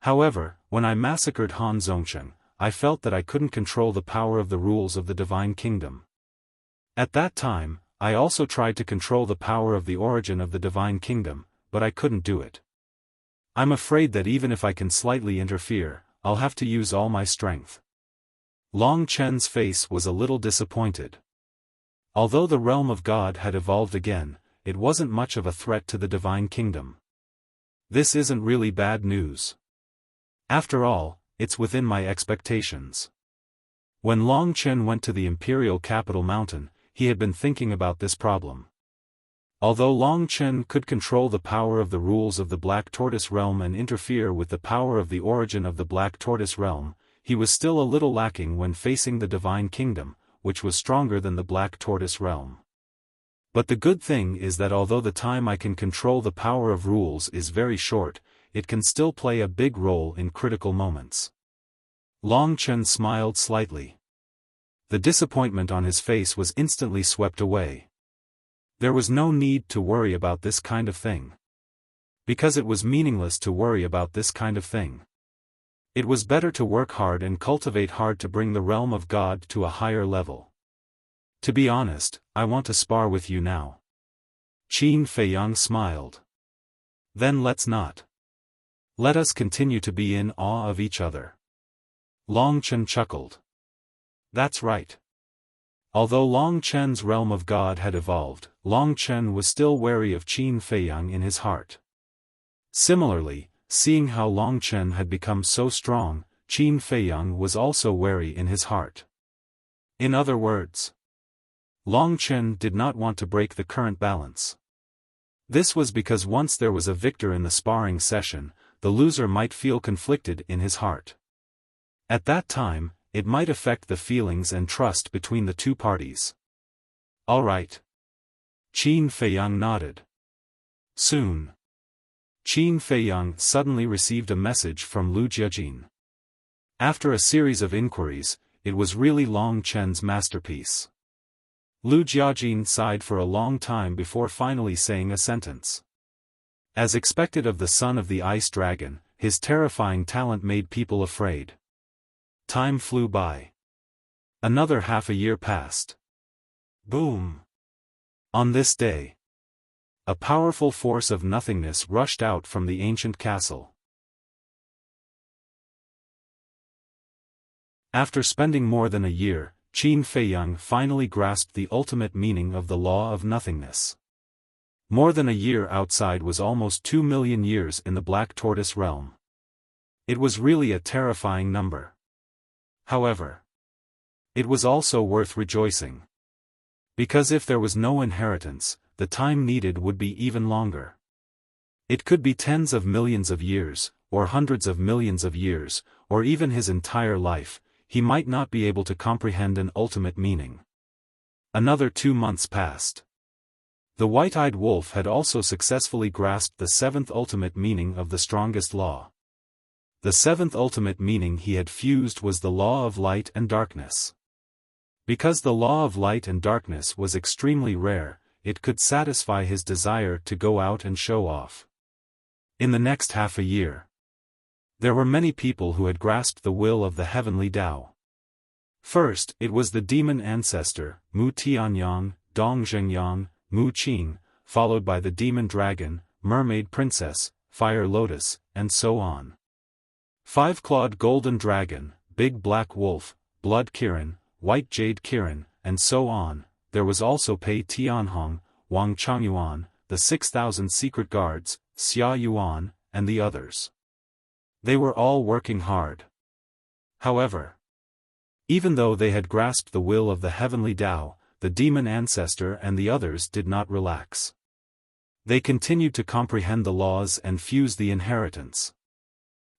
However, when I massacred Han Zongcheng, I felt that I couldn't control the power of the rules of the Divine Kingdom. At that time, I also tried to control the power of the origin of the Divine Kingdom, but I couldn't do it. I'm afraid that even if I can slightly interfere, I'll have to use all my strength. Long Chen's face was a little disappointed. Although the realm of God had evolved again, it wasn't much of a threat to the Divine Kingdom. This isn't really bad news. After all, it's within my expectations. When Long Chen went to the Imperial Capital Mountain, he had been thinking about this problem. Although Long Chen could control the power of the rules of the Black Tortoise Realm and interfere with the power of the origin of the Black Tortoise Realm, he was still a little lacking when facing the Divine Kingdom, which was stronger than the Black Tortoise Realm. But the good thing is that although the time I can control the power of rules is very short, it can still play a big role in critical moments. Long Chen smiled slightly. The disappointment on his face was instantly swept away. There was no need to worry about this kind of thing. Because it was meaningless to worry about this kind of thing. It was better to work hard and cultivate hard to bring the realm of God to a higher level. To be honest, I want to spar with you now. Qin Feiyang smiled. Then let's not. Let us continue to be in awe of each other. Long Chen chuckled. That's right. Although Long Chen's realm of God had evolved, Long Chen was still wary of Qin Feiyang in his heart. Similarly, seeing how Long Chen had become so strong, Qin Feiyang was also wary in his heart. In other words, Long Chen did not want to break the current balance. This was because once there was a victor in the sparring session, the loser might feel conflicted in his heart. At that time, it might affect the feelings and trust between the two parties. All right. Qin Feiyang nodded. Soon. Qin Feiyang suddenly received a message from Lu Jiajin. After a series of inquiries, it was really Long Chen's masterpiece. Lu Jiajin sighed for a long time before finally saying a sentence. As expected of the son of the ice dragon, his terrifying talent made people afraid. Time flew by. Another half a year passed. Boom! On this day, a powerful force of nothingness rushed out from the ancient castle. After spending more than a year, Qin Feiyang finally grasped the ultimate meaning of the law of nothingness. More than a year outside was almost 2 million years in the Black Tortoise realm. It was really a terrifying number. However, it was also worth rejoicing. Because if there was no inheritance, the time needed would be even longer. It could be tens of millions of years, or hundreds of millions of years, or even his entire life. He might not be able to comprehend an ultimate meaning. Another 2 months passed. The white-eyed wolf had also successfully grasped the seventh ultimate meaning of the strongest law. The seventh ultimate meaning he had fused was the law of light and darkness. Because the law of light and darkness was extremely rare, it could satisfy his desire to go out and show off. In the next half a year, there were many people who had grasped the will of the heavenly Tao. First, it was the demon ancestor, Mu Tianyang, Dong Zhengyang, Mu Qin, followed by the demon dragon, mermaid princess, fire lotus, and so on. Five-clawed golden dragon, big black wolf, blood Kirin, white jade Kirin, and so on. There was also Pei Tianhong, Wang Changyuan, the 6,000 secret guards, Xia Yuan, and the others. They were all working hard. However, even though they had grasped the will of the heavenly Tao, the demon ancestor and the others did not relax. They continued to comprehend the laws and fuse the inheritance.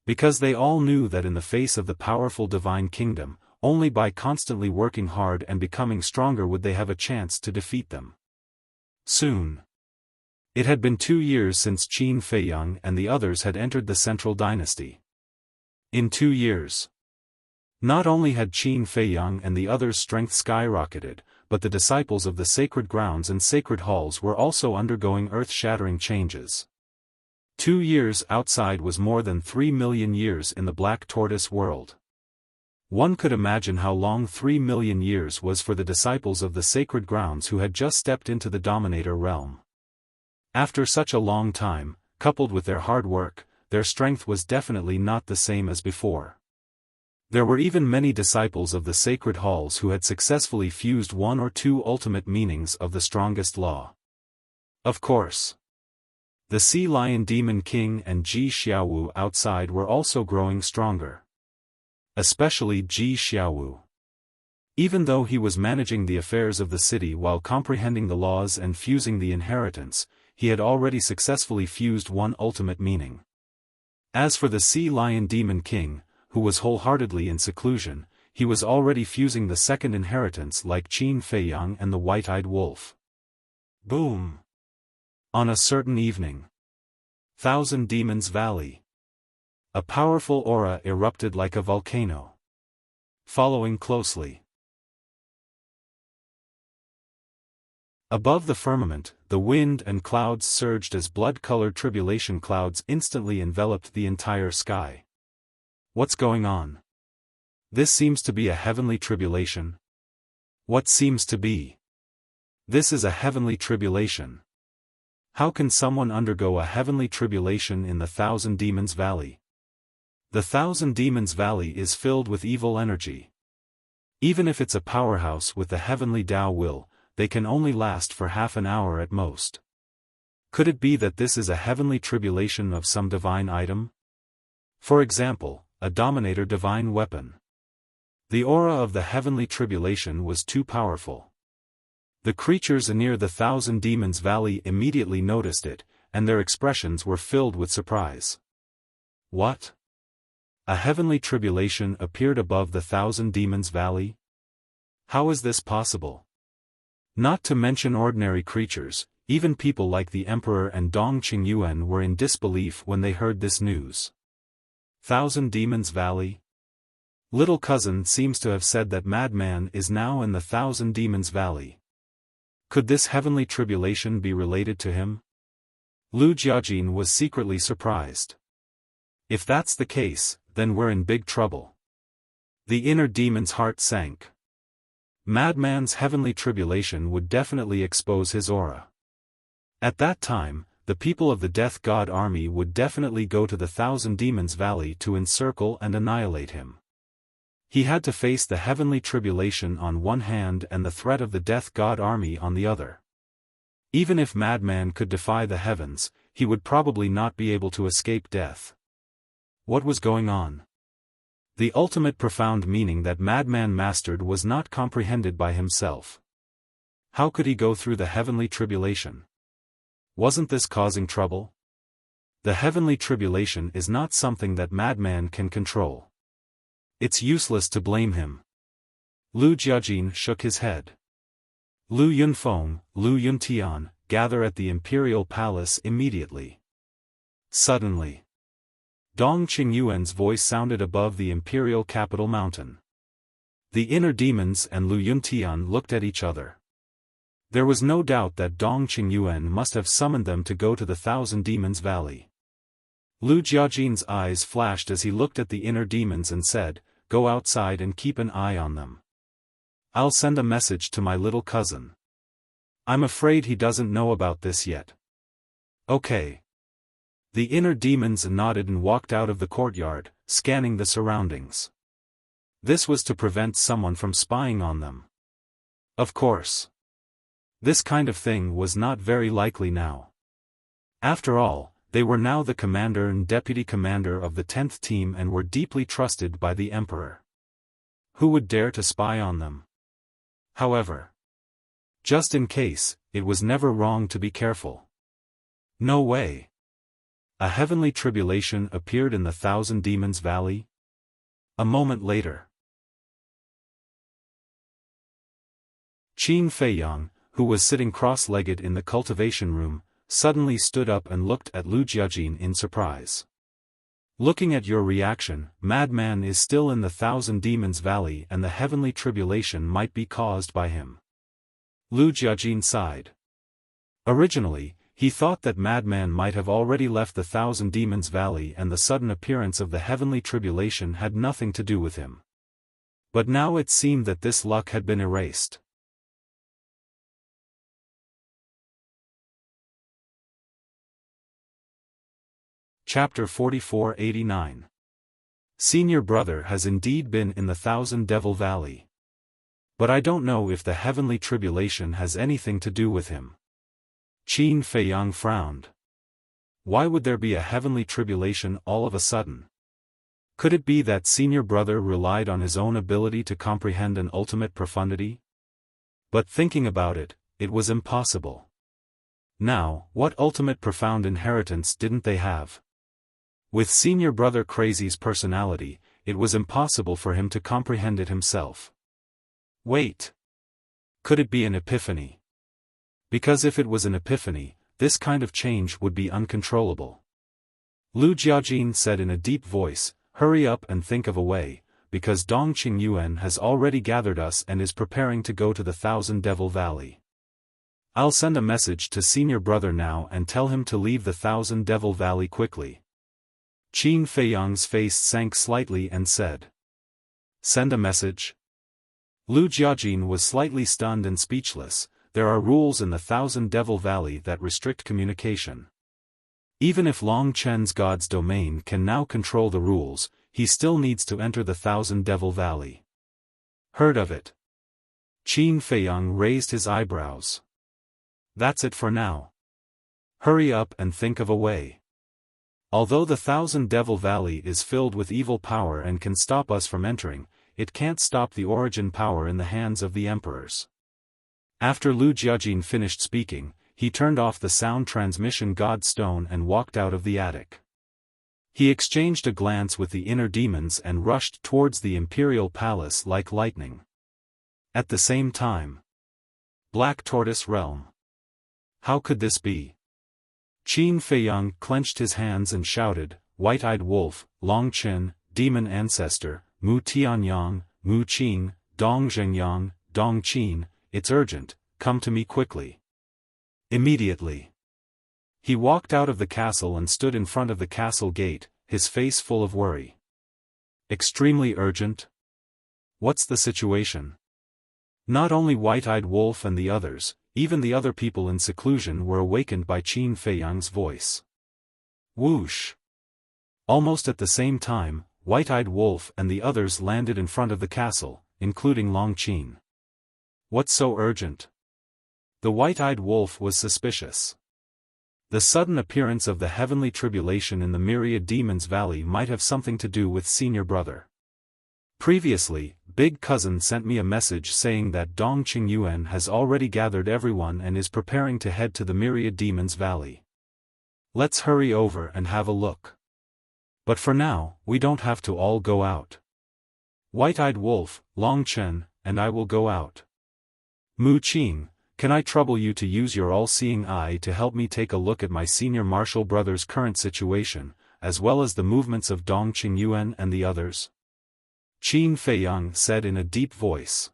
Because they all knew that in the face of the powerful divine kingdom, only by constantly working hard and becoming stronger would they have a chance to defeat them. Soon. It had been 2 years since Qin Feiyang and the others had entered the central dynasty. In 2 years, not only had Qin Feiyang and the others' strength skyrocketed, but the disciples of the sacred grounds and sacred halls were also undergoing earth-shattering changes. 2 years outside was more than 3 million years in the Black Tortoise world. One could imagine how long 3 million years was for the disciples of the sacred grounds who had just stepped into the Dominator realm. After such a long time, coupled with their hard work, their strength was definitely not the same as before. There were even many disciples of the sacred halls who had successfully fused 1 or 2 ultimate meanings of the strongest law. Of course, the Sea Lion Demon King and Ji Xiaowu outside were also growing stronger. Especially Ji Xiaowu. Even though he was managing the affairs of the city while comprehending the laws and fusing the inheritance, he had already successfully fused 1 ultimate meaning. As for the Sea Lion Demon King, who was wholeheartedly in seclusion, he was already fusing the second inheritance like Qin Feiyang and the white-eyed wolf. Boom! On a certain evening. Thousand Demons Valley. A powerful aura erupted like a volcano. Following closely. Above the firmament, the wind and clouds surged as blood-colored tribulation clouds instantly enveloped the entire sky. What's going on? This seems to be a heavenly tribulation. What seems to be? This is a heavenly tribulation. How can someone undergo a heavenly tribulation in the Thousand Demons Valley? The Thousand Demons Valley is filled with evil energy. Even if it's a powerhouse with the heavenly Tao will, they can only last for half an hour at most. Could it be that this is a heavenly tribulation of some divine item? For example, a Dominator divine weapon. The aura of the heavenly tribulation was too powerful. The creatures near the Thousand Demons Valley immediately noticed it, and their expressions were filled with surprise. What? A heavenly tribulation appeared above the Thousand Demons Valley? How is this possible? Not to mention ordinary creatures, even people like the Emperor and Dong Qingyuan were in disbelief when they heard this news. Thousand Demons Valley? Little cousin seems to have said that madman is now in the Thousand Demons Valley. Could this heavenly tribulation be related to him? Lu Jiajin was secretly surprised. If that's the case, then we're in big trouble. The inner demon's heart sank. Madman's heavenly tribulation would definitely expose his aura. At that time, the people of the Death God army would definitely go to the Thousand Demons Valley to encircle and annihilate him. He had to face the heavenly tribulation on one hand and the threat of the Death God army on the other. Even if Madman could defy the heavens, he would probably not be able to escape death. What was going on? The ultimate profound meaning that Madman mastered was not comprehended by himself. How could he go through the heavenly tribulation? Wasn't this causing trouble? The heavenly tribulation is not something that Madman can control. It's useless to blame him. Lu Jiajin shook his head. Lu Yunfeng, Lu Yuntian, gather at the imperial palace immediately. Suddenly, Dong Qingyuan's voice sounded above the imperial capital mountain. The inner demons and Lu Yuntian looked at each other. There was no doubt that Dong Qingyuan must have summoned them to go to the Thousand Demons Valley. Lu Jiajin's eyes flashed as he looked at the inner demons and said, "Go outside and keep an eye on them. I'll send a message to my little cousin. I'm afraid he doesn't know about this yet." Okay. The inner demons nodded and walked out of the courtyard, scanning the surroundings. This was to prevent someone from spying on them. Of course. This kind of thing was not very likely now. After all, they were now the commander and deputy commander of the 10th team and were deeply trusted by the Emperor. Who would dare to spy on them? However, just in case, it was never wrong to be careful. No way. A heavenly tribulation appeared in the Thousand Demons Valley. A moment later, Qin Feiyang, who was sitting cross-legged in the cultivation room, suddenly stood up and looked at Lu Jiajin in surprise. Looking at your reaction, Madman is still in the Thousand Demons Valley and the heavenly tribulation might be caused by him. Lu Jiajin sighed. Originally, he thought that Madman might have already left the Thousand Demons Valley and the sudden appearance of the heavenly tribulation had nothing to do with him. But now it seemed that this luck had been erased. Chapter 44-89. Senior brother has indeed been in the Thousand Devil Valley. But I don't know if the heavenly tribulation has anything to do with him. Qin Feiyang frowned. Why would there be a heavenly tribulation all of a sudden? Could it be that senior brother relied on his own ability to comprehend an ultimate profundity? But thinking about it, it was impossible. Now, what ultimate profound inheritance didn't they have? With senior brother Crazy's personality, it was impossible for him to comprehend it himself. Wait. Could it be an epiphany? Because if it was an epiphany, this kind of change would be uncontrollable. Lu Jiajin said in a deep voice, "Hurry up and think of a way, because Dong Qingyuan has already gathered us and is preparing to go to the Thousand Devil Valley. I'll send a message to senior brother now and tell him to leave the Thousand Devil Valley quickly." Qin Feiyang's face sank slightly and said, "Send a message?" Lu Jiajin was slightly stunned and speechless. There are rules in the Thousand Devil Valley that restrict communication. Even if Long Chen's God's domain can now control the rules, he still needs to enter the Thousand Devil Valley. Heard of it? Qin Feiyang raised his eyebrows. That's it for now. Hurry up and think of a way. Although the Thousand Devil Valley is filled with evil power and can stop us from entering, it can't stop the origin power in the hands of the emperors. After Lu Jiajin finished speaking, he turned off the sound transmission god stone and walked out of the attic. He exchanged a glance with the inner demons and rushed towards the imperial palace like lightning. At the same time, Black Tortoise Realm. How could this be? Qin Feiyang clenched his hands and shouted, White-Eyed Wolf, Long Chen, Demon Ancestor, Mu Tianyang, Mu Qin, Dong Zhengyang, Dong Qin, it's urgent, come to me quickly. Immediately. He walked out of the castle and stood in front of the castle gate, his face full of worry. Extremely urgent? What's the situation? Not only White-Eyed Wolf and the others, even the other people in seclusion were awakened by Qin Feiyang's voice. Whoosh! Almost at the same time, White-Eyed Wolf and the others landed in front of the castle, including Long Qin. What's so urgent? The White-Eyed Wolf was suspicious. The sudden appearance of the heavenly tribulation in the Myriad Demons Valley might have something to do with Senior Brother. Previously, Big Cousin sent me a message saying that Dong Qingyuan has already gathered everyone and is preparing to head to the Myriad Demons Valley. Let's hurry over and have a look. But for now, we don't have to all go out. White-Eyed Wolf, Long Chen, and I will go out. Mu Qin, can I trouble you to use your all-seeing eye to help me take a look at my senior martial brother's current situation, as well as the movements of Dong Qingyuan and the others? Qin Feiyang said in a deep voice.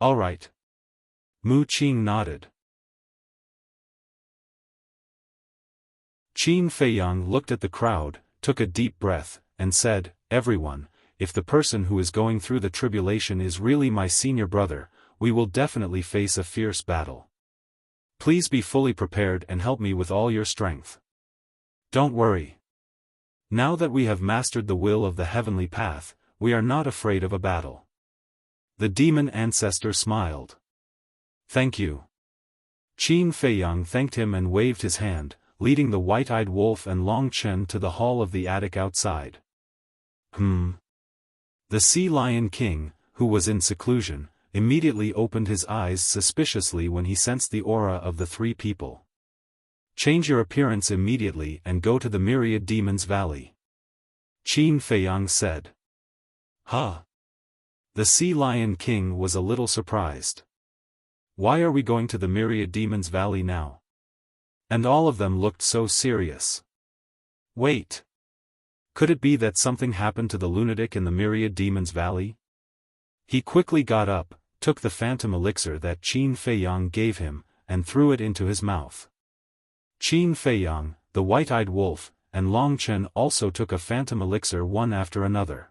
All right. Mu Qin nodded. Qin Feiyang looked at the crowd, took a deep breath, and said, Everyone, if the person who is going through the tribulation is really my senior brother, we will definitely face a fierce battle. Please be fully prepared and help me with all your strength. Don't worry. Now that we have mastered the will of the heavenly path, we are not afraid of a battle. The demon ancestor smiled. Thank you. Qin Feiyang thanked him and waved his hand, leading the White-Eyed Wolf and Long Chen to the hall of the attic outside. The Sea Lion King, who was in seclusion, immediately opened his eyes suspiciously when he sensed the aura of the three people. Change your appearance immediately and go to the Myriad Demons Valley. Qin Feiyang said. Huh? The Sea Lion King was a little surprised. Why are we going to the Myriad Demons Valley now? And all of them looked so serious. Wait. Could it be that something happened to the lunatic in the Myriad Demons Valley? He quickly got up, took the phantom elixir that Qin Feiyang gave him, and threw it into his mouth. Qin Feiyang, the White-Eyed Wolf, and Long Chen also took a phantom elixir one after another.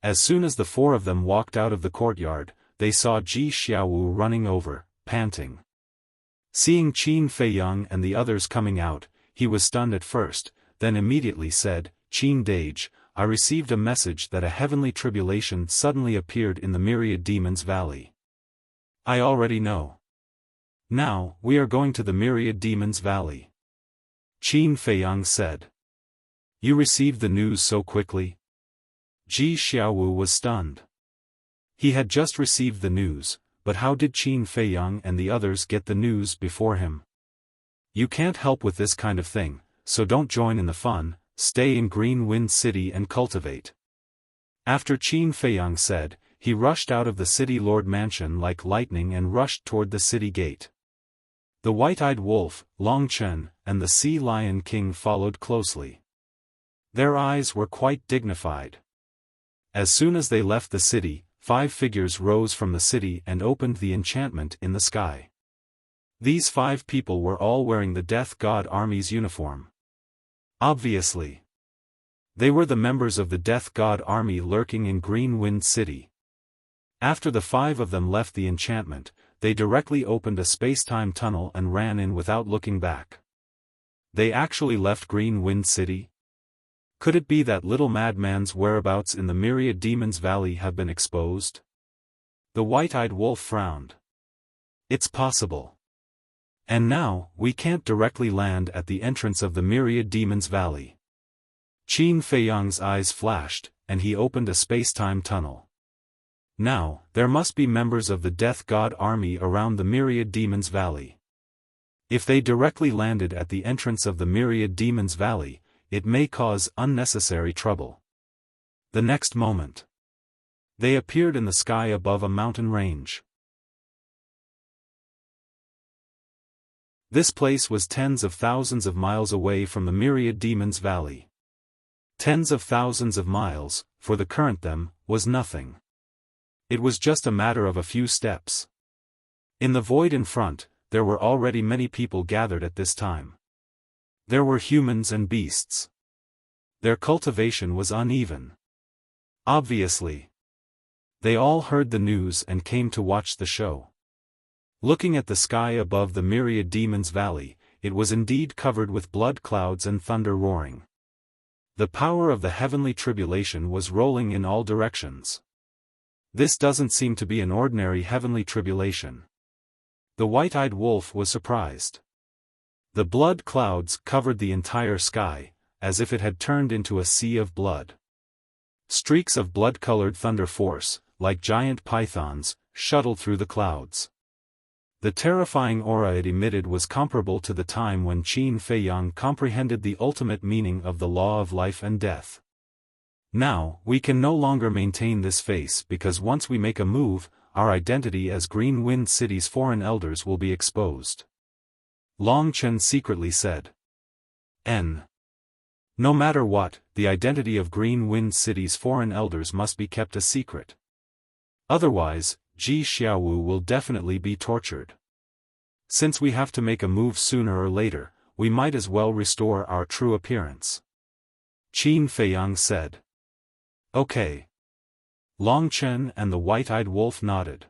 As soon as the four of them walked out of the courtyard, they saw Ji Xiaowu running over, panting. Seeing Qin Feiyang and the others coming out, he was stunned at first, then immediately said, Qin Dage, I received a message that a heavenly tribulation suddenly appeared in the Myriad Demons Valley. I already know. Now, we are going to the Myriad Demons Valley. Qin Feiyang said. You received the news so quickly? Ji Xiaowu was stunned. He had just received the news, but how did Qin Feiyang and the others get the news before him? You can't help with this kind of thing, so don't join in the fun, stay in Green Wind City and cultivate. After Qin Feiyang said, he rushed out of the City Lord Mansion like lightning and rushed toward the city gate. The White-Eyed Wolf, Long Chen, and the Sea Lion King followed closely. Their eyes were quite dignified. As soon as they left the city, 5 figures rose from the city and opened the enchantment in the sky. These 5 people were all wearing the Death God Army's uniform. Obviously. They were the members of the Death God Army lurking in Green Wind City. After the 5 of them left the enchantment, they directly opened a space-time tunnel and ran in without looking back. They actually left Green Wind City? Could it be that little madman's whereabouts in the Myriad Demons Valley have been exposed? The White-Eyed Wolf frowned. It's possible. And now, we can't directly land at the entrance of the Myriad Demons Valley. Qin Feiyang's eyes flashed, and he opened a space-time tunnel. Now, there must be members of the Death God army around the Myriad Demons Valley. If they directly landed at the entrance of the Myriad Demons Valley, it may cause unnecessary trouble. The next moment, they appeared in the sky above a mountain range. This place was tens of thousands of miles away from the Myriad Demons Valley. Tens of thousands of miles, for the current them, was nothing. It was just a matter of a few steps. In the void in front, there were already many people gathered at this time. There were humans and beasts. Their cultivation was uneven. Obviously, they all heard the news and came to watch the show. Looking at the sky above the Myriad Demons Valley, it was indeed covered with blood clouds and thunder roaring. The power of the heavenly tribulation was rolling in all directions. This doesn't seem to be an ordinary heavenly tribulation. The white-eyed wolf was surprised. The blood clouds covered the entire sky, as if it had turned into a sea of blood. Streaks of blood-colored thunder force, like giant pythons, shuttled through the clouds. The terrifying aura it emitted was comparable to the time when Qin Feiyang comprehended the ultimate meaning of the law of life and death. Now, we can no longer maintain this face because once we make a move, our identity as Green Wind City's foreign elders will be exposed. Long Chen secretly said. No matter what, the identity of Green Wind City's foreign elders must be kept a secret. Otherwise, Ji Xiaowu will definitely be tortured. Since we have to make a move sooner or later, we might as well restore our true appearance. Qin Feiyang said. Okay. Long Chen and the white-eyed wolf nodded.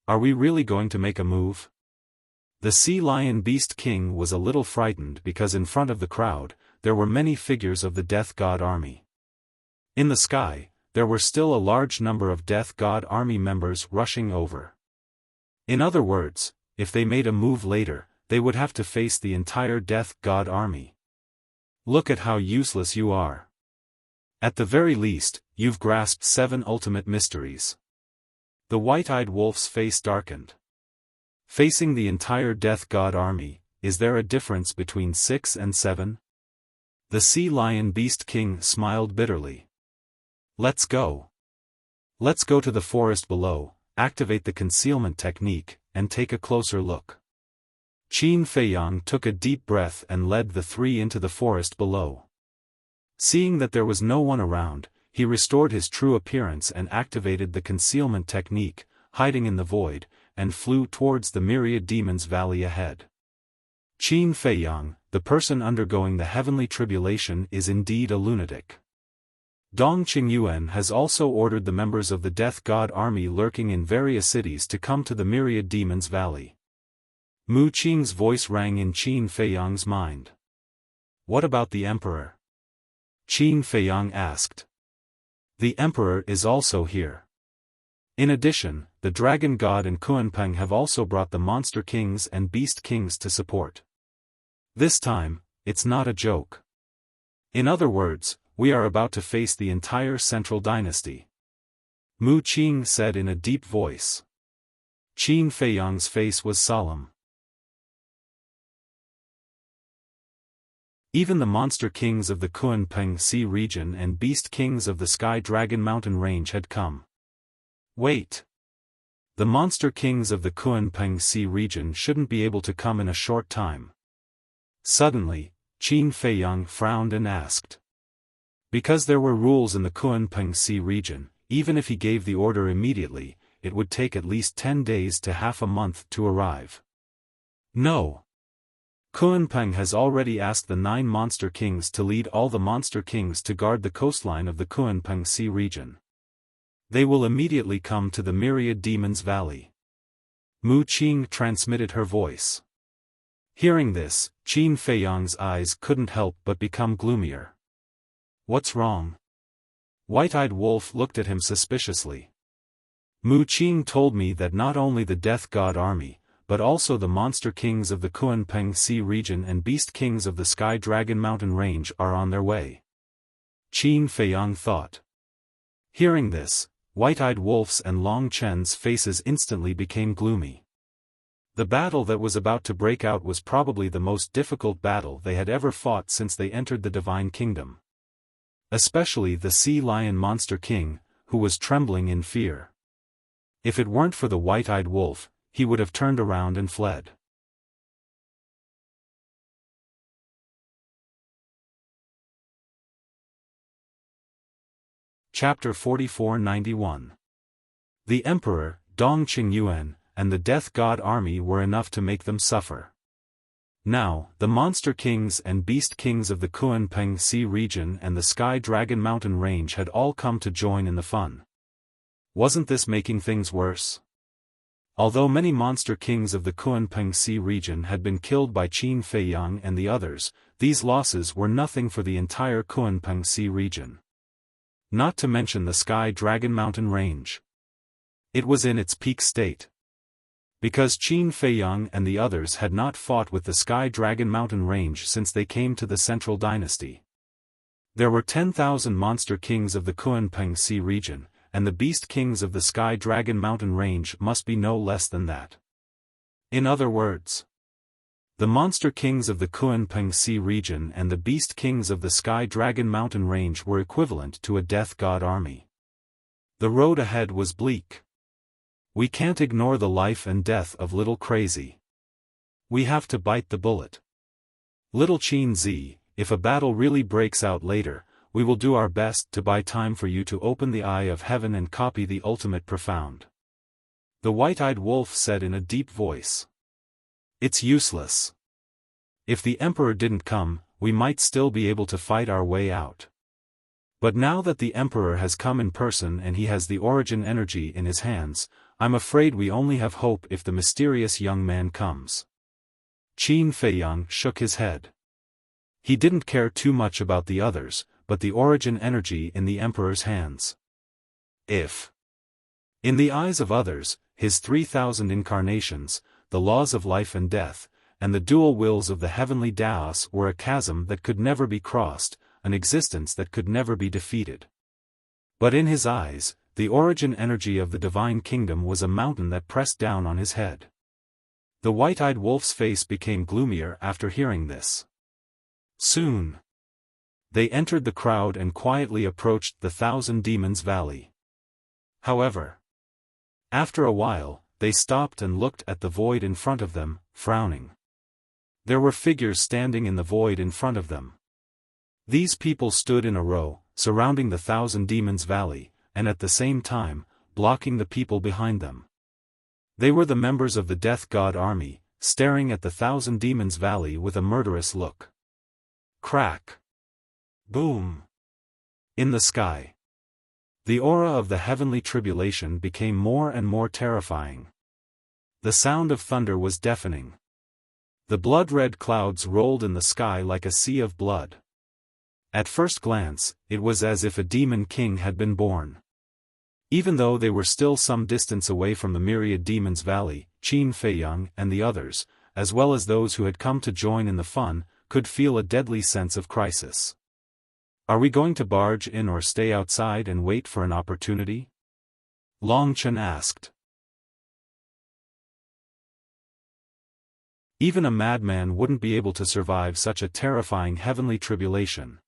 Are we really going to make a move? The Sea Lion Beast King was a little frightened because in front of the crowd, there were many figures of the Death God army. In the sky, there were still a large number of Death God army members rushing over. In other words, if they made a move later, they would have to face the entire Death God army. Look at how useless you are. At the very least, you've grasped 7 ultimate mysteries. The white-eyed wolf's face darkened. Facing the entire Death God army, is there a difference between 6 and 7? The Sea Lion Beast King smiled bitterly. Let's go. Let's go to the forest below, activate the concealment technique, and take a closer look. Qin Feiyang took a deep breath and led the 3 into the forest below. Seeing that there was no one around, he restored his true appearance and activated the concealment technique, hiding in the void, and flew towards the Myriad Demons Valley ahead. Qin Feiyang, the person undergoing the heavenly tribulation, is indeed a lunatic. Dong Qingyuan has also ordered the members of the Death God army lurking in various cities to come to the Myriad Demons Valley. Mu Qing's voice rang in Qin Feiyang's mind. What about the Emperor? Qin Feiyang asked. The Emperor is also here. In addition, the Dragon God and Kunpeng have also brought the Monster Kings and Beast Kings to support. This time, it's not a joke. In other words, we are about to face the entire Central Dynasty. Mu Qing said in a deep voice. Qin Feiyang's face was solemn. Even the Monster Kings of the Kunpeng Sea region and Beast Kings of the Sky Dragon Mountain range had come. Wait. The Monster Kings of the Kunpeng Sea region shouldn't be able to come in a short time. Suddenly, Qin Feiyang frowned and asked. Because there were rules in the Kunpeng Sea region, even if he gave the order immediately, it would take at least 10 days to half a month to arrive. No. Kunpeng has already asked the 9 Monster Kings to lead all the Monster Kings to guard the coastline of the Kunpeng Sea region. They will immediately come to the Myriad Demons Valley. Mu Qing transmitted her voice. Hearing this, Qin Feiyang's eyes couldn't help but become gloomier. What's wrong? White-eyed wolf looked at him suspiciously. Mu Qing told me that not only the Death God army, but also the Monster Kings of the Kunpeng Sea region and Beast Kings of the Sky Dragon Mountain range are on their way. Qin Feiyang thought. Hearing this, White-Eyed Wolf's and Long Chen's faces instantly became gloomy. The battle that was about to break out was probably the most difficult battle they had ever fought since they entered the Divine Kingdom. Especially the Sea Lion Monster King, who was trembling in fear. If it weren't for the White-Eyed Wolf, he would have turned around and fled. Chapter 4491. The Emperor, Dong Qingyuan, and the Death God army were enough to make them suffer. Now, the Monster Kings and Beast Kings of the Kunpeng Sea region and the Sky Dragon Mountain range had all come to join in the fun. Wasn't this making things worse? Although many Monster Kings of the Kunpeng Sea region had been killed by Qin Feiyang and the others, these losses were nothing for the entire Kunpeng Sea region. Not to mention the Sky Dragon Mountain range. It was in its peak state. Because Qin Feiyang and the others had not fought with the Sky Dragon Mountain range since they came to the Central Dynasty. There were 10,000 Monster Kings of the Kunpeng Sea region, and the Beast Kings of the Sky Dragon Mountain range must be no less than that. In other words, the Monster Kings of the Kunpeng Sea region and the Beast Kings of the Sky Dragon Mountain range were equivalent to a Death God army. The road ahead was bleak. We can't ignore the life and death of Little Crazy. We have to bite the bullet. Little Qin Zi, if a battle really breaks out later, we will do our best to buy time for you to open the eye of heaven and copy the ultimate profound. The White-Eyed Wolf said in a deep voice. It's useless. If the Emperor didn't come, we might still be able to fight our way out. But now that the Emperor has come in person and he has the origin energy in his hands, I'm afraid we only have hope if the mysterious young man comes. Qin Feiyang shook his head. He didn't care too much about the others, but the origin energy in the Emperor's hands. If, in the eyes of others, his 3,000 incarnations, the laws of life and death, and the dual wills of the heavenly Daos were a chasm that could never be crossed, an existence that could never be defeated. But in his eyes, the origin energy of the Divine Kingdom was a mountain that pressed down on his head. The White-Eyed Wolf's face became gloomier after hearing this. Soon, they entered the crowd and quietly approached the Thousand Demons Valley. However, after a while, they stopped and looked at the void in front of them, frowning. There were figures standing in the void in front of them. These people stood in a row, surrounding the Thousand Demons Valley, and at the same time, blocking the people behind them. They were the members of the Death God army, staring at the Thousand Demons Valley with a murderous look. Crack! Boom! In the sky. The aura of the heavenly tribulation became more and more terrifying. The sound of thunder was deafening. The blood-red clouds rolled in the sky like a sea of blood. At first glance, it was as if a demon king had been born. Even though they were still some distance away from the Myriad Demons Valley, Qin Feiyang and the others, as well as those who had come to join in the fun, could feel a deadly sense of crisis. Are we going to barge in or stay outside and wait for an opportunity? Long Chen asked. Even a madman wouldn't be able to survive such a terrifying heavenly tribulation.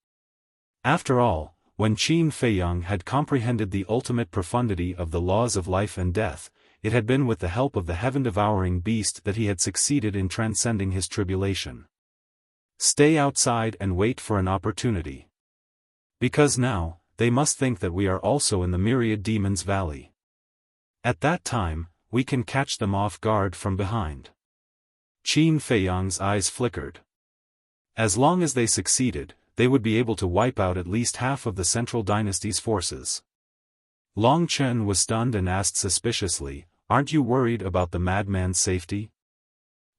After all, when Qin Feiyang had comprehended the ultimate profundity of the laws of life and death, it had been with the help of the heaven-devouring beast that he had succeeded in transcending his tribulation. Stay outside and wait for an opportunity. Because now, they must think that we are also in the Myriad Demons Valley. At that time, we can catch them off guard from behind. Qin Feiyang's eyes flickered. As long as they succeeded, they would be able to wipe out at least half of the Central Dynasty's forces. Long Chen was stunned and asked suspiciously, "Aren't you worried about the madman's safety?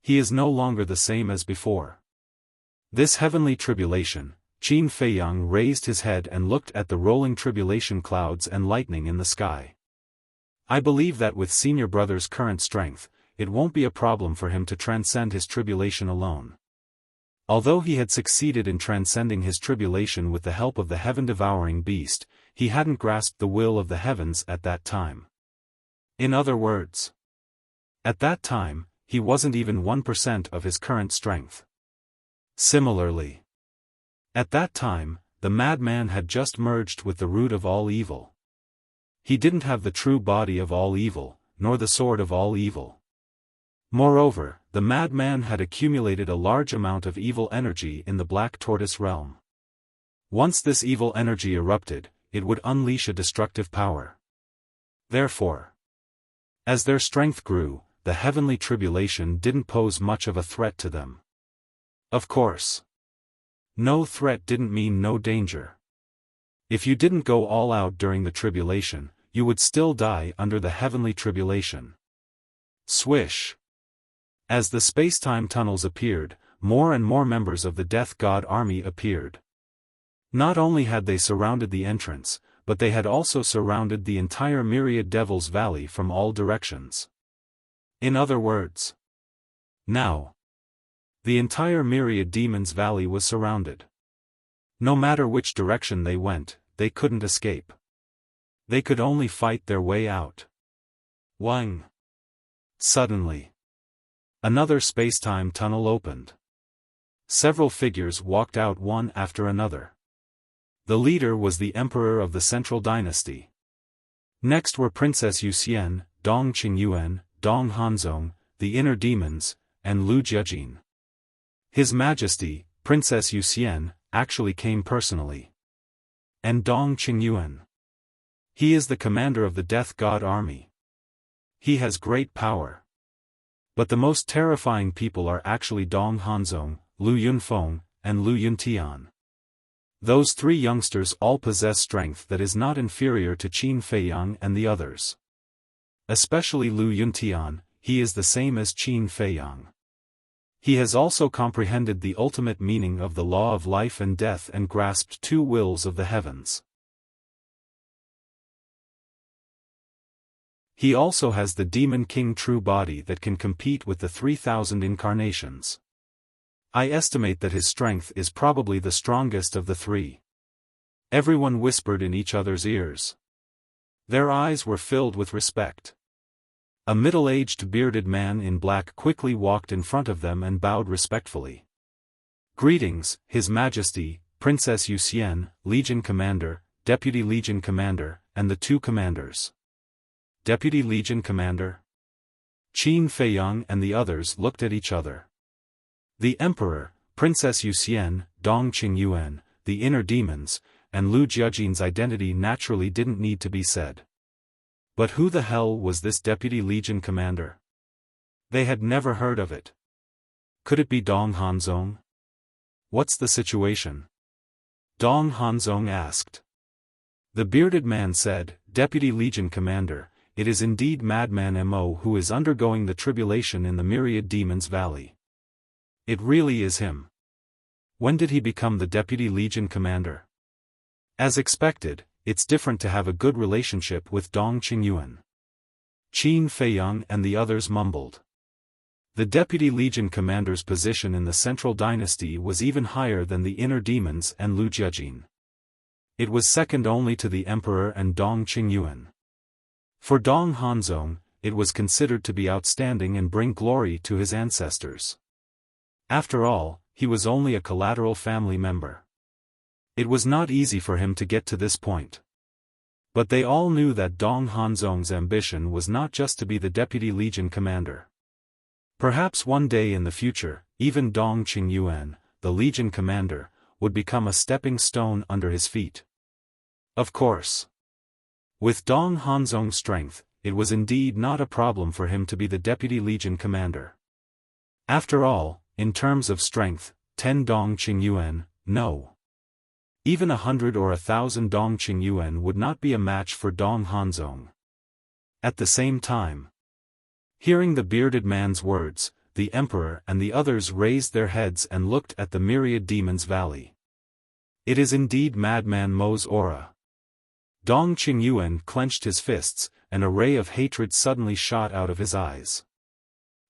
He is no longer the same as before." This heavenly tribulation, Qin Feiyang raised his head and looked at the rolling tribulation clouds and lightning in the sky. "I believe that with Senior Brother's current strength, it won't be a problem for him to transcend his tribulation alone. Although he had succeeded in transcending his tribulation with the help of the heaven-devouring beast, he hadn't grasped the will of the heavens at that time. In other words, at that time, he wasn't even 1% of his current strength. Similarly, at that time, the madman had just merged with the root of all evil. He didn't have the true body of all evil, nor the sword of all evil. Moreover, the madman had accumulated a large amount of evil energy in the Black Tortoise realm. Once this evil energy erupted, it would unleash a destructive power. Therefore, as their strength grew, the heavenly tribulation didn't pose much of a threat to them. Of course, no threat didn't mean no danger. If you didn't go all out during the tribulation, you would still die under the heavenly tribulation. Swish! As the space-time tunnels appeared, more and more members of the Death God army appeared. Not only had they surrounded the entrance, but they had also surrounded the entire Myriad Devil's Valley from all directions. In other words, now, the entire Myriad Demon's Valley was surrounded. No matter which direction they went, they couldn't escape. They could only fight their way out. Wang! Suddenly, another space-time tunnel opened. Several figures walked out one after another. The leader was the Emperor of the Central Dynasty. Next were Princess Yuxian, Dong Qingyuan, Dong Hanzong, the Inner Demons, and Lu Jiajin. His Majesty, Princess Yuxian, actually came personally. And Dong Qingyuan. He is the commander of the Death God army. He has great power. But the most terrifying people are actually Dong Hanzong, Lu Yunfeng, and Lu Yuntian. Those three youngsters all possess strength that is not inferior to Qin Feiyang and the others. Especially Lu Yuntian, he is the same as Qin Feiyang. He has also comprehended the ultimate meaning of the law of life and death and grasped two wills of the heavens. He also has the Demon King true body that can compete with the 3,000 incarnations. I estimate that his strength is probably the strongest of the three. Everyone whispered in each other's ears. Their eyes were filled with respect. A middle-aged bearded man in black quickly walked in front of them and bowed respectfully. Greetings, His Majesty, Princess Yuxian, Legion Commander, Deputy Legion Commander, and the two commanders. Deputy Legion Commander? Qin Feiyang and the others looked at each other. The Emperor, Princess Yuxian, Dong Qingyuan, the Inner Demons, and Lu Jiajin's identity naturally didn't need to be said. But who the hell was this Deputy Legion Commander? They had never heard of it. Could it be Dong Hanzong? What's the situation? Dong Hanzong asked. The bearded man said, Deputy Legion Commander, it is indeed Madman Mo who is undergoing the tribulation in the Myriad Demon's Valley. It really is him. When did he become the Deputy Legion Commander? As expected, it's different to have a good relationship with Dong Qingyuan. Qin Feiyang and the others mumbled. The Deputy Legion Commander's position in the Central Dynasty was even higher than the Inner Demons and Lu Jiajin. It was second only to the Emperor and Dong Qingyuan. For Dong Hanzong, it was considered to be outstanding and bring glory to his ancestors. After all, he was only a collateral family member. It was not easy for him to get to this point. But they all knew that Dong Hanzong's ambition was not just to be the Deputy Legion Commander. Perhaps one day in the future, even Dong Qingyuan, the Legion Commander, would become a stepping stone under his feet. Of course. With Dong Hanzong's strength, it was indeed not a problem for him to be the Deputy Legion Commander. After all, in terms of strength, 10 Dong Qingyuan, no. Even 100 or 1,000 Dong Qingyuan would not be a match for Dong Hanzong. At the same time, hearing the bearded man's words, the Emperor and the others raised their heads and looked at the Myriad Demon's Valley. It is indeed Madman Mo's aura. Dong Qingyuan clenched his fists, and a ray of hatred suddenly shot out of his eyes.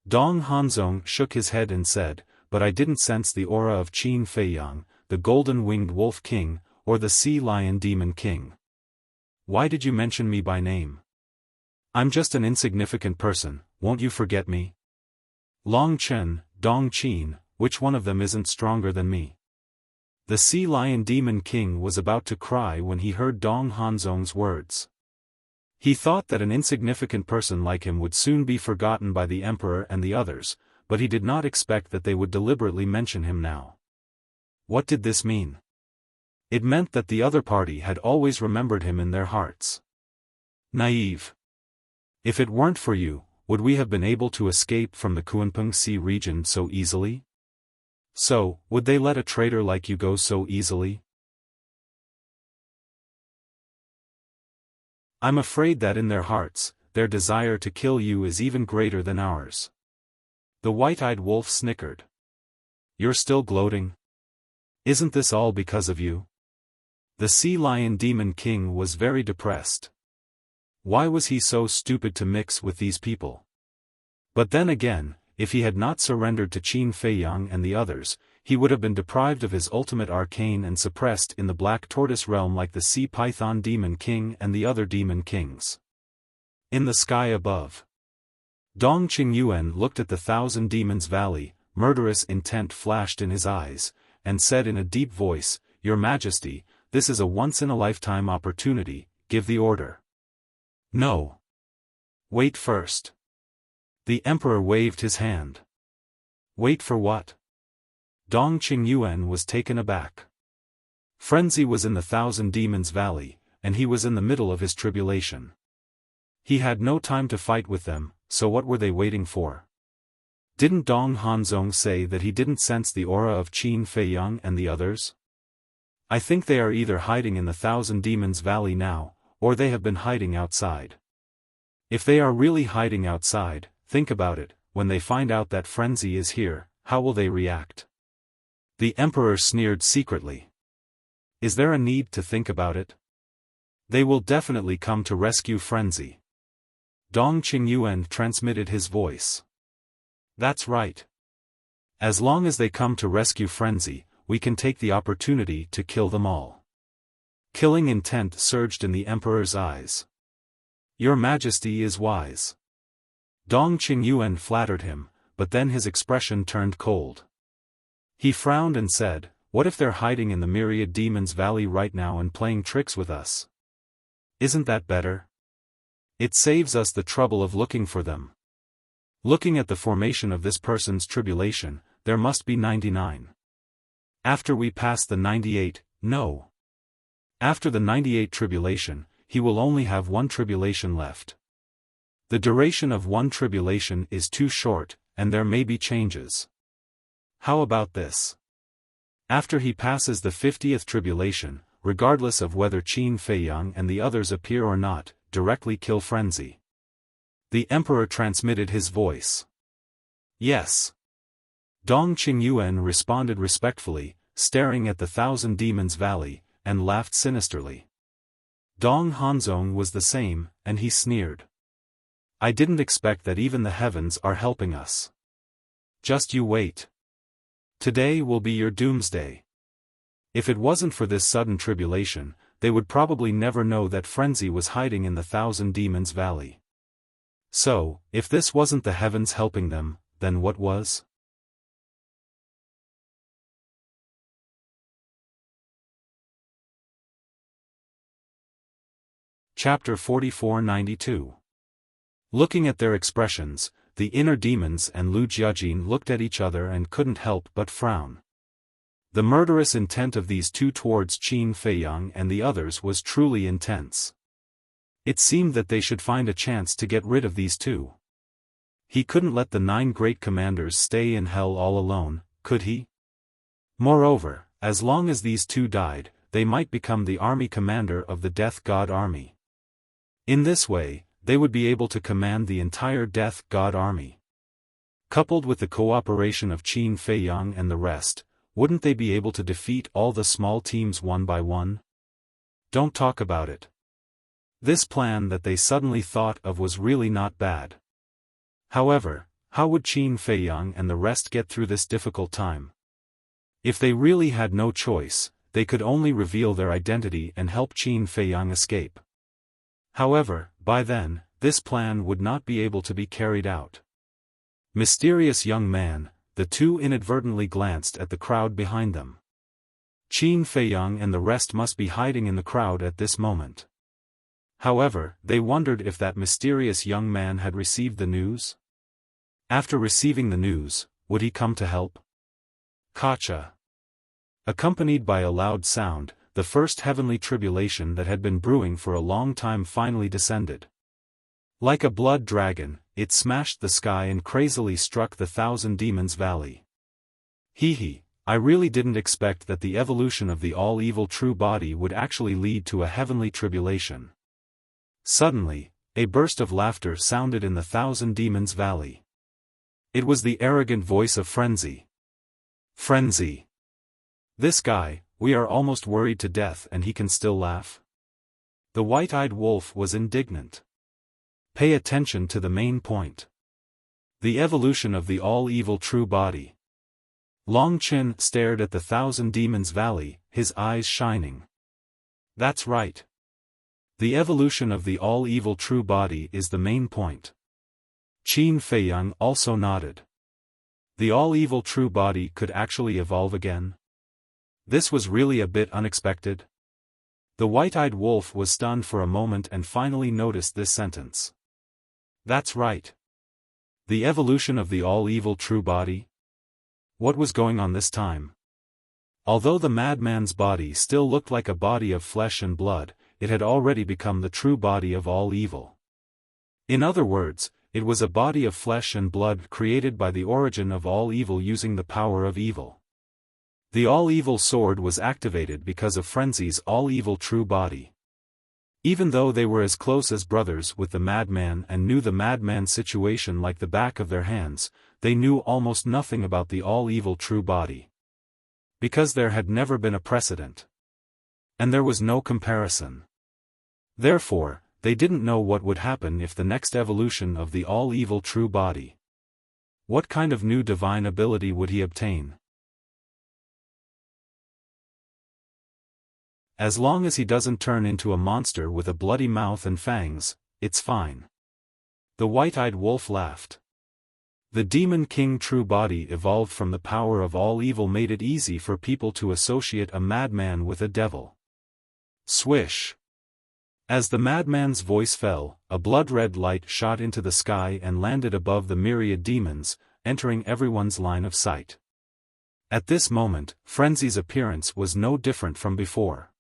Dong Hanzong shook his head and said, but I didn't sense the aura of Qin Feiyang, the golden-winged wolf king, or the sea lion demon king. Why did you mention me by name? I'm just an insignificant person, won't you forget me? Long Chen, Dong Qin, which one of them isn't stronger than me? The sea lion demon king was about to cry when he heard Dong Hanzong's words. He thought that an insignificant person like him would soon be forgotten by the emperor and the others, but he did not expect that they would deliberately mention him now. What did this mean? It meant that the other party had always remembered him in their hearts. Naive. If it weren't for you, would we have been able to escape from the Kunpeng Sea region so easily? So, would they let a traitor like you go so easily? I'm afraid that in their hearts, their desire to kill you is even greater than ours. The white-eyed wolf snickered. You're still gloating? Isn't this all because of you? The sea lion demon king was very depressed. Why was he so stupid to mix with these people? But then again, if he had not surrendered to Qin Feiyang and the others, he would have been deprived of his ultimate arcane and suppressed in the Black Tortoise realm like the Sea Python Demon King and the other Demon Kings. In the sky above, Dong Qingyuan looked at the Thousand Demons Valley, murderous intent flashed in his eyes, and said in a deep voice, Your Majesty, this is a once-in-a-lifetime opportunity, give the order. No. Wait first. The emperor waved his hand. Wait for what? Dong Qingyuan was taken aback. Frenzy was in the Thousand Demons Valley, and he was in the middle of his tribulation. He had no time to fight with them, so what were they waiting for? Didn't Dong Hanzong say that he didn't sense the aura of Qin Feiyang and the others? I think they are either hiding in the Thousand Demons Valley now, or they have been hiding outside. If they are really hiding outside, think about it, when they find out that Frenzy is here, how will they react? The emperor sneered secretly. Is there a need to think about it? They will definitely come to rescue Frenzy. Dong Qingyuan transmitted his voice. That's right. As long as they come to rescue Frenzy, we can take the opportunity to kill them all. Killing intent surged in the emperor's eyes. Your Majesty is wise. Dong Qingyuan flattered him, but then his expression turned cold. He frowned and said, What if they're hiding in the Myriad Demons Valley right now and playing tricks with us? Isn't that better? It saves us the trouble of looking for them. Looking at the formation of this person's tribulation, there must be 99. After we pass the 98, no. After the 98 tribulation, he will only have one tribulation left. The duration of one tribulation is too short, and there may be changes. How about this? After he passes the 50th tribulation, regardless of whether Qin Feiyang and the others appear or not, directly kill Frenzy. The emperor transmitted his voice. Yes. Dong Qingyuan responded respectfully, staring at the Thousand Demons Valley, and laughed sinisterly. Dong Hanzong was the same, and he sneered. I didn't expect that even the heavens are helping us. Just you wait. Today will be your doomsday. If it wasn't for this sudden tribulation, they would probably never know that Frenzy was hiding in the Thousand Demons Valley. So, if this wasn't the heavens helping them, then what was? Chapter 4492. Looking at their expressions, the inner demons and Lu Jiajin looked at each other and couldn't help but frown. The murderous intent of these two towards Qin Feiyang and the others was truly intense. It seemed that they should find a chance to get rid of these two. He couldn't let the 9 great commanders stay in hell all alone, could he? Moreover, as long as these two died, they might become the army commander of the Death God army. In this way, they would be able to command the entire Death God army. Coupled with the cooperation of Qin Feiyang and the rest, wouldn't they be able to defeat all the small teams one by one? Don't talk about it. This plan that they suddenly thought of was really not bad. However, How would Qin Feiyang and the rest get through this difficult time? If they really had no choice, they could only reveal their identity and help Qin Feiyang escape. However, by then, this plan would not be able to be carried out. Mysterious young man, the two inadvertently glanced at the crowd behind them. Qin Feiyang and the rest must be hiding in the crowd at this moment. However, they wondered if that mysterious young man had received the news. After receiving the news, would he come to help? Kacha. Accompanied by a loud sound, the first heavenly tribulation that had been brewing for a long time finally descended. Like a blood dragon, it smashed the sky and crazily struck the Thousand Demons Valley. Hee, I really didn't expect that the evolution of the all-evil true body would actually lead to a heavenly tribulation. Suddenly, a burst of laughter sounded in the Thousand Demons Valley. It was the arrogant voice of Frenzy. Frenzy. This guy, we are almost worried to death and he can still laugh? The white-eyed wolf was indignant. Pay attention to the main point. The evolution of the all-evil true body. Long Qin stared at the Thousand Demons Valley, his eyes shining. That's right. The evolution of the all-evil true body is the main point. Qin Feiyang also nodded. The all-evil true body could actually evolve again? This was really a bit unexpected. The white-eyed wolf was stunned for a moment and finally noticed this sentence. That's right. The evolution of the all-evil true body? What was going on this time? Although the madman's body still looked like a body of flesh and blood, it had already become the true body of all evil. In other words, it was a body of flesh and blood created by the origin of all evil using the power of evil. The all-evil sword was activated because of Frenzy's all-evil true body. Even though they were as close as brothers with the madman and knew the madman's situation like the back of their hands, they knew almost nothing about the all-evil true body. Because there had never been a precedent. And there was no comparison. Therefore, they didn't know what would happen if the next evolution of the all-evil true body. What kind of new divine ability would he obtain? As long as he doesn't turn into a monster with a bloody mouth and fangs, it's fine. The white-eyed wolf laughed. The Demon King true body evolved from the power of all evil made it easy for people to associate a madman with a devil. Swish. As the madman's voice fell, a blood-red light shot into the sky and landed above the myriad demons, entering everyone's line of sight. At this moment, Frenzy's appearance was no different from before.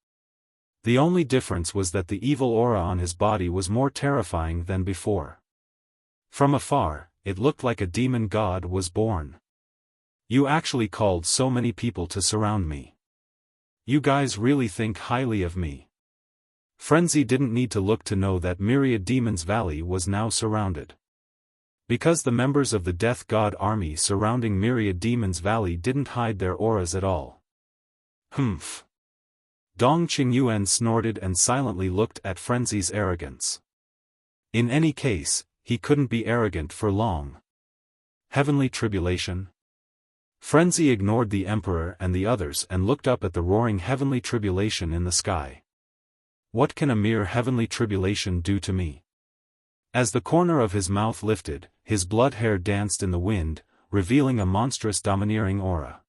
The only difference was that the evil aura on his body was more terrifying than before. From afar, it looked like a demon god was born. You actually called so many people to surround me. You guys really think highly of me. Frenzy didn't need to look to know that Myriad Demons Valley was now surrounded. Because the members of the Death God army surrounding Myriad Demons Valley didn't hide their auras at all. Humph. Dong Qingyuan snorted and silently looked at Frenzy's arrogance. In any case, he couldn't be arrogant for long. Heavenly tribulation? Frenzy ignored the Emperor and the others and looked up at the roaring heavenly tribulation in the sky. What can a mere heavenly tribulation do to me? As the corner of his mouth lifted, his blood hair danced in the wind, revealing a monstrous domineering aura.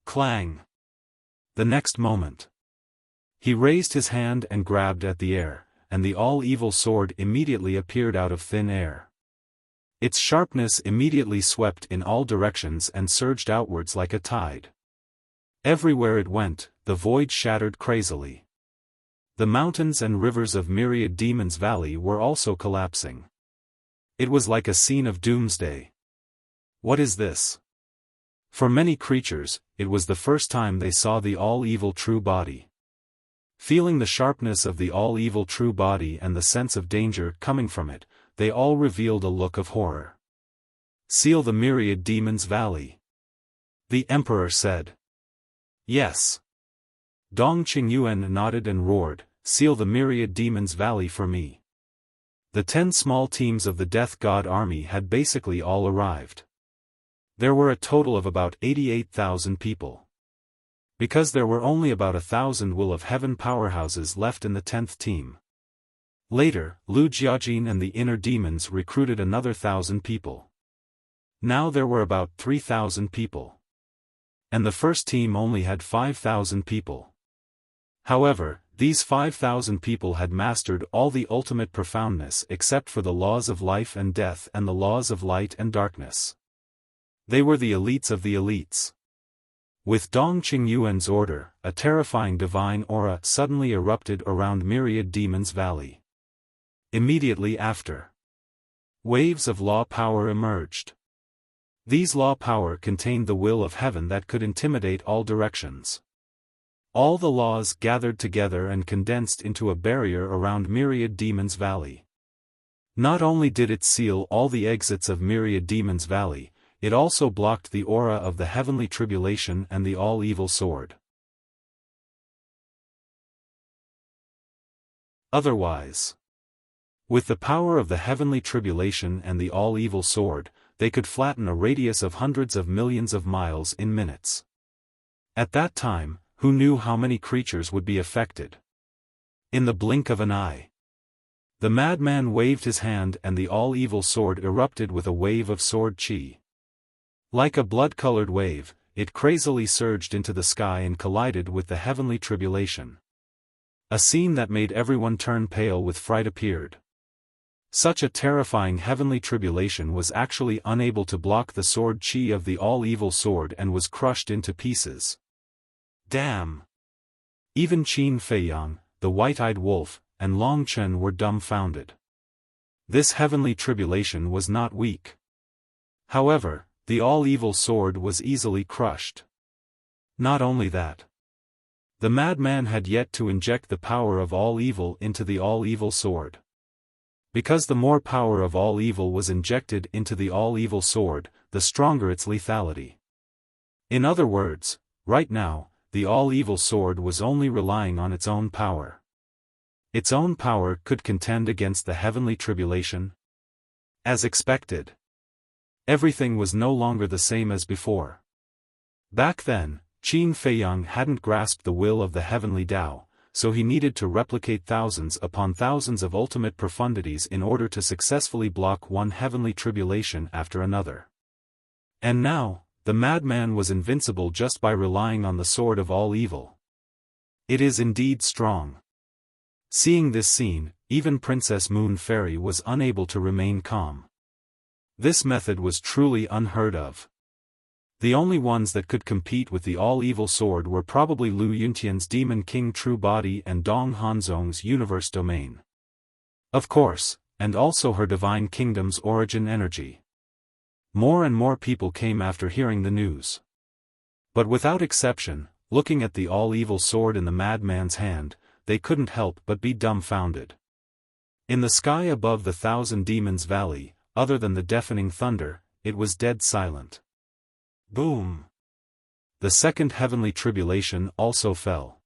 Clang! The next moment, he raised his hand and grabbed at the air, and the all-evil sword immediately appeared out of thin air. Its sharpness immediately swept in all directions and surged outwards like a tide. Everywhere it went, the void shattered crazily. The mountains and rivers of Myriad Demons Valley were also collapsing. It was like a scene of doomsday. What is this? For many creatures, it was the first time they saw the all-evil true body. Feeling the sharpness of the all-evil true body and the sense of danger coming from it, they all revealed a look of horror. Seal the Myriad Demons Valley. The Emperor said. Yes. Dong Qingyuan nodded and roared, seal the Myriad Demons Valley for me. The 10 small teams of the Death God army had basically all arrived. There were a total of about 88,000 people. Because there were only about 1,000 Will of Heaven powerhouses left in the 10th team. Later, Lu Jiajin and the inner demons recruited another 1,000 people. Now there were about 3,000 people. And the first team only had 5,000 people. However, these 5,000 people had mastered all the ultimate profoundness except for the laws of life and death and the laws of light and darkness. They were the elites of the elites. With Dong Qingyuan's order, a terrifying divine aura suddenly erupted around Myriad Demons Valley. Immediately after, waves of law power emerged. These law power contained the will of heaven that could intimidate all directions. All the laws gathered together and condensed into a barrier around Myriad Demons Valley. Not only did it seal all the exits of Myriad Demons Valley, it also blocked the aura of the heavenly tribulation and the all-evil sword. Otherwise, with the power of the heavenly tribulation and the all-evil sword, they could flatten a radius of hundreds of millions of miles in minutes. At that time, who knew how many creatures would be affected? In the blink of an eye. The madman waved his hand and the all-evil sword erupted with a wave of sword chi. Like a blood-colored wave, it crazily surged into the sky and collided with the heavenly tribulation. A scene that made everyone turn pale with fright appeared. Such a terrifying heavenly tribulation was actually unable to block the sword chi of the all-evil sword and was crushed into pieces. Damn! Even Qin Feiyang, the white-eyed wolf, and Long Chen were dumbfounded. This heavenly tribulation was not weak. However, the all-evil sword was easily crushed. Not only that. The madman had yet to inject the power of all evil into the all-evil sword. Because the more power of all evil was injected into the all-evil sword, the stronger its lethality. In other words, right now, the all-evil sword was only relying on its own power. Its own power could contend against the heavenly tribulation. As expected, everything was no longer the same as before. Back then, Qin Feiyang hadn't grasped the will of the heavenly Tao, so he needed to replicate thousands upon thousands of ultimate profundities in order to successfully block one heavenly tribulation after another. And now, the madman was invincible just by relying on the sword of all evil. It is indeed strong. Seeing this scene, even Princess Moon Fairy was unable to remain calm. This method was truly unheard of. The only ones that could compete with the all-evil sword were probably Lu Yuntian's Demon King True Body and Dong Hanzong's Universe Domain. Of course, and also her Divine Kingdom's Origin Energy. More and more people came after hearing the news. But without exception, looking at the all-evil sword in the madman's hand, they couldn't help but be dumbfounded. In the sky above the Thousand Demons Valley, other than the deafening thunder, it was dead silent. Boom! The second heavenly tribulation also fell.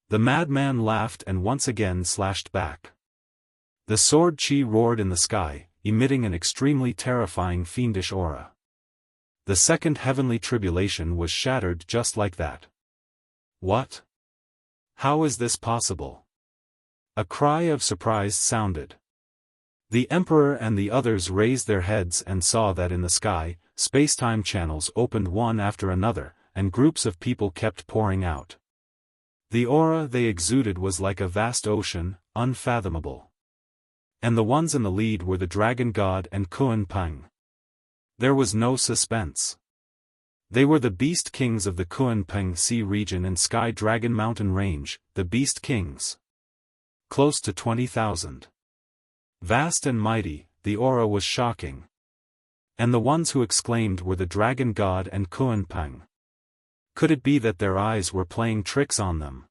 The madman laughed and once again slashed back. The sword chi roared in the sky, emitting an extremely terrifying fiendish aura. The second heavenly tribulation was shattered just like that. What? How is this possible? A cry of surprise sounded. The Emperor and the others raised their heads and saw that in the sky, space-time channels opened one after another, and groups of people kept pouring out. The aura they exuded was like a vast ocean, unfathomable. And the ones in the lead were the Dragon God and Kuan Peng. There was no suspense. They were the Beast Kings of the Kuan Peng Sea region and Sky Dragon Mountain Range, the Beast Kings. Close to 20,000. Vast and mighty, the aura was shocking. And the ones who exclaimed were the Dragon God and Kuan Peng. Could it be that their eyes were playing tricks on them?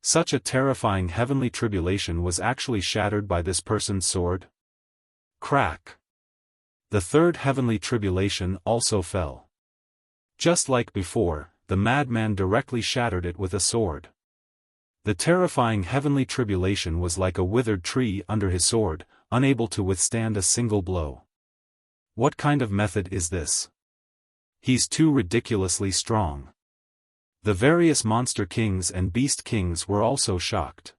Such a terrifying heavenly tribulation was actually shattered by this person's sword? Crack! The third heavenly tribulation also fell. Just like before, the madman directly shattered it with a sword. The terrifying heavenly tribulation was like a withered tree under his sword, unable to withstand a single blow. What kind of method is this? He's too ridiculously strong. The various monster kings and beast kings were also shocked.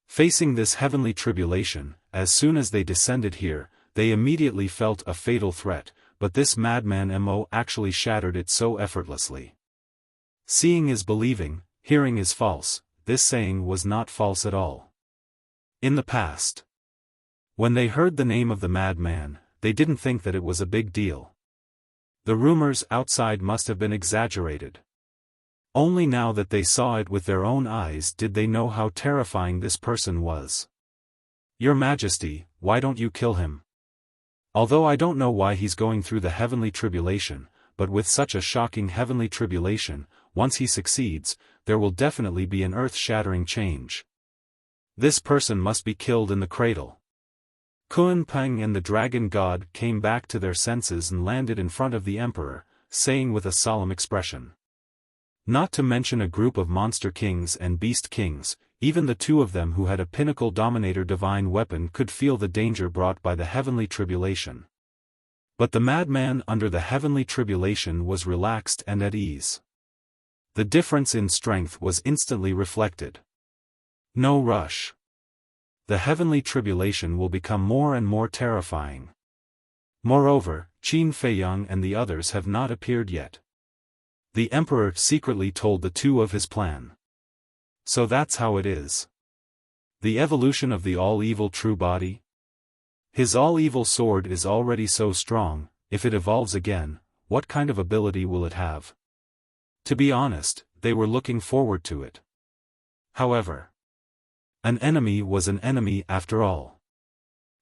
Facing this heavenly tribulation, as soon as they descended here, they immediately felt a fatal threat, but this madman Mo actually shattered it so effortlessly. Seeing is believing, hearing is false, this saying was not false at all. In the past, when they heard the name of the madman, they didn't think that it was a big deal. The rumors outside must have been exaggerated. Only now that they saw it with their own eyes did they know how terrifying this person was. Your Majesty, why don't you kill him? Although I don't know why he's going through the heavenly tribulation, but with such a shocking heavenly tribulation, once he succeeds, there will definitely be an earth-shattering change. This person must be killed in the cradle. Kun Peng and the dragon god came back to their senses and landed in front of the emperor, saying with a solemn expression. Not to mention a group of monster kings and beast kings, even the two of them who had a pinnacle dominator divine weapon could feel the danger brought by the heavenly tribulation. But the madman under the heavenly tribulation was relaxed and at ease. The difference in strength was instantly reflected. No rush. The heavenly tribulation will become more and more terrifying. Moreover, Qin Feiyang and the others have not appeared yet. The emperor secretly told the two of his plan. So that's how it is. The evolution of the all-evil true body? His all-evil sword is already so strong, if it evolves again, what kind of ability will it have? To be honest, they were looking forward to it. However, an enemy was an enemy after all.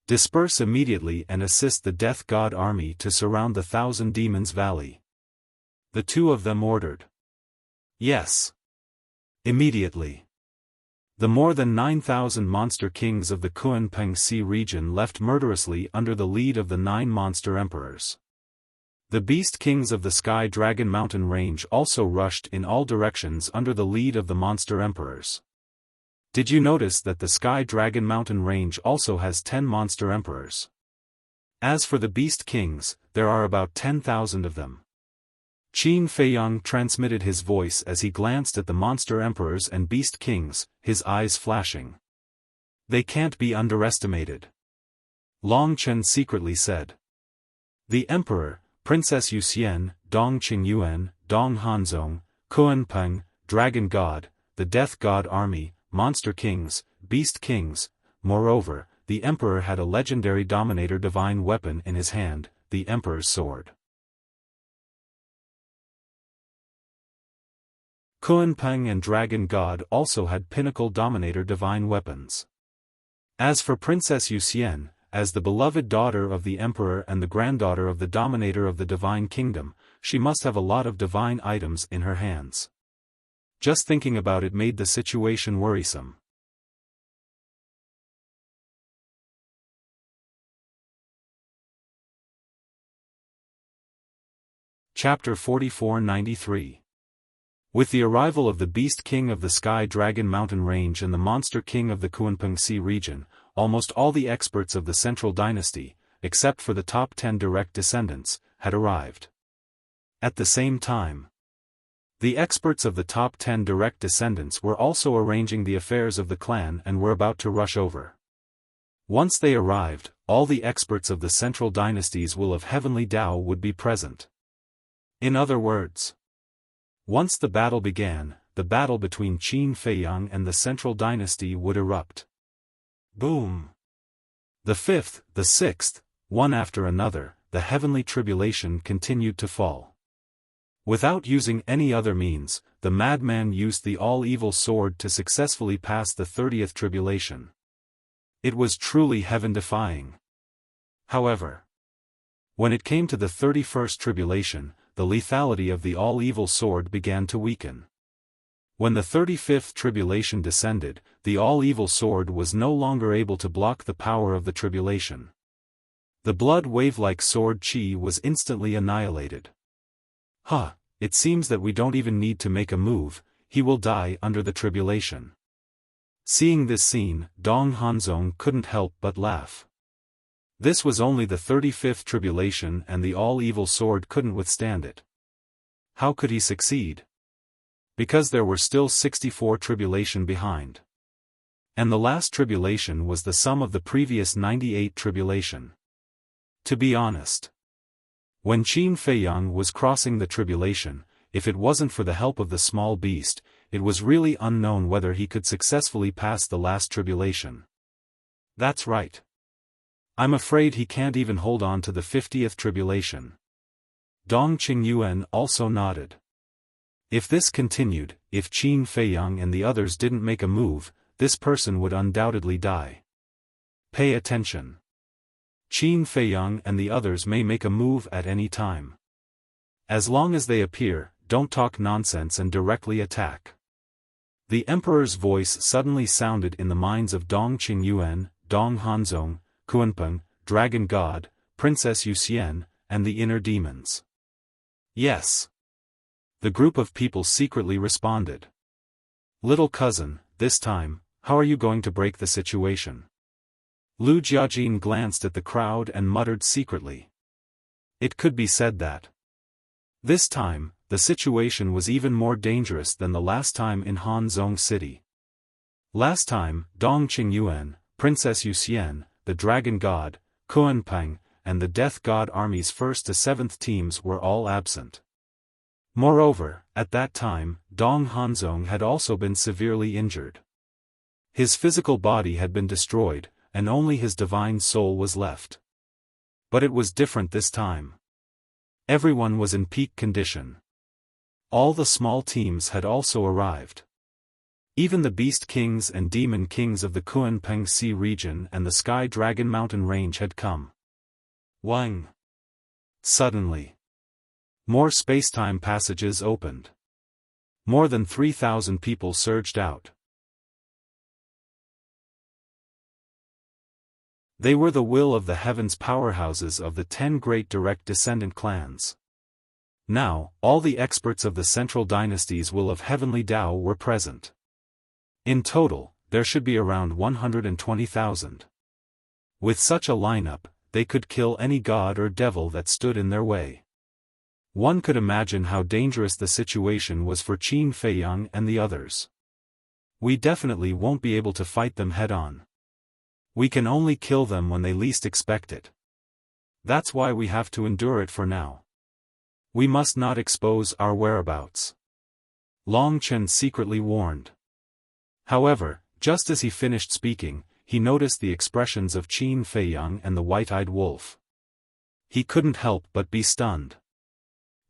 Disperse immediately and assist the Death God army to surround the Thousand Demons Valley. The two of them ordered. Yes. Immediately. The more than 9,000 monster kings of the Kunpeng Sea region left murderously under the lead of the 9 monster emperors. The beast kings of the Sky Dragon Mountain range also rushed in all directions under the lead of the monster emperors. Did you notice that the Sky Dragon Mountain range also has 10 monster emperors? As for the beast kings, there are about 10,000 of them. Qin Feiyang transmitted his voice as he glanced at the monster emperors and beast kings, his eyes flashing. They can't be underestimated. Long Chen secretly said. The emperor, Princess Yuxian, Dong Qingyuan, Dong Hanzong, Kunpeng, Dragon God, the Death God army, monster kings, beast kings. Moreover, the emperor had a legendary dominator divine weapon in his hand, the emperor's sword. Kunpeng and Dragon God also had pinnacle dominator divine weapons. As for Princess Yuxian, as the beloved daughter of the emperor and the granddaughter of the dominator of the divine kingdom, she must have a lot of divine items in her hands. Just thinking about it made the situation worrisome. Chapter 4493. With the arrival of the Beast King of the Sky Dragon Mountain Range and the Monster King of the Kunpeng Sea region, almost all the experts of the Central Dynasty, except for the top 10 direct descendants, had arrived. At the same time, the experts of the top 10 direct descendants were also arranging the affairs of the clan and were about to rush over. Once they arrived, all the experts of the Central Dynasties will of Heavenly Tao would be present. In other words, once the battle began, the battle between Qin Feiyang and the Central Dynasty would erupt. Boom! The fifth, the sixth, one after another, the heavenly tribulation continued to fall. Without using any other means, the madman used the all-evil sword to successfully pass the 30th tribulation. It was truly heaven-defying. However, when it came to the 31st tribulation, the lethality of the all-evil sword began to weaken. When the 35th tribulation descended, the all-evil sword was no longer able to block the power of the tribulation. The blood wave-like sword Qi was instantly annihilated. It seems that we don't even need to make a move, he will die under the tribulation. Seeing this scene, Dong Hanzong couldn't help but laugh. This was only the 35th tribulation and the all-evil sword couldn't withstand it. How could he succeed? Because there were still 64 tribulation behind. And the last tribulation was the sum of the previous 98 tribulation. To be honest, when Qin Feiyang was crossing the tribulation, if it wasn't for the help of the small beast, it was really unknown whether he could successfully pass the last tribulation. That's right. I'm afraid he can't even hold on to the 50th tribulation. Dong Qingyuan also nodded. If this continued, if Qin Feiyang and the others didn't make a move, this person would undoubtedly die. Pay attention. Qin Feiyang and the others may make a move at any time. As long as they appear, don't talk nonsense and directly attack. The emperor's voice suddenly sounded in the minds of Dong Qingyuan, Dong Hanzong, Kuanpeng, Dragon God, Princess Yuxian, and the inner demons. Yes. The group of people secretly responded. Little cousin, this time, how are you going to break the situation? Lu Jiajin glanced at the crowd and muttered secretly. It could be said that this time, the situation was even more dangerous than the last time in Hanzong City. Last time, Dong Qingyuan, Princess Yuxian, the Dragon God, Kuanpeng, and the Death God army's 1st to 7th teams were all absent. Moreover, at that time, Dong Hanzong had also been severely injured. His physical body had been destroyed, and only his divine soul was left. But it was different this time. Everyone was in peak condition. All the small teams had also arrived. Even the Beast Kings and Demon Kings of the Kuanpeng Sea region and the Sky Dragon Mountain range had come. Wang. Suddenly, more space-time passages opened. More than 3,000 people surged out. They were the will of the heavens powerhouses of the 10 great direct descendant clans. Now, all the experts of the central dynasties will of Heavenly Tao were present. In total, there should be around 120,000. With such a lineup, they could kill any god or devil that stood in their way. One could imagine how dangerous the situation was for Qin Feiyang and the others. We definitely won't be able to fight them head-on. We can only kill them when they least expect it. That's why we have to endure it for now. We must not expose our whereabouts. Long Chen secretly warned. However, just as he finished speaking, he noticed the expressions of Qin Feiyang and the white-eyed wolf. He couldn't help but be stunned.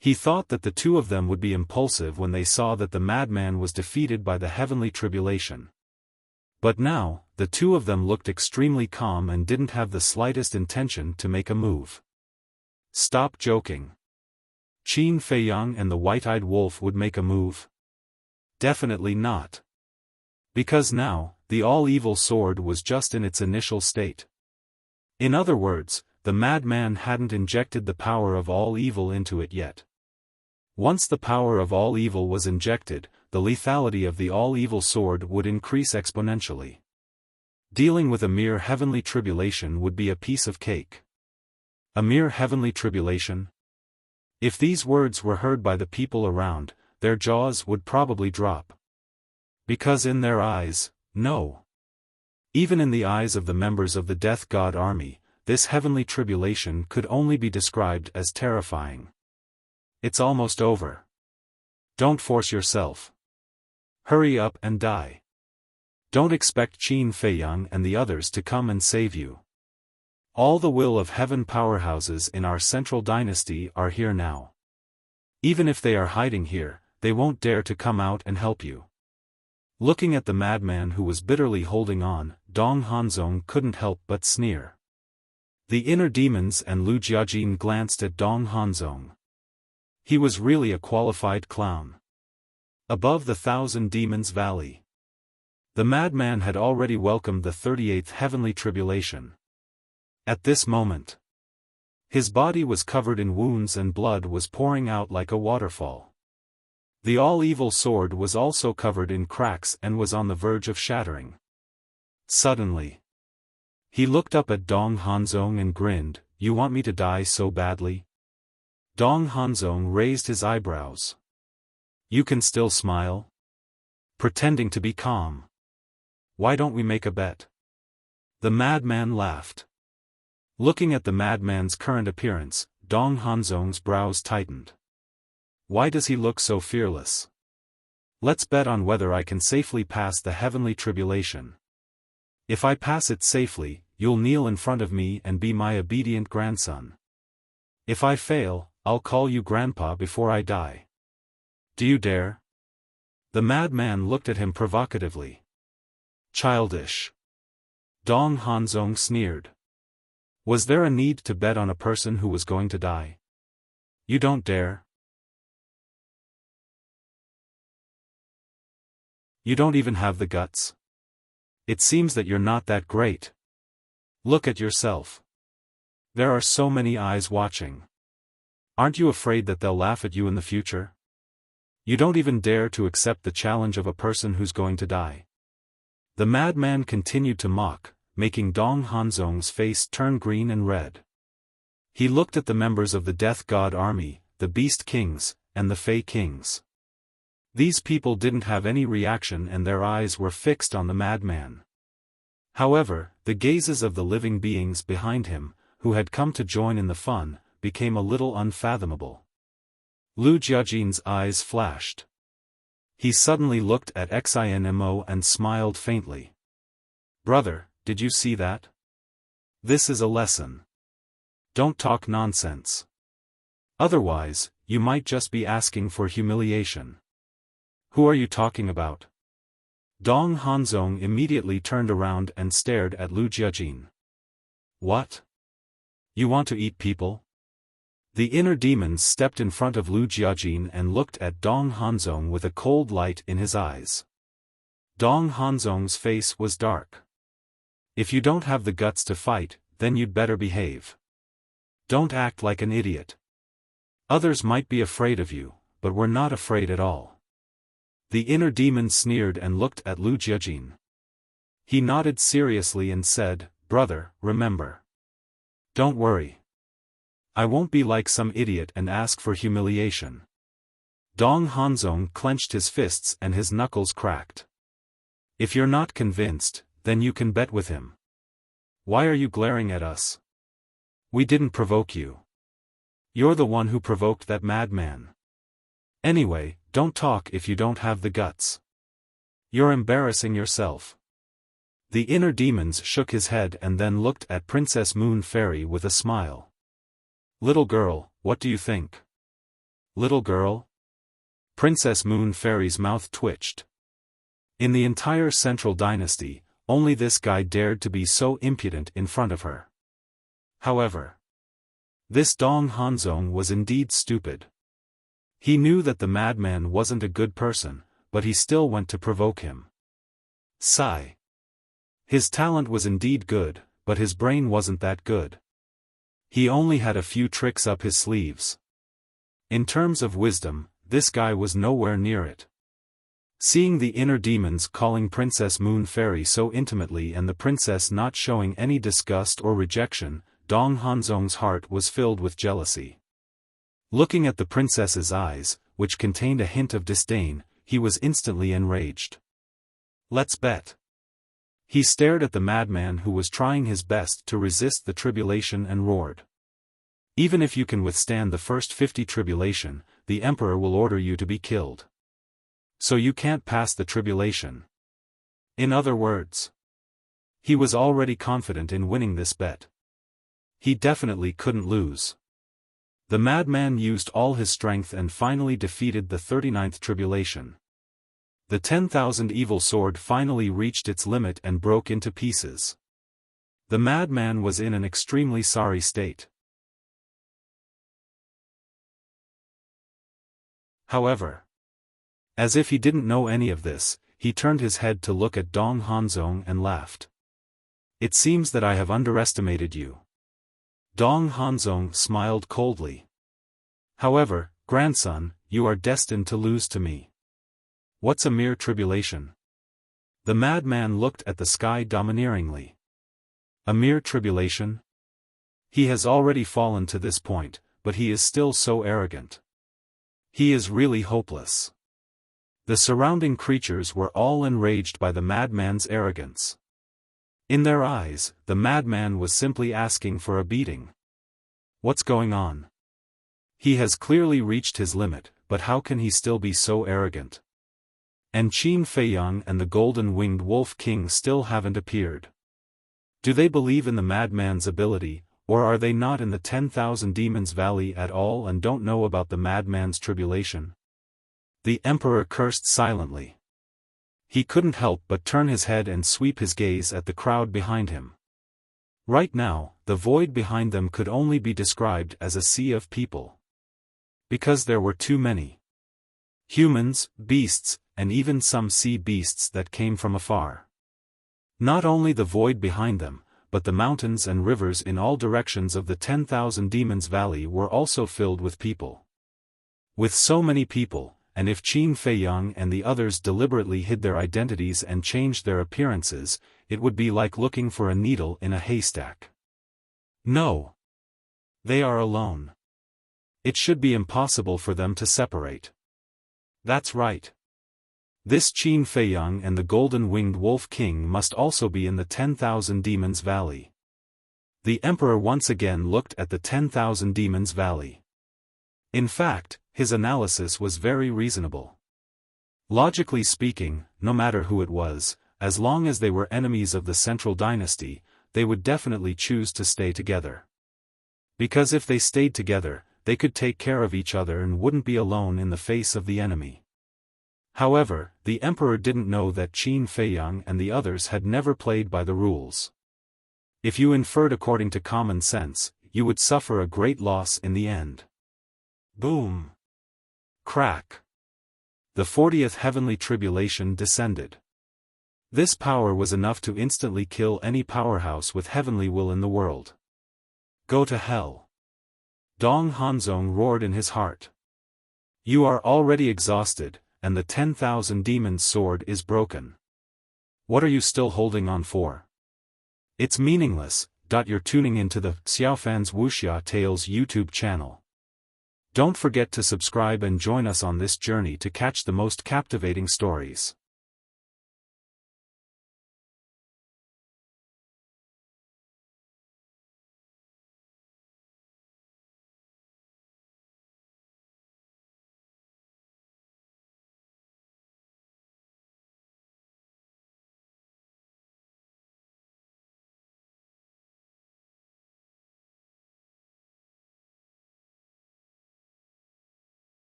He thought that the two of them would be impulsive when they saw that the madman was defeated by the heavenly tribulation. But now, the two of them looked extremely calm and didn't have the slightest intention to make a move. Stop joking. Qin Feiyang and the white-eyed wolf would make a move? Definitely not. Because now, the all-evil sword was just in its initial state. In other words, the madman hadn't injected the power of all evil into it yet. Once the power of all evil was injected, the lethality of the all-evil sword would increase exponentially. Dealing with a mere heavenly tribulation would be a piece of cake. A mere heavenly tribulation? If these words were heard by the people around, their jaws would probably drop. Because in their eyes, no. Even in the eyes of the members of the Death God army, this heavenly tribulation could only be described as terrifying. It's almost over. Don't force yourself. Hurry up and die. Don't expect Qin Feiyang and the others to come and save you. All the will of heaven powerhouses in our central dynasty are here now. Even if they are hiding here, they won't dare to come out and help you. Looking at the madman who was bitterly holding on, Dong Hanzong couldn't help but sneer. The inner demons and Lu Jiajin glanced at Dong Hanzong. He was really a qualified clown. Above the 1,000 Demons Valley, the madman had already welcomed the 38th heavenly tribulation. At this moment, his body was covered in wounds and blood was pouring out like a waterfall. The all-evil sword was also covered in cracks and was on the verge of shattering. Suddenly, he looked up at Dong Hanzong and grinned. You want me to die so badly? Dong Hanzong raised his eyebrows. You can still smile? Pretending to be calm. Why don't we make a bet? The madman laughed. Looking at the madman's current appearance, Dong Hanzong's brows tightened. Why does he look so fearless? Let's bet on whether I can safely pass the heavenly tribulation. If I pass it safely, you'll kneel in front of me and be my obedient grandson. If I fail, I'll call you grandpa before I die. Do you dare? The madman looked at him provocatively. Childish. Dong Hanzong sneered. Was there a need to bet on a person who was going to die? You don't dare. You don't even have the guts. It seems that you're not that great. Look at yourself. There are so many eyes watching. Aren't you afraid that they'll laugh at you in the future? You don't even dare to accept the challenge of a person who's going to die. The madman continued to mock, making Dong Hanzong's face turn green and red. He looked at the members of the Death God army, the Beast Kings, and the Fey Kings. These people didn't have any reaction and their eyes were fixed on the madman. However, the gazes of the living beings behind him, who had come to join in the fun, became a little unfathomable. Lu Jiajin's eyes flashed. He suddenly looked at Xinmo and smiled faintly. Brother, did you see that? This is a lesson. Don't talk nonsense. Otherwise, you might just be asking for humiliation. Who are you talking about? Dong Hanzong immediately turned around and stared at Lu Jiajin. What? You want to eat people? The inner demons stepped in front of Lu Jiajin and looked at Dong Hanzong with a cold light in his eyes. Dong Hanzong's face was dark. If you don't have the guts to fight, then you'd better behave. Don't act like an idiot. Others might be afraid of you, but we're not afraid at all. The inner demon sneered and looked at Lu Jiajin. He nodded seriously and said, Brother, remember. Don't worry. I won't be like some idiot and ask for humiliation. Dong Hanzong clenched his fists and his knuckles cracked. If you're not convinced, then you can bet with him. Why are you glaring at us? We didn't provoke you. You're the one who provoked that madman. Anyway, don't talk if you don't have the guts. You're embarrassing yourself. The inner demons shook his head and then looked at Princess Moon Fairy with a smile. Little girl, what do you think? Little girl? Princess Moon Fairy's mouth twitched. In the entire Central Dynasty, only this guy dared to be so impudent in front of her. However, this Dong Hanzong was indeed stupid. He knew that the madman wasn't a good person, but he still went to provoke him. Sigh. His talent was indeed good, but his brain wasn't that good. He only had a few tricks up his sleeves. In terms of wisdom, this guy was nowhere near it. Seeing the inner demons calling Princess Moon Fairy so intimately and the princess not showing any disgust or rejection, Dong Hanzong's heart was filled with jealousy. Looking at the princess's eyes, which contained a hint of disdain, he was instantly enraged. Let's bet. He stared at the madman who was trying his best to resist the tribulation and roared. Even if you can withstand the first 50 tribulation, the emperor will order you to be killed. So you can't pass the tribulation. In other words, he was already confident in winning this bet. He definitely couldn't lose. The madman used all his strength and finally defeated the 39th tribulation. The 10,000 evil sword finally reached its limit and broke into pieces. The madman was in an extremely sorry state. However, as if he didn't know any of this, he turned his head to look at Dong Hanzong and laughed. It seems that I have underestimated you. Dong Hanzong smiled coldly. However, grandson, you are destined to lose to me. What's a mere tribulation? The madman looked at the sky domineeringly. A mere tribulation? He has already fallen to this point, but he is still so arrogant. He is really hopeless. The surrounding creatures were all enraged by the madman's arrogance. In their eyes, the madman was simply asking for a beating. What's going on? He has clearly reached his limit, but how can he still be so arrogant? And Qin Feiyang and the golden-winged wolf king still haven't appeared. Do they believe in the madman's ability, or are they not in the 10,000 Demons Valley at all and don't know about the madman's tribulation? The emperor cursed silently. He couldn't help but turn his head and sweep his gaze at the crowd behind him. Right now, the void behind them could only be described as a sea of people. Because there were too many. Humans, beasts, and even some sea beasts that came from afar. Not only the void behind them, but the mountains and rivers in all directions of the 10,000 Demons Valley were also filled with people. With so many people, and if Qin Feiyang and the others deliberately hid their identities and changed their appearances, it would be like looking for a needle in a haystack. No. They are alone. It should be impossible for them to separate. That's right. This Qin Feiyang and the golden-winged wolf king must also be in the 10,000 Demons Valley. The emperor once again looked at the 10,000 Demons Valley. In fact, his analysis was very reasonable. Logically speaking, no matter who it was, as long as they were enemies of the central dynasty, they would definitely choose to stay together. Because if they stayed together, they could take care of each other and wouldn't be alone in the face of the enemy. However, the emperor didn't know that Qin Feiyang and the others had never played by the rules. If you inferred according to common sense, you would suffer a great loss in the end. Boom! Crack! The 40th heavenly tribulation descended. This power was enough to instantly kill any powerhouse with heavenly will in the world. Go to hell! Dong Hanzong roared in his heart. You are already exhausted, and the 10,000 demons' sword is broken. What are you still holding on for? It's meaningless. You're tuning into the Xiaofan's Wuxia Tales YouTube channel. Don't forget to subscribe and join us on this journey to catch the most captivating stories.